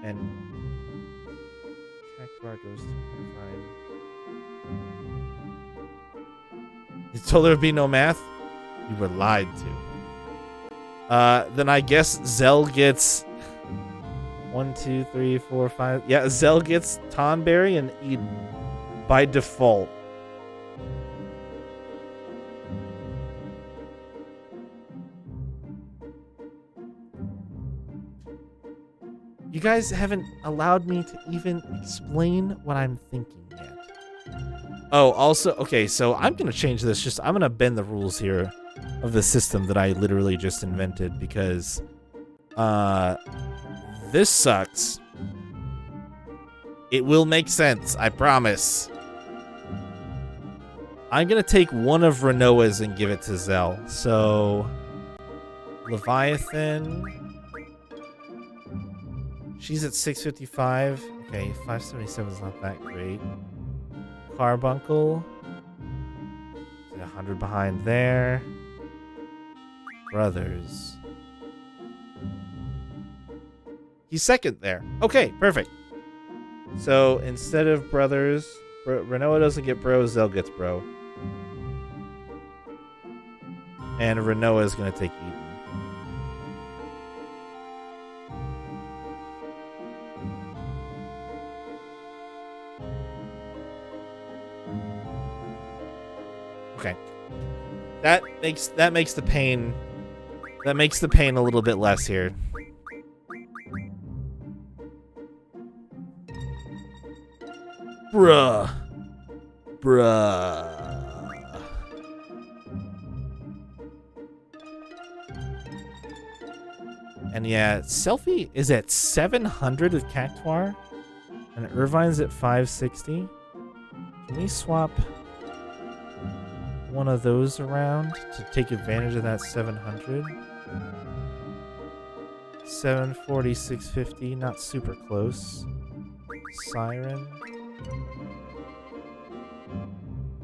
And Cactuar goes to Irvine. You told there would be no math? You were lied to. Then I guess Zell gets 1, 2, 3, 4, 5. Yeah, Zell gets Tonberry and Eden by default. You guys haven't allowed me to even explain what I'm thinking yet. Oh, also, okay, so I'm going to change this. I'm going to bend the rules here of the system that I literally just invented because this sucks. It will make sense, I promise. I'm going to take one of Renoa's and give it to Zell. So, Leviathan. She's at 655. Okay, 577 is not that great. Carbuncle. 100 behind there. Brothers. He's second there. Okay, perfect. So instead of brothers, Renoa doesn't get bro, Zell gets bro. And Renoa is going to take Eden. Okay. That makes the pain a little bit less here. Bruh. And yeah, Selfie is at 700 with Cactuar, and Irvine's at 560. Can we swap one of those around to take advantage of that 700? 740, 650, not super close. Siren.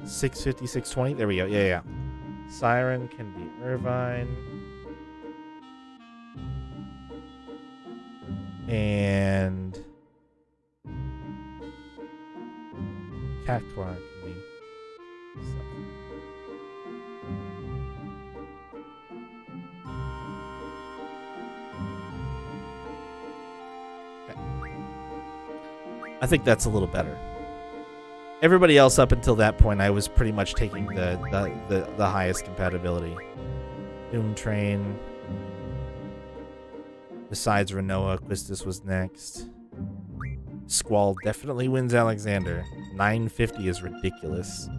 650, 620. There we go. Yeah. Siren can be Irvine. And Cactuar can be something. Okay. I think that's a little better. Everybody else up until that point, I was pretty much taking the highest compatibility. Doom Train. Besides Renoa, Quistis was next. Squall definitely wins Alexander. 950 is ridiculous.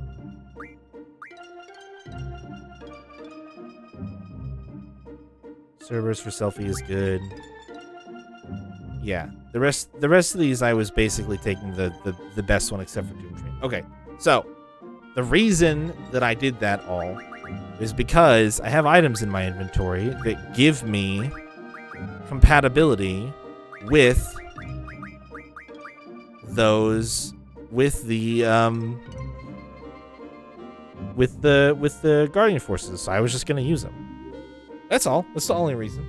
Cerberus for Selfie is good. Yeah, the rest of these I was basically taking the best one except for Doom Train. Okay, so the reason that I did that all is because I have items in my inventory that give me compatibility with those with the Guardian Forces. So I was just gonna use them. That's all. That's the only reason.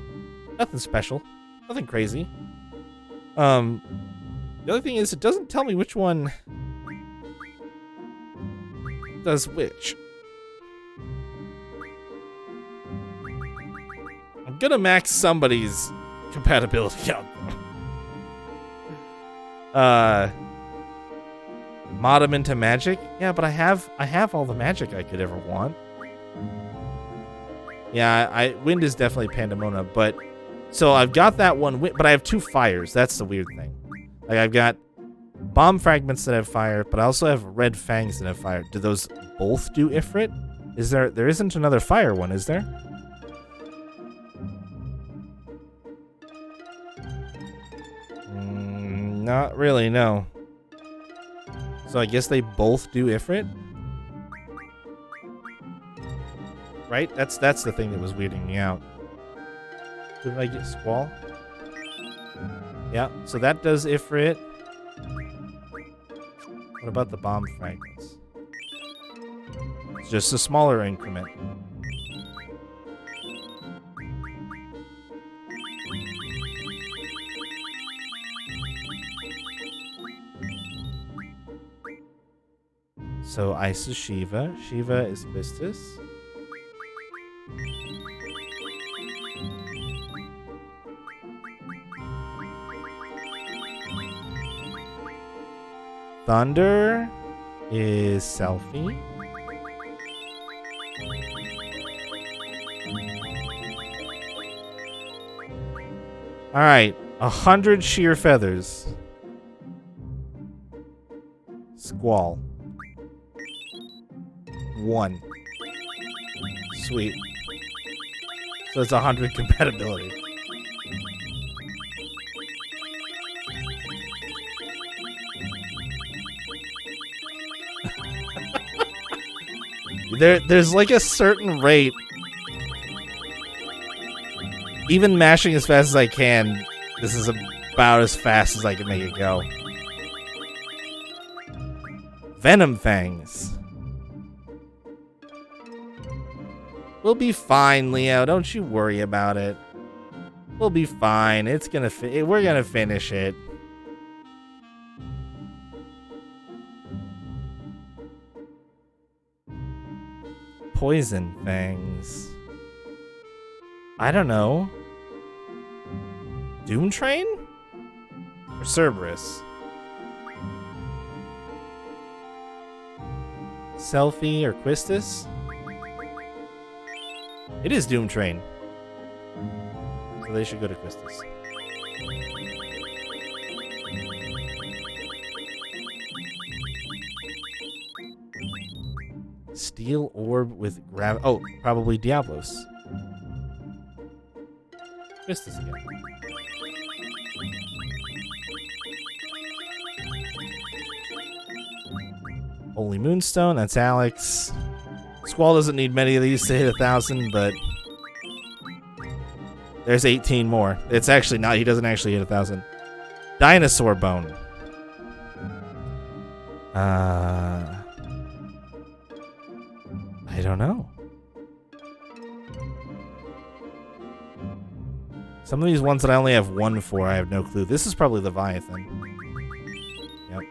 Nothing special. Nothing crazy. The other thing is it doesn't tell me which one does which. I'm gonna max somebody's compatibility out. Mod them into magic? Yeah, but I have all the magic I could ever want. Yeah, wind is definitely Pandemona, but so I've got that one, but I have 2 fires. That's the weird thing. Like I've got bomb fragments that have fire, but I also have red fangs that have fire. Do those both do Ifrit? There isn't another fire one, is there? Not really, no. So I guess they both do Ifrit? Right? That's the thing that was weirding me out. Did I get Squall? Yeah, so that does Ifrit. What about the bomb fragments? It's just a smaller increment. So Ice is Shiva. Shiva is Quistis. Thunder is Selfie. All right. 100 sheer feathers. Squall. 1. Sweet. So it's 100 compatibility. There's like a certain rate. Even mashing as fast as I can, this is about as fast as I can make it go. Venom fangs. We'll be fine, Leo. Don't you worry about it. We'll be fine. It's gonna we're gonna finish it. Poison fangs. I don't know. Doom Train? Or Cerberus? Selfie or Quistis? It is Doom Train. So they should go to Quistis. Steel orb with oh, probably Diablos. Quistis again. Holy Moonstone, that's Alex. Squall doesn't need many of these to hit 1,000, but there's 18 more. It's actually not, he doesn't actually hit 1,000. Dinosaur Bone. I don't know. Some of these ones that I only have 1 for, I have no clue. This is probably Leviathan. Yep.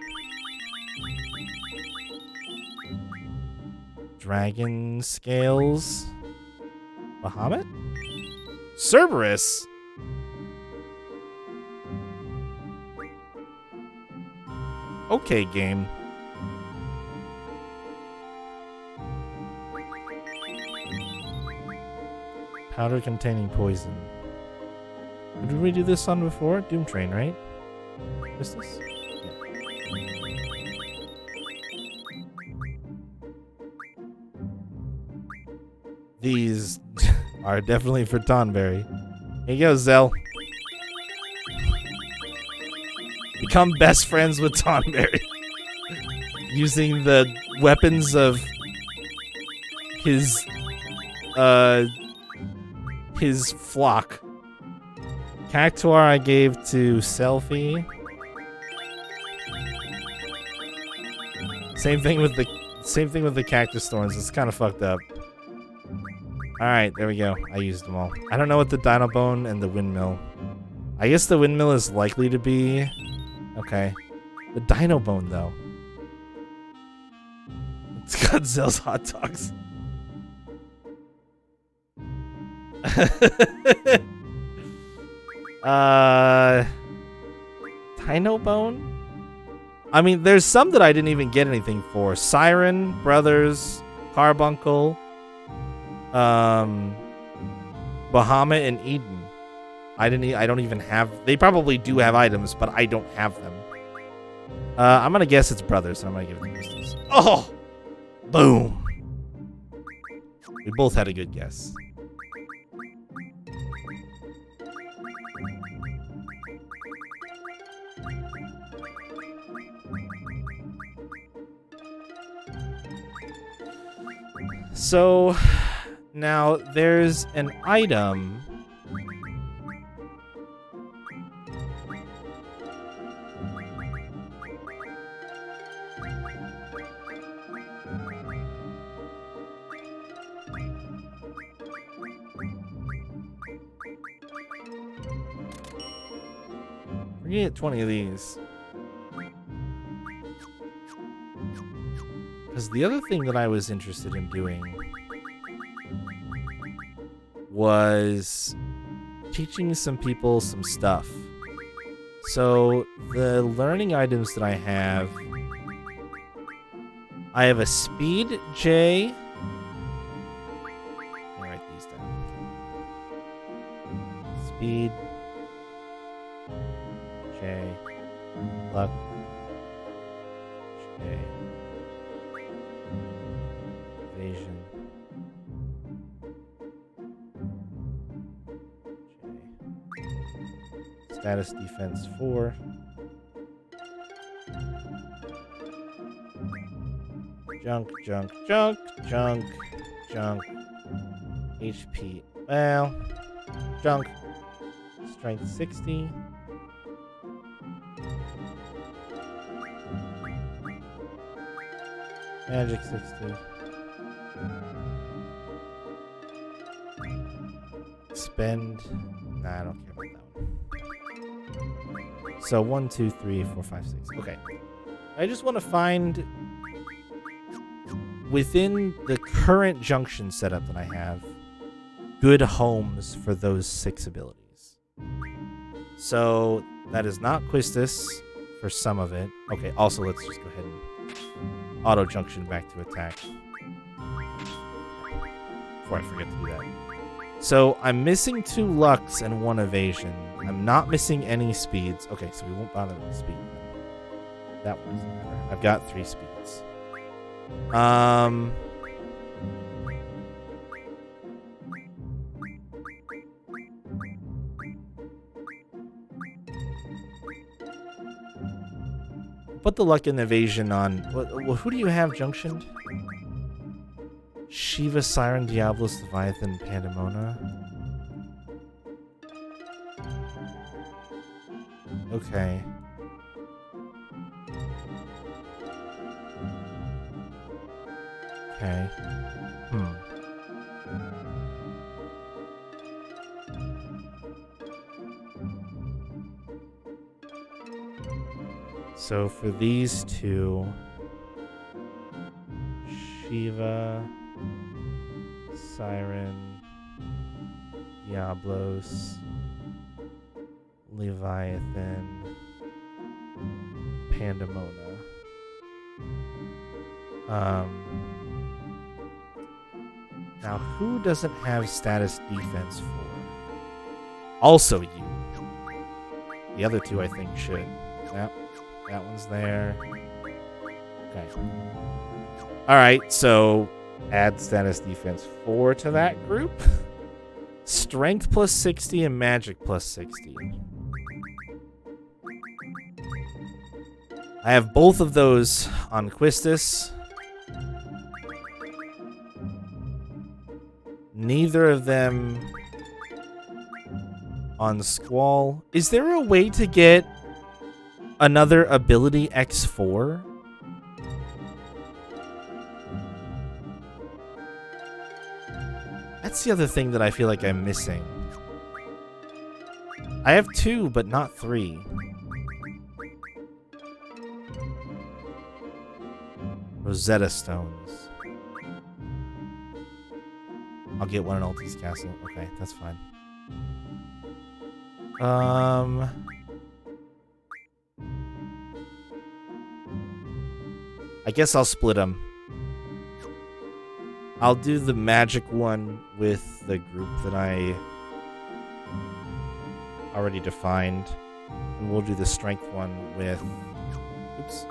Dragon Scales. Bahamut? Cerberus? Okay, game. Powder containing poison. Did we do this on before? Doom Train, right? What's this? These are definitely for Tonberry. Here you go, Zell. Become best friends with Tonberry. Using the weapons of his flock. Cactuar I gave to Selfie. Same thing with the cactus thorns. It's kind of fucked up. All right, there we go. I used them all. I don't know what the Dino Bone and the Windmill. I guess the Windmill is likely to be okay. The Dino Bone though. It's Godzilla's hot dogs. Dino Bone? I mean, there's some that I didn't even get anything for. Siren, Brothers, Carbuncle, Bahamut, and Eden. I don't even have. They probably do have items, but I don't have them. I'm gonna guess it's Brothers. So I'm gonna give it to Crystals. Oh, boom! We both had a good guess. So now there's an item. We're gonna get 20 of these. Because the other thing that I was interested in doing was teaching some people some stuff. So the learning items that I have a speed J. Let me write these down. Speed J. Luck. J. Evasion. J. Status defense 4. Junk, junk, junk, junk, junk. HP. Well, junk. Strength 60. Magic 60. Spend. Nah, I don't care about that one. So 1, 2, 3, 4, 5, 6. Okay. I just want to find within the current junction setup that I have good homes for those 6 abilities. So that is not Quistis for some of it. Okay, also let's just go ahead and auto junction back to attack before I forget to do that. So I'm missing 2 lucks and 1 evasion. I'm not missing any speeds. Okay, so we won't bother with speed. That one doesn't matter. I've got 3 speeds. Put the luck and evasion on. Who do you have junctioned? Shiva, Siren, Diablos, Leviathan, Pandemona. Okay. Okay. So for these 2, Shiva, Siren, Diablos, Leviathan, Pandemona. Now who doesn't have status defense 4? Also you. The other 2 I think should. Yep. That one's there. Okay. Alright, so add status defense 4 to that group. Strength plus 60 and magic plus 60. I have both of those on Quistis. Neither of them on Squall. Is there a way to get another ability X4? That's the other thing that I feel like I'm missing. I have 2, but not 3. Rosetta Stones. I'll get one in Ulti's Castle. Okay, that's fine. I guess I'll split them. I'll do the magic one with the group that I already defined. And we'll do the strength one with... Oops.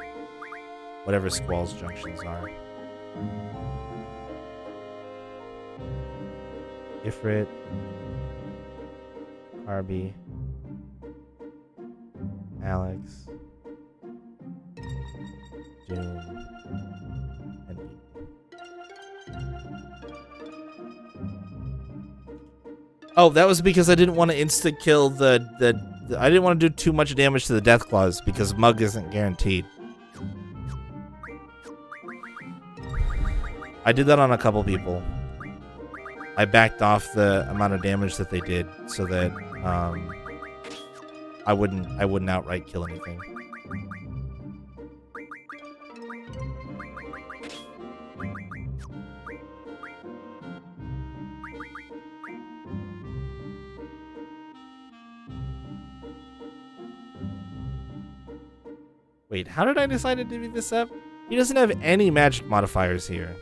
Whatever Squall's junctions are. Ifrit. Harby. Alex. Doom. And me. Oh, that was because I didn't want to insta-kill the I didn't want to do too much damage to the Death Claws because Mug isn't guaranteed. I did that on a couple people. I backed off the amount of damage that they did so that I wouldn't outright kill anything. Wait, how did I decide to divvy this up? He doesn't have any magic modifiers here.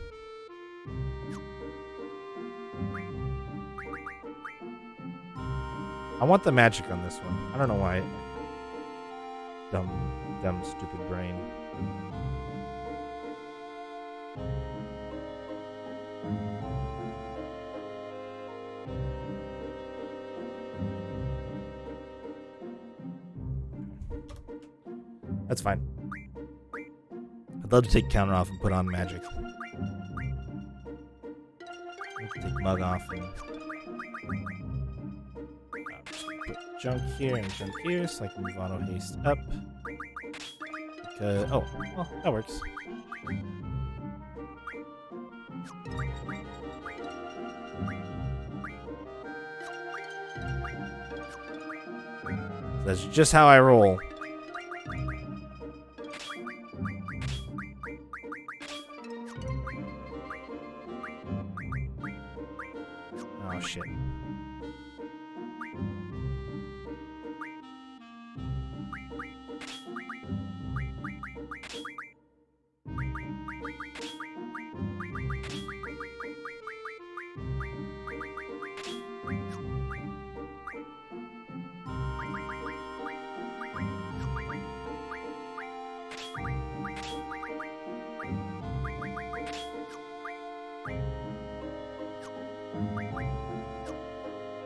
I want the magic on this one. I don't know why. Dumb, stupid brain. That's fine. I'd love to take counter off and put on magic. Take mug off and just put junk here and junk here so I can move auto haste up. Because oh, well, that works. That's just how I roll. Oh shit.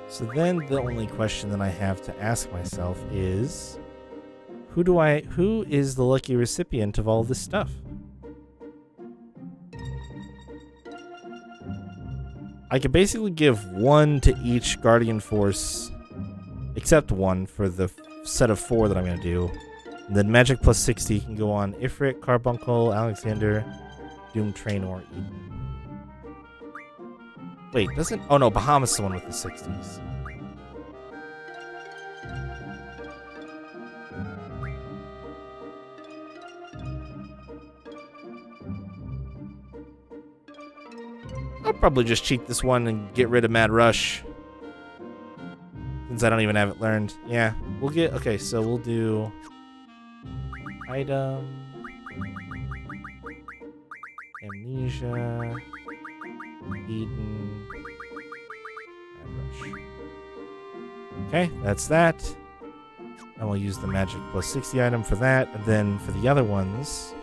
So then the only question that I have to ask myself is, who is the lucky recipient of all this stuff? I could basically give one to each Guardian Force, except one for the set of 4 that I'm going to do. And then Magic plus 60 can go on Ifrit, Carbuncle, Alexander, Doom Train, or Eden. Wait, doesn't... Oh no, Bahamut's the one with the 60s. I'll probably just cheat this one and get rid of Mad Rush. Since I don't even have it learned. Yeah, we'll get... Okay, so we'll do... Item... Amnesia... Eden... Mad Rush. Okay, that's that. And we'll use the Magic plus 60 item for that. And then for the other ones...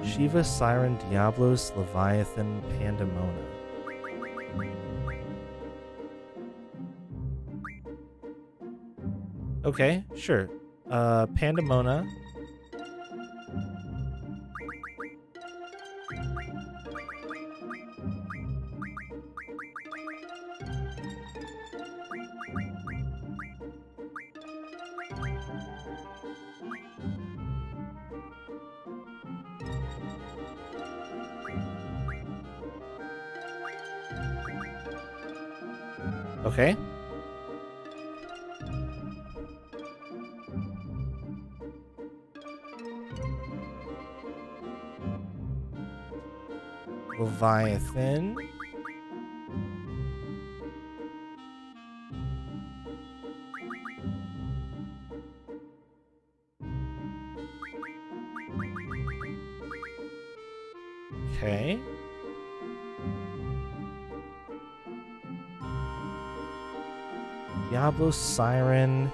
Shiva, Siren, Diablos, Leviathan, Pandemona. Okay, sure. Pandemona. Okay. Leviathan. Okay. Diablo, Siren,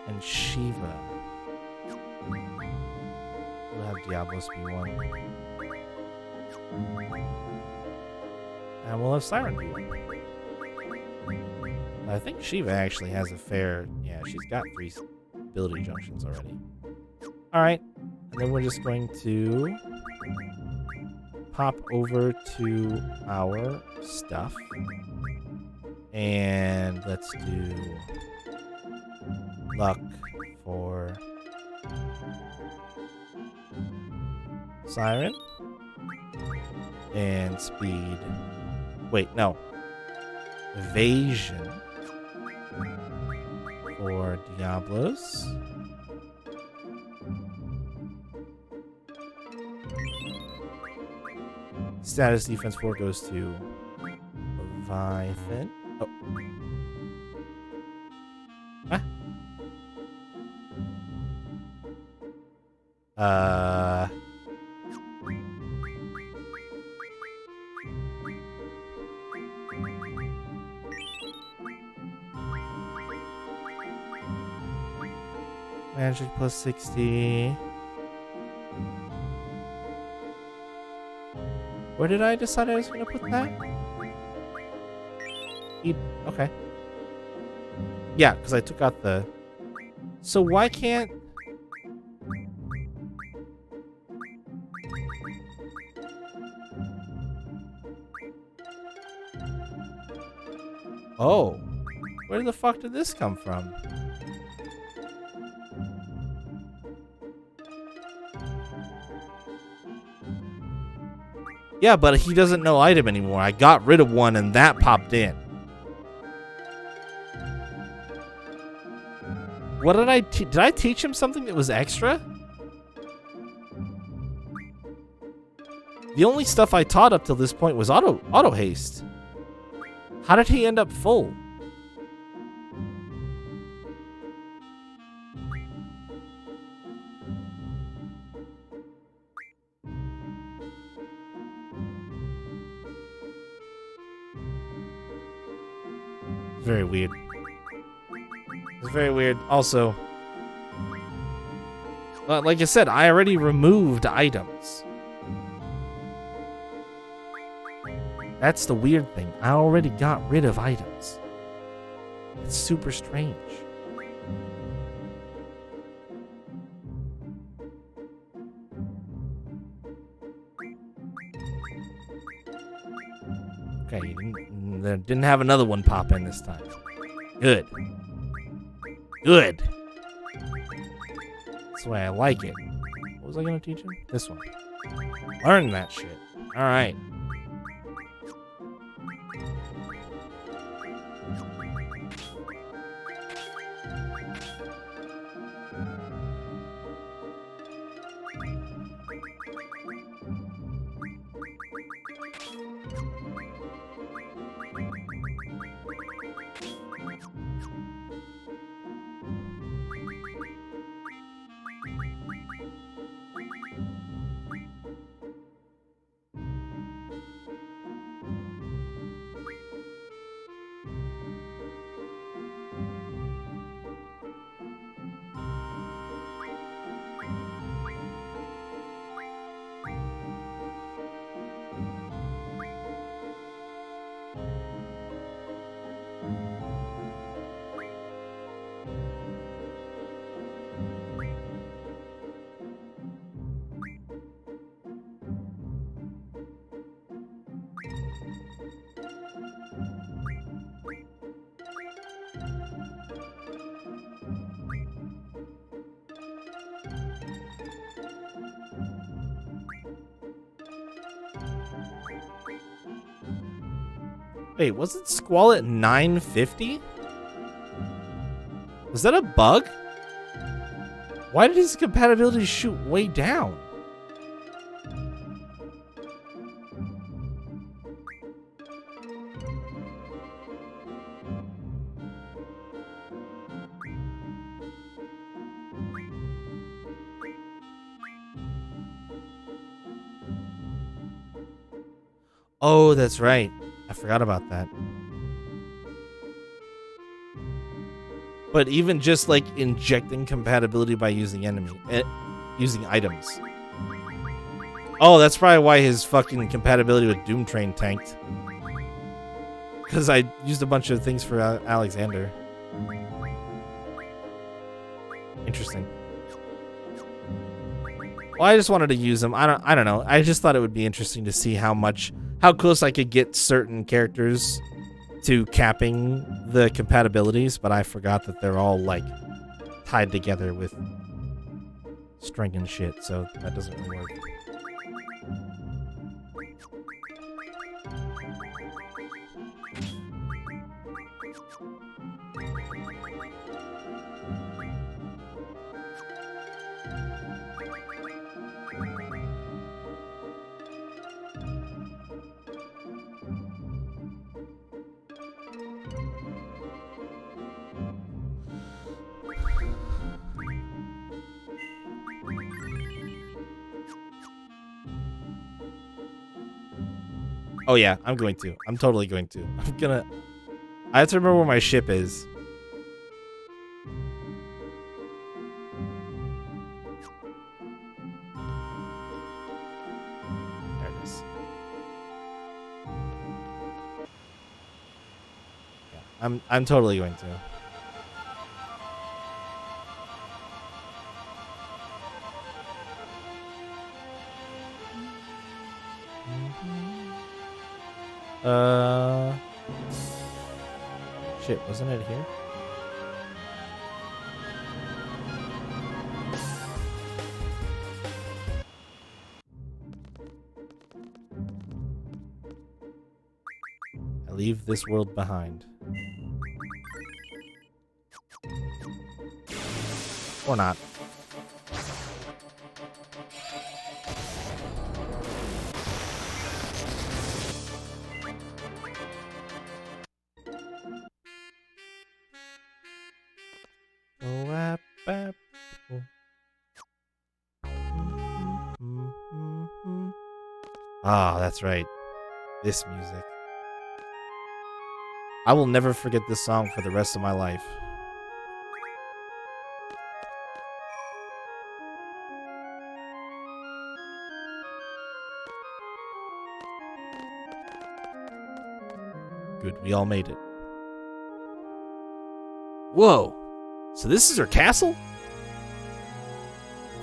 and Shiva. We'll have Diablos be one. And we'll have Siren be one. I think Shiva actually has a fair... Yeah, she's got 3 ability junctions already. Alright. And then we're just going to pop over to our stuff. And let's do luck for Siren and speed. Wait, no. Evasion for Diablos. Status defense 4 goes to Leviathan. Oh. Huh? Magic plus 60. Where did I decide I was going to put that? Okay. Yeah, because I took out the... So why can't... Oh. Where the fuck did this come from? Yeah, but he doesn't know item anymore. I got rid of one and that popped in. What did I teach him something that was extra? The only stuff I taught up till this point was auto haste. How did he end up full? Very weird. It's very weird. Also, like I said, I already removed items. That's the weird thing. I already got rid of items. It's super strange. Okay, didn't have another one pop in this time. Good. Good. That's the way I like it. What was I going to teach him? This one. Learn that shit. All right. Wait, wasn't Squall at 950? Was that a bug? Why did his compatibility shoot way down? Oh, that's right. I forgot about that. But even just like injecting compatibility by using using items. Oh, that's probably why his fucking compatibility with Doom Train tanked. Because I used a bunch of things for Alexander. Interesting. Well, I just wanted to use them. I don't know. I just thought it would be interesting to see how close I could get certain characters to capping the compatibilities, but I forgot that they're all like tied together with string and shit, so that doesn't really work. Oh yeah, I'm going to. I'm totally going to. I have to remember where my ship is. I'm totally going to. Shit, wasn't it here? I leave this world behind. Or not. Ah, that's right. This music. I will never forget this song for the rest of my life. Good, we all made it. Whoa! So this is her castle?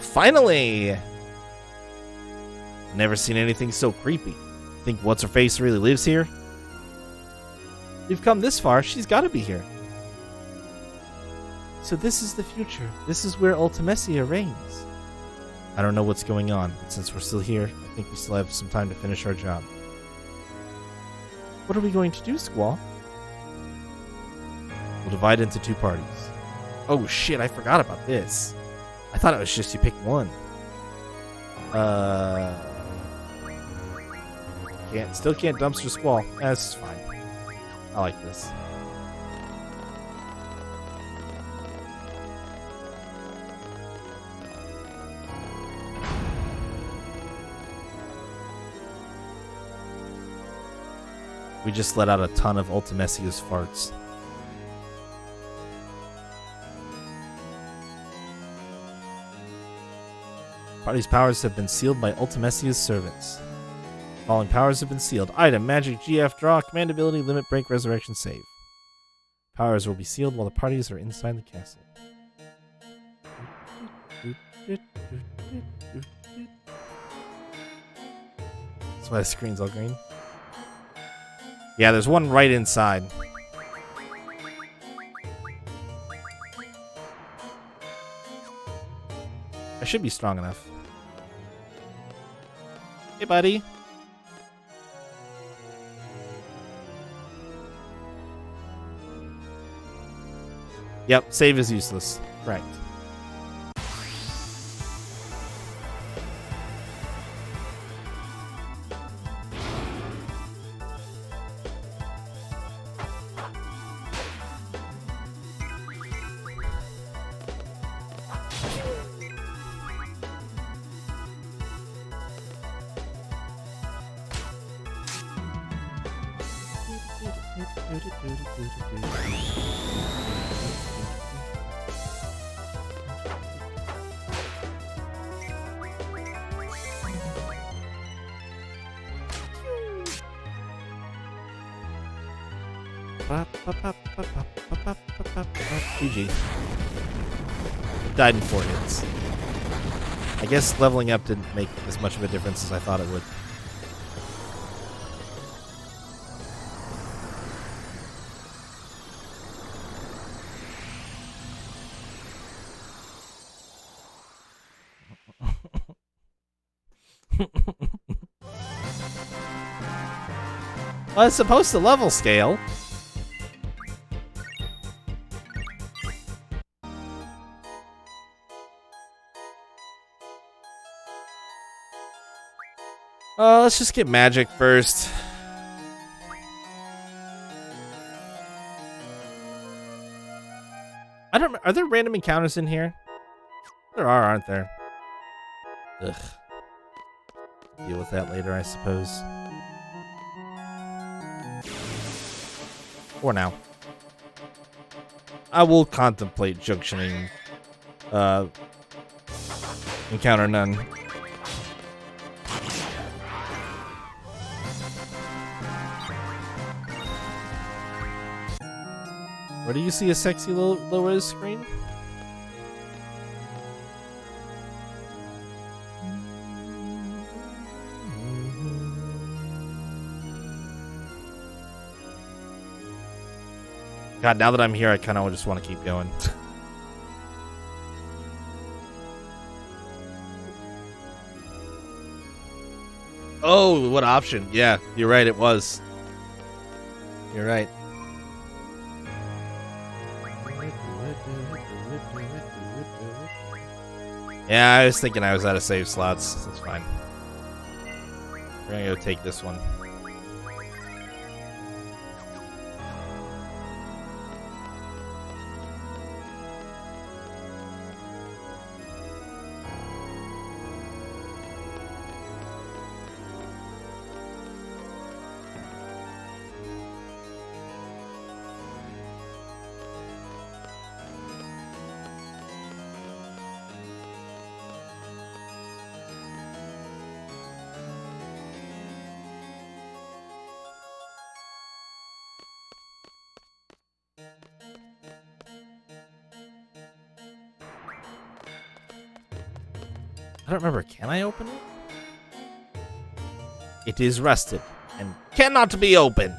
Finally! Never seen anything so creepy. Think what's-her-face really lives here? We've come this far, she's gotta be here. So this is the future. This is where Ultimecia reigns. I don't know what's going on, but since we're still here, I think we still have some time to finish our job. What are we going to do, Squall? We'll divide into 2 parties. Oh shit, I forgot about this. I thought it was just you pick one. Still can't dumpster Squall. That's fine. I like this. We just let out a ton of Ultimecia's farts. Party's powers have been sealed by Ultimecia's servants. Following powers have been sealed. Item, magic, GF, draw, command ability, limit, break, resurrection, save. Powers will be sealed while the parties are inside the castle. That's why the screen's all green. Yeah, there's one right inside. I should be strong enough. Hey, buddy. Yep, save is useless. Correct. GG. Died in 4 hits. I guess leveling up didn't make as much of a difference as I thought it would. Well, it's supposed to level scale. Let's just get magic first. I don't. Are there random encounters in here? There are, aren't there? Ugh. Deal with that later, I suppose. For now. I will contemplate junctioning. Encounter none. Where do you see a sexy low res screen? God, now that I'm here, I kind of just want to keep going. Oh, what option? Yeah, you're right, it was. You're right. Yeah, I was thinking I was out of save slots. That's fine. We're gonna go take this one. I don't remember. Can I open it? It is rusted and cannot be opened.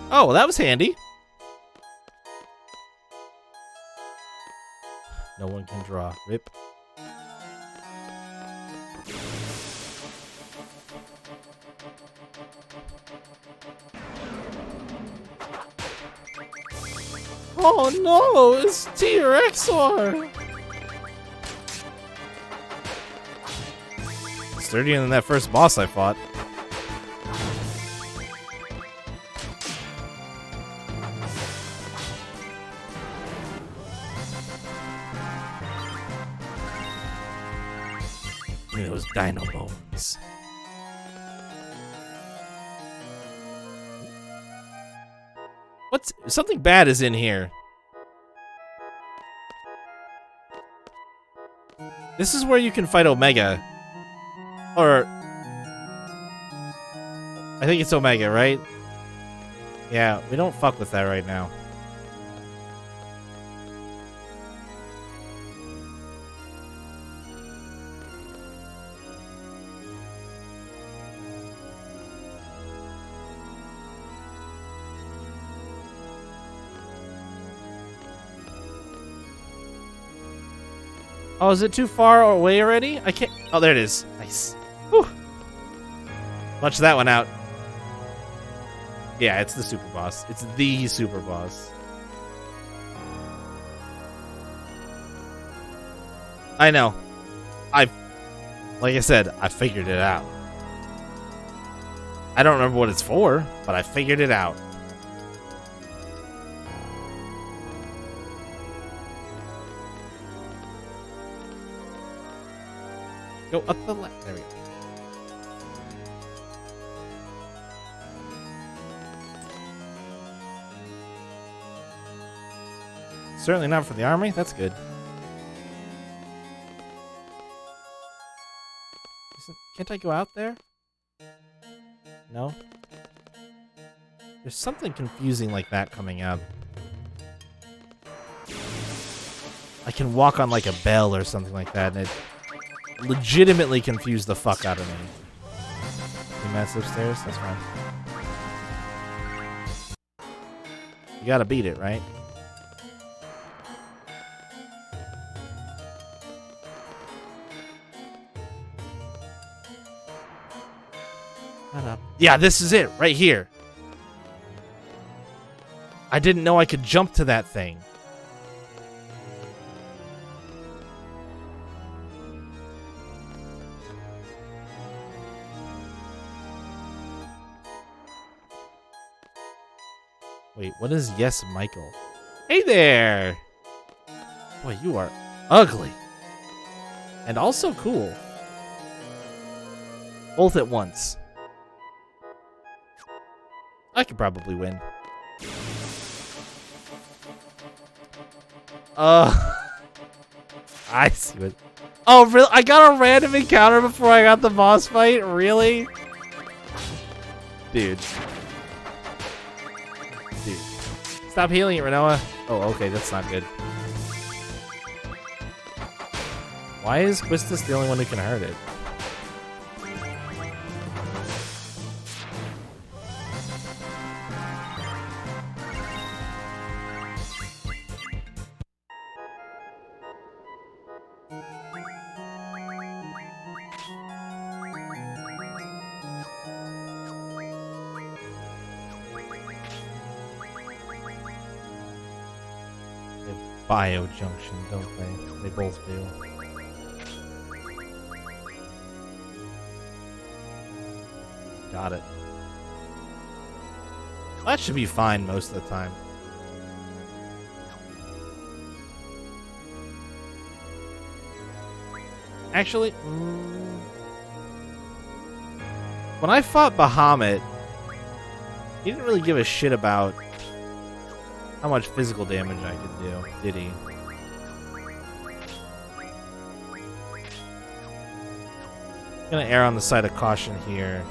Oh, well, that was handy. No one can draw. Rip. Oh no, it's T-Rexor! Sturdier than that first boss I fought. Give me those dino bones. What's something bad is in here? This is where you can fight Omega. Or I think it's Omega, right? Yeah, we don't fuck with that right now. Oh, is it too far away already? I can't. Oh, there it is. Nice. Whew. Punch that one out. Yeah, it's the super boss. It's the super boss. I know. Like I said, I figured it out. I don't remember what it's for, but I figured it out. Go up the left. There we go. Certainly not for the army. That's good. Can't I go out there? No? There's something confusing like that coming up. I can walk on like a bell or something like that, and it legitimately confused the fuck out of me. You mess upstairs? That's fine. You gotta beat it, right? Yeah, this is it, right here. I didn't know I could jump to that thing. Wait, what is yes, Michael? Hey there! Boy, you are ugly. And also cool. Both at once. I could probably win. I see what... Oh, really? I got a random encounter before I got the boss fight? Really? Dude. Dude. Stop healing it, Renoa. Oh, okay, that's not good. Why is Quistis the only one who can hurt it? Bio junction, don't they? They both do. Got it. That should be fine most of the time. Actually, when I fought Bahamut, he didn't really give a shit about how much physical damage I could do, did he? Gonna err on the side of caution here.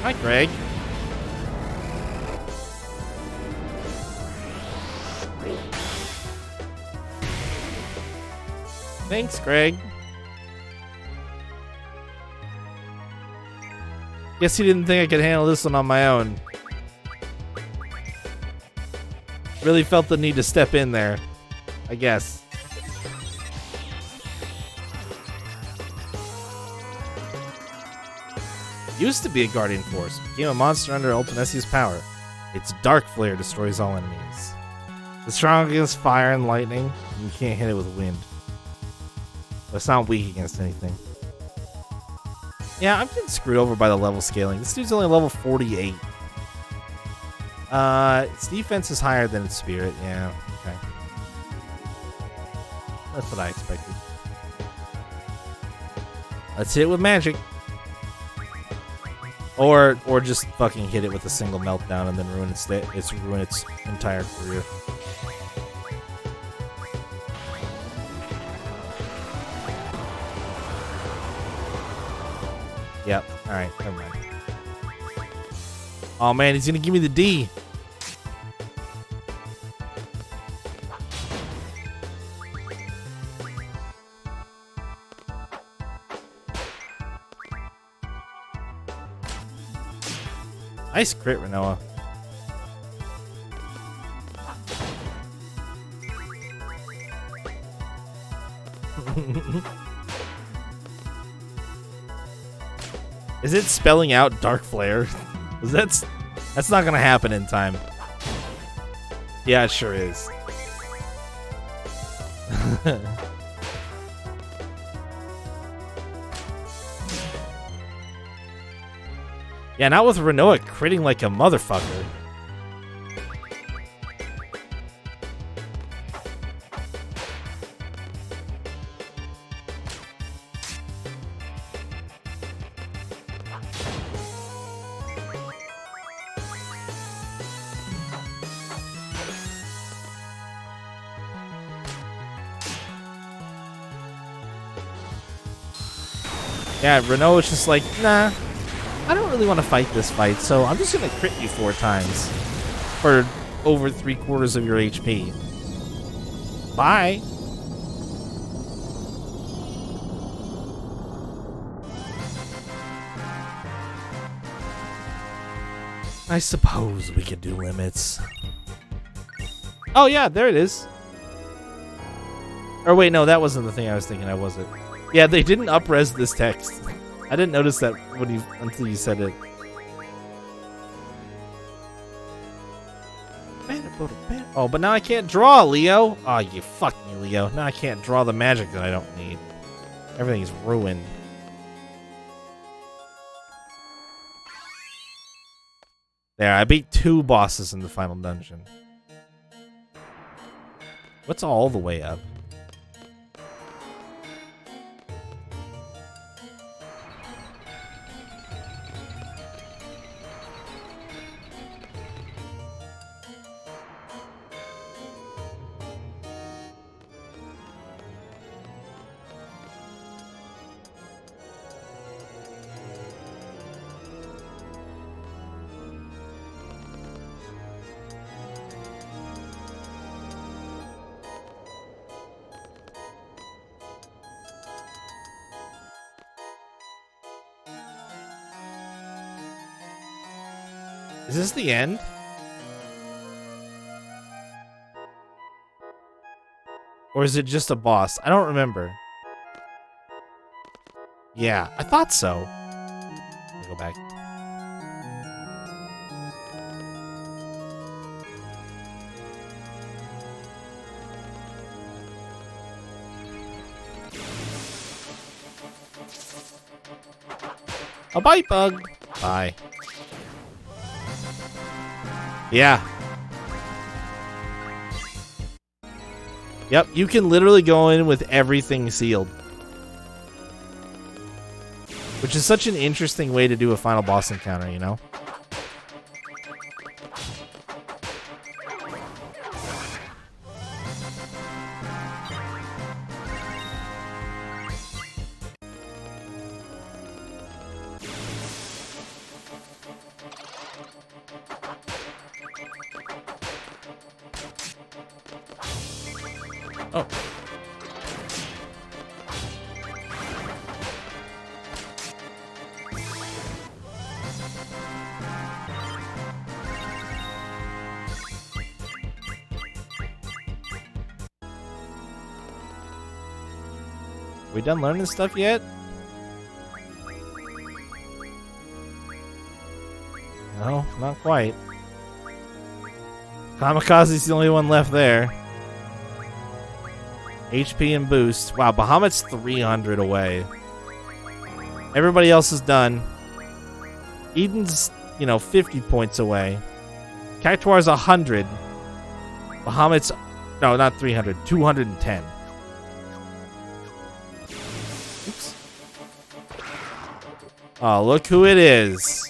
Hi, Greg. Thanks, Greg. Guess he didn't think I could handle this one on my own. Really felt the need to step in there, I guess. Used to be a guardian force, became a monster under Ultimessi's power. Its dark flare destroys all enemies. It's strong against fire and lightning, and you can't hit it with wind. But it's not weak against anything. Yeah, I'm getting screwed over by the level scaling. This dude's only level 48. Its defense is higher than its spirit. Yeah, okay. That's what I expected. Let's hit it with magic. Or just fucking hit it with a single meltdown and then ruin its entire career. Yep. All right. Never mind. Oh man, he's gonna give me the D. Nice crit, Renoa. Is it spelling out Dark Flare? That's not gonna happen in time. Yeah, it sure is. Yeah, not with Renoa critting like a motherfucker. Yeah, Renoa's just like, nah. I don't really want to fight this fight, so I'm just going to crit you 4 times for over 3/4 of your HP. Bye. I suppose we could do limits. Oh yeah, there it is. Or wait, no, that wasn't the thing I was thinking of, was it? Yeah, they didn't up-res this text. I didn't notice that until you said it. go to bed. Oh, but now I can't draw, Leo. Oh, you fucked me, Leo. Now I can't draw the magic that I don't need. Everything's ruined. There, I beat 2 bosses in the final dungeon. What's all the way up? Is this the end? Or is it just a boss? I don't remember. Yeah, I thought so. Let me go back. A bite bug. Bye. Yeah. Yep, you can literally go in with everything sealed. Which is such an interesting way to do a final boss encounter, you know? Oh. We done learning stuff yet? No, not quite. Kamikaze's the only one left there. HP and boost. Wow, Bahamut's 300 away. Everybody else is done. Eden's, 50 points away. Cactuar's 100. Bahamut's, no, not 300, 210. Oops. Oh, look who it is.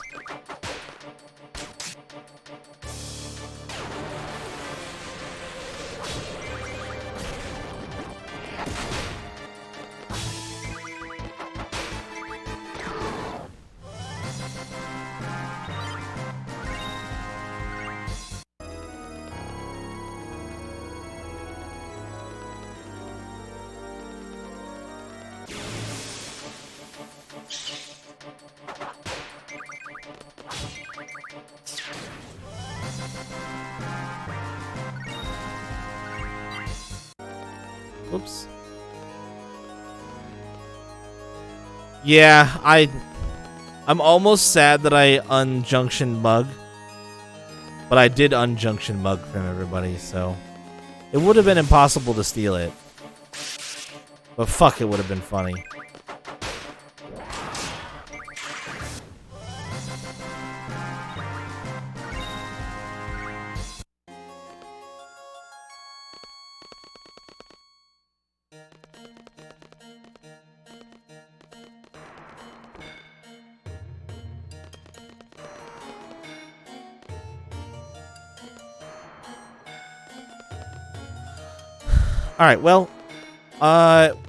Whoops. Yeah, I'm almost sad that I unjunctioned Mug. But I did unjunction Mug from everybody, so it would have been impossible to steal it. But fuck, it would have been funny. All right, well,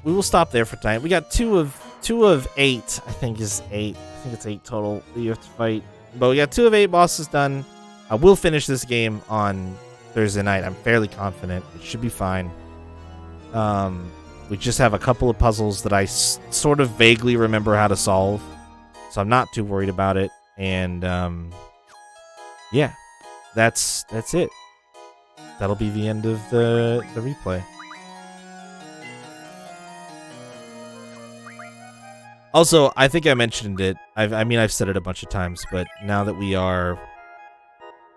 we will stop there for tonight. We got two of 8. I think is 8. I think it's 8 total that you have to fight. But we got 2 of 8 bosses done. I will finish this game on Thursday night. I'm fairly confident. It should be fine. We just have a couple of puzzles that I sort of vaguely remember how to solve, so I'm not too worried about it. And yeah, that's it. That'll be the end of the replay. Also, I think I mentioned it. I've said it a bunch of times, but now that we are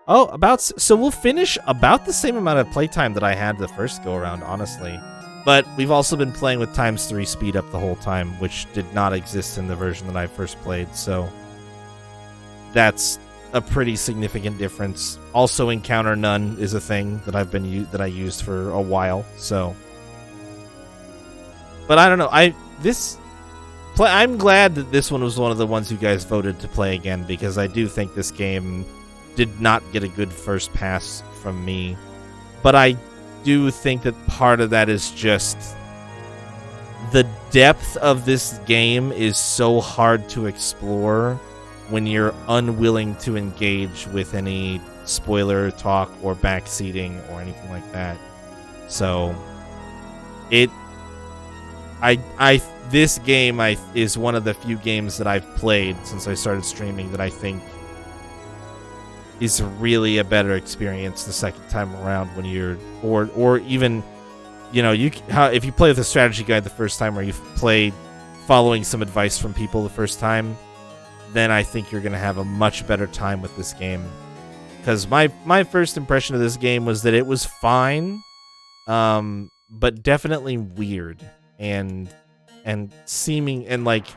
Oh, so we'll finish about the same amount of playtime that I had the first go around, honestly. But we've also been playing with ×3 speed up the whole time, which did not exist in the version that I first played, so that's a pretty significant difference. Also, encounter none is a thing that I used for a while, so. But I don't know. I'm glad that this one was one of the ones you guys voted to play again, because I do think this game did not get a good first pass from me. But I do think that part of that is just the depth of this game is so hard to explore when you're unwilling to engage with any spoiler talk or backseating or anything like that. So this game is one of the few games that I've played since I started streaming that I think is really a better experience the second time around when you're, or even, you know, if you play with a strategy guide the first time, or you play following some advice from people the first time, then I think you're gonna have a much better time with this game. Because my first impression of this game was that it was fine, but definitely weird and seeming, and like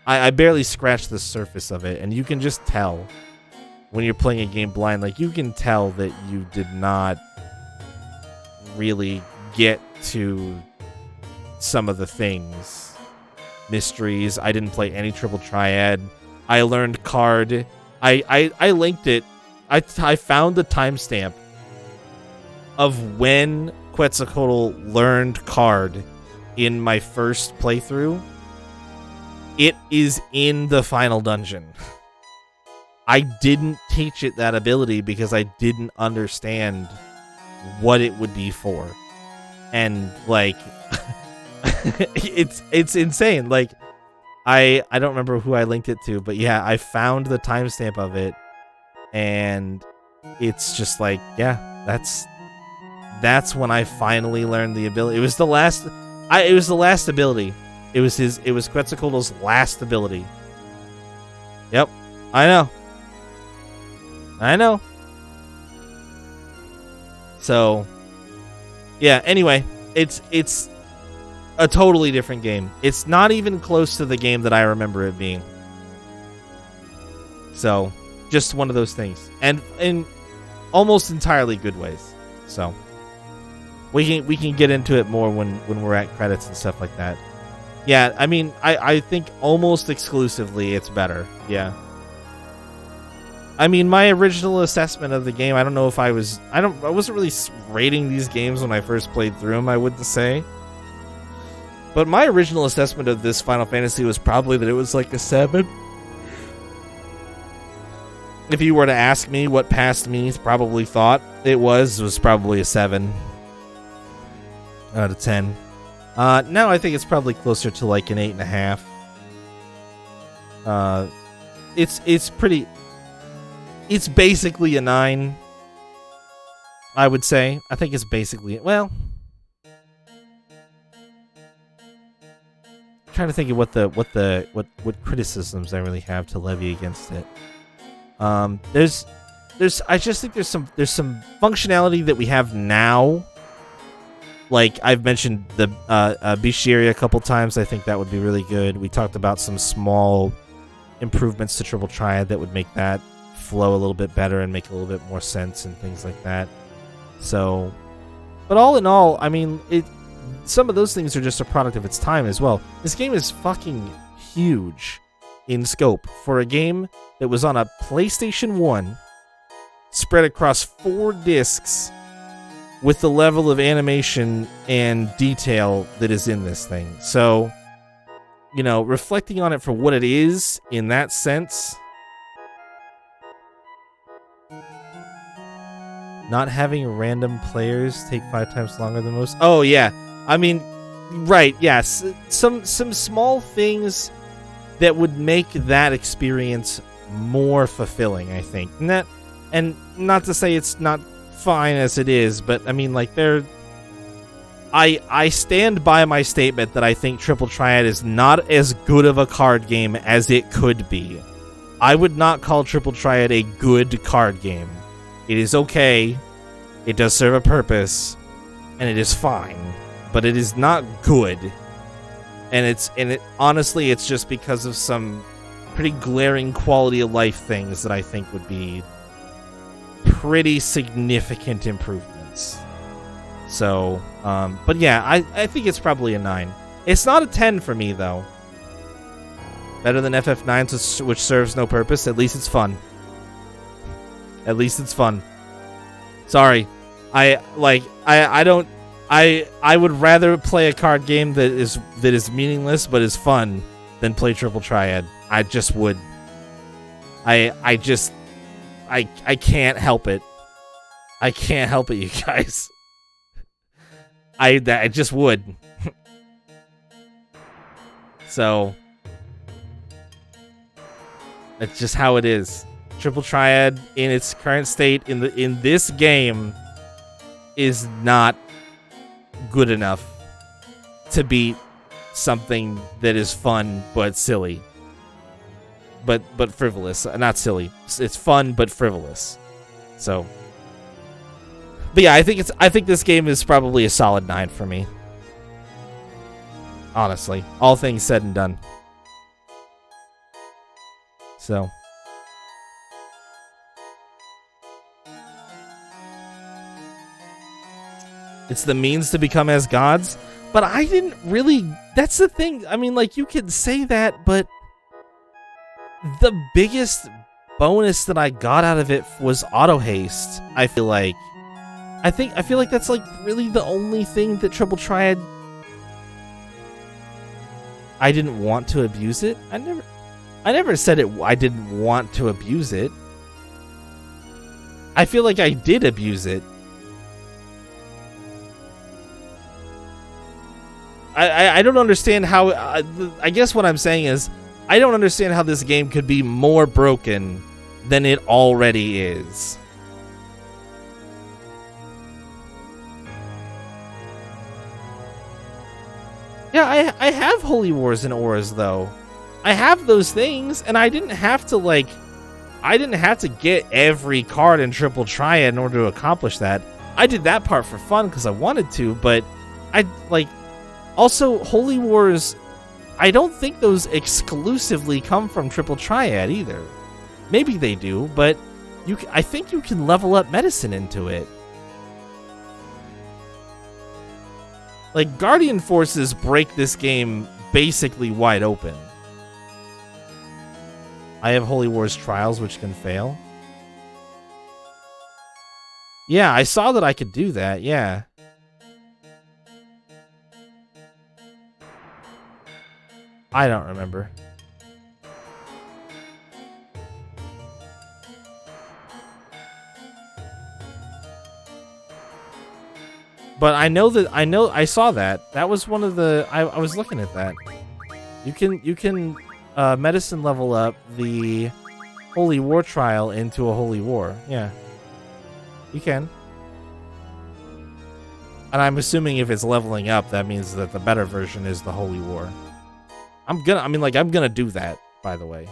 I barely scratched the surface of it, and you can just tell when you're playing a game blind, like you can tell that you did not really get to some of the things. Mysteries. I didn't play any Triple Triad. I learned card. I linked it. I found the timestamp of when Quetzalcoatl learned card in my first playthrough. It is in the final dungeon. I didn't teach it that ability because I didn't understand what it would be for. And like it's insane. Like I don't remember who I linked it to, but yeah, I found the timestamp of it, and it's just like, yeah, that's when I finally learned the ability. It was the last ability. It was Quetzalcoatl's last ability. Yep. I know. So, yeah, anyway, it's a totally different game. It's not even close to the game that I remember it being. So, just one of those things. And in almost entirely good ways. So, we can get into it more when we're at credits and stuff like that. Yeah, I mean, I think almost exclusively it's better. Yeah. I mean, my original assessment of the game, I don't know if I wasn't really rating these games when I first played through them, I wouldn't say. But my original assessment of this Final Fantasy was probably that it was like a 7. If you were to ask me what past me probably thought it was probably a 7 out of 10. Now I think it's probably closer to like an 8.5. It's basically a 9, I would say. I think it's basically, well, I'm trying to think of what criticisms I really have to levy against it. I just think there's some functionality that we have now. Like I've mentioned the bestiary a couple times. I think that would be really good. We talked about some small improvements to Triple Triad that would make that flow a little bit better and make a little bit more sense and things like that. So, but all in all, I mean, some of those things are just a product of its time as well. This game is fucking huge in scope for a game that was on a PlayStation 1 spread across 4 discs with the level of animation and detail that is in this thing. So, you know, reflecting on it for what it is in that sense, not having random players take 5 times longer than most. Oh, yeah. I mean, right, yes. Some small things that would make that experience more fulfilling, I think. And not to say it's not fine as it is, but I mean, like, I stand by my statement that I think Triple Triad is not as good of a card game as it could be. I would not call Triple Triad a good card game. It is okay. It does serve a purpose, and it is fine, but it is not good. And honestly, it's just because of some pretty glaring quality of life things that I think would be pretty significant improvements. So, but yeah, I think it's probably a 9. It's not a 10 for me, though. Better than FF9, which serves no purpose. At least it's fun. At least it's fun. Sorry. I would rather play a card game that is meaningless but is fun than play Triple Triad. I just would. I can't help it. I can't help it, you guys. I just would. So it's just how it is. Triple Triad in its current state in this game is not good enough to beat something that is fun but silly. But frivolous. Not silly. It's fun but frivolous. So, but yeah, I think this game is probably a solid 9 for me. Honestly, all things said and done. So, it's the means to become as gods, but I didn't really. That's the thing. I mean, like, you can say that, but the biggest bonus that I got out of it was auto haste. I feel like that's like really the only thing that Triple Triad. I didn't want to abuse it. I never said it. I didn't want to abuse it. I feel like I did abuse it. I don't understand how. I guess what I'm saying is, I don't understand how this game could be more broken than it already is. Yeah, I have Holy Wars and Auras, though. I have those things, and I didn't have to, like... I didn't have to get every card in Triple Triad in order to accomplish that. I did that part for fun because I wanted to, but I, like... Also, Holy Wars... I don't think those exclusively come from Triple Triad, either. Maybe they do, but I think you can level up medicine into it. Like, Guardian Forces break this game basically wide open. I have Holy Wars Trials, which can fail. Yeah, I saw that I could do that, yeah. I don't remember. But I I saw that. That was one of the, I was looking at that. You can medicine level up the Holy War Trial into a Holy War. Yeah. You can. And I'm assuming if it's leveling up, that means that the better version is the Holy War. I'm gonna do that, by the way.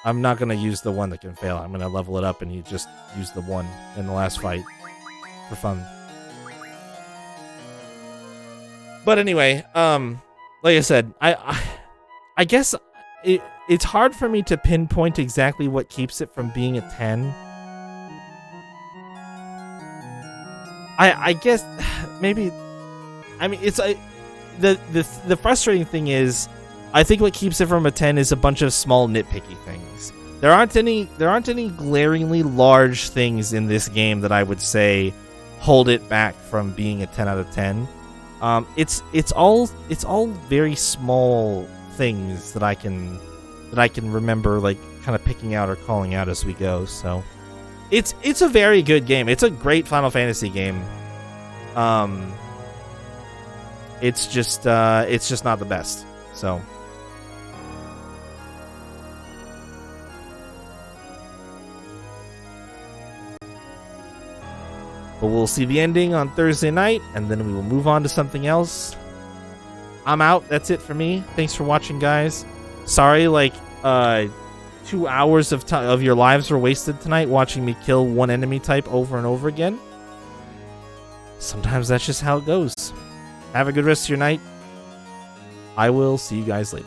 I'm not gonna use the one that can fail. I'm gonna level it up and you just use the one in the last fight for fun. But anyway, like I said, I guess it's hard for me to pinpoint exactly what keeps it from being a 10. I guess maybe, I mean, it's the frustrating thing is, I think what keeps it from a 10 is a bunch of small nitpicky things. There aren't any glaringly large things in this game that I would say hold it back from being a 10 out of 10. It's all very small things that I can remember, like, kind of picking out or calling out as we go. So it's a very good game. It's a great Final Fantasy game. It's just not the best. So but we'll see the ending on Thursday night, and then we will move on to something else. I'm out. That's it for me. Thanks for watching, guys. Sorry, like, 2 hours of your lives were wasted tonight watching me kill one enemy type over and over again. Sometimes that's just how it goes. Have a good rest of your night. I will see you guys later.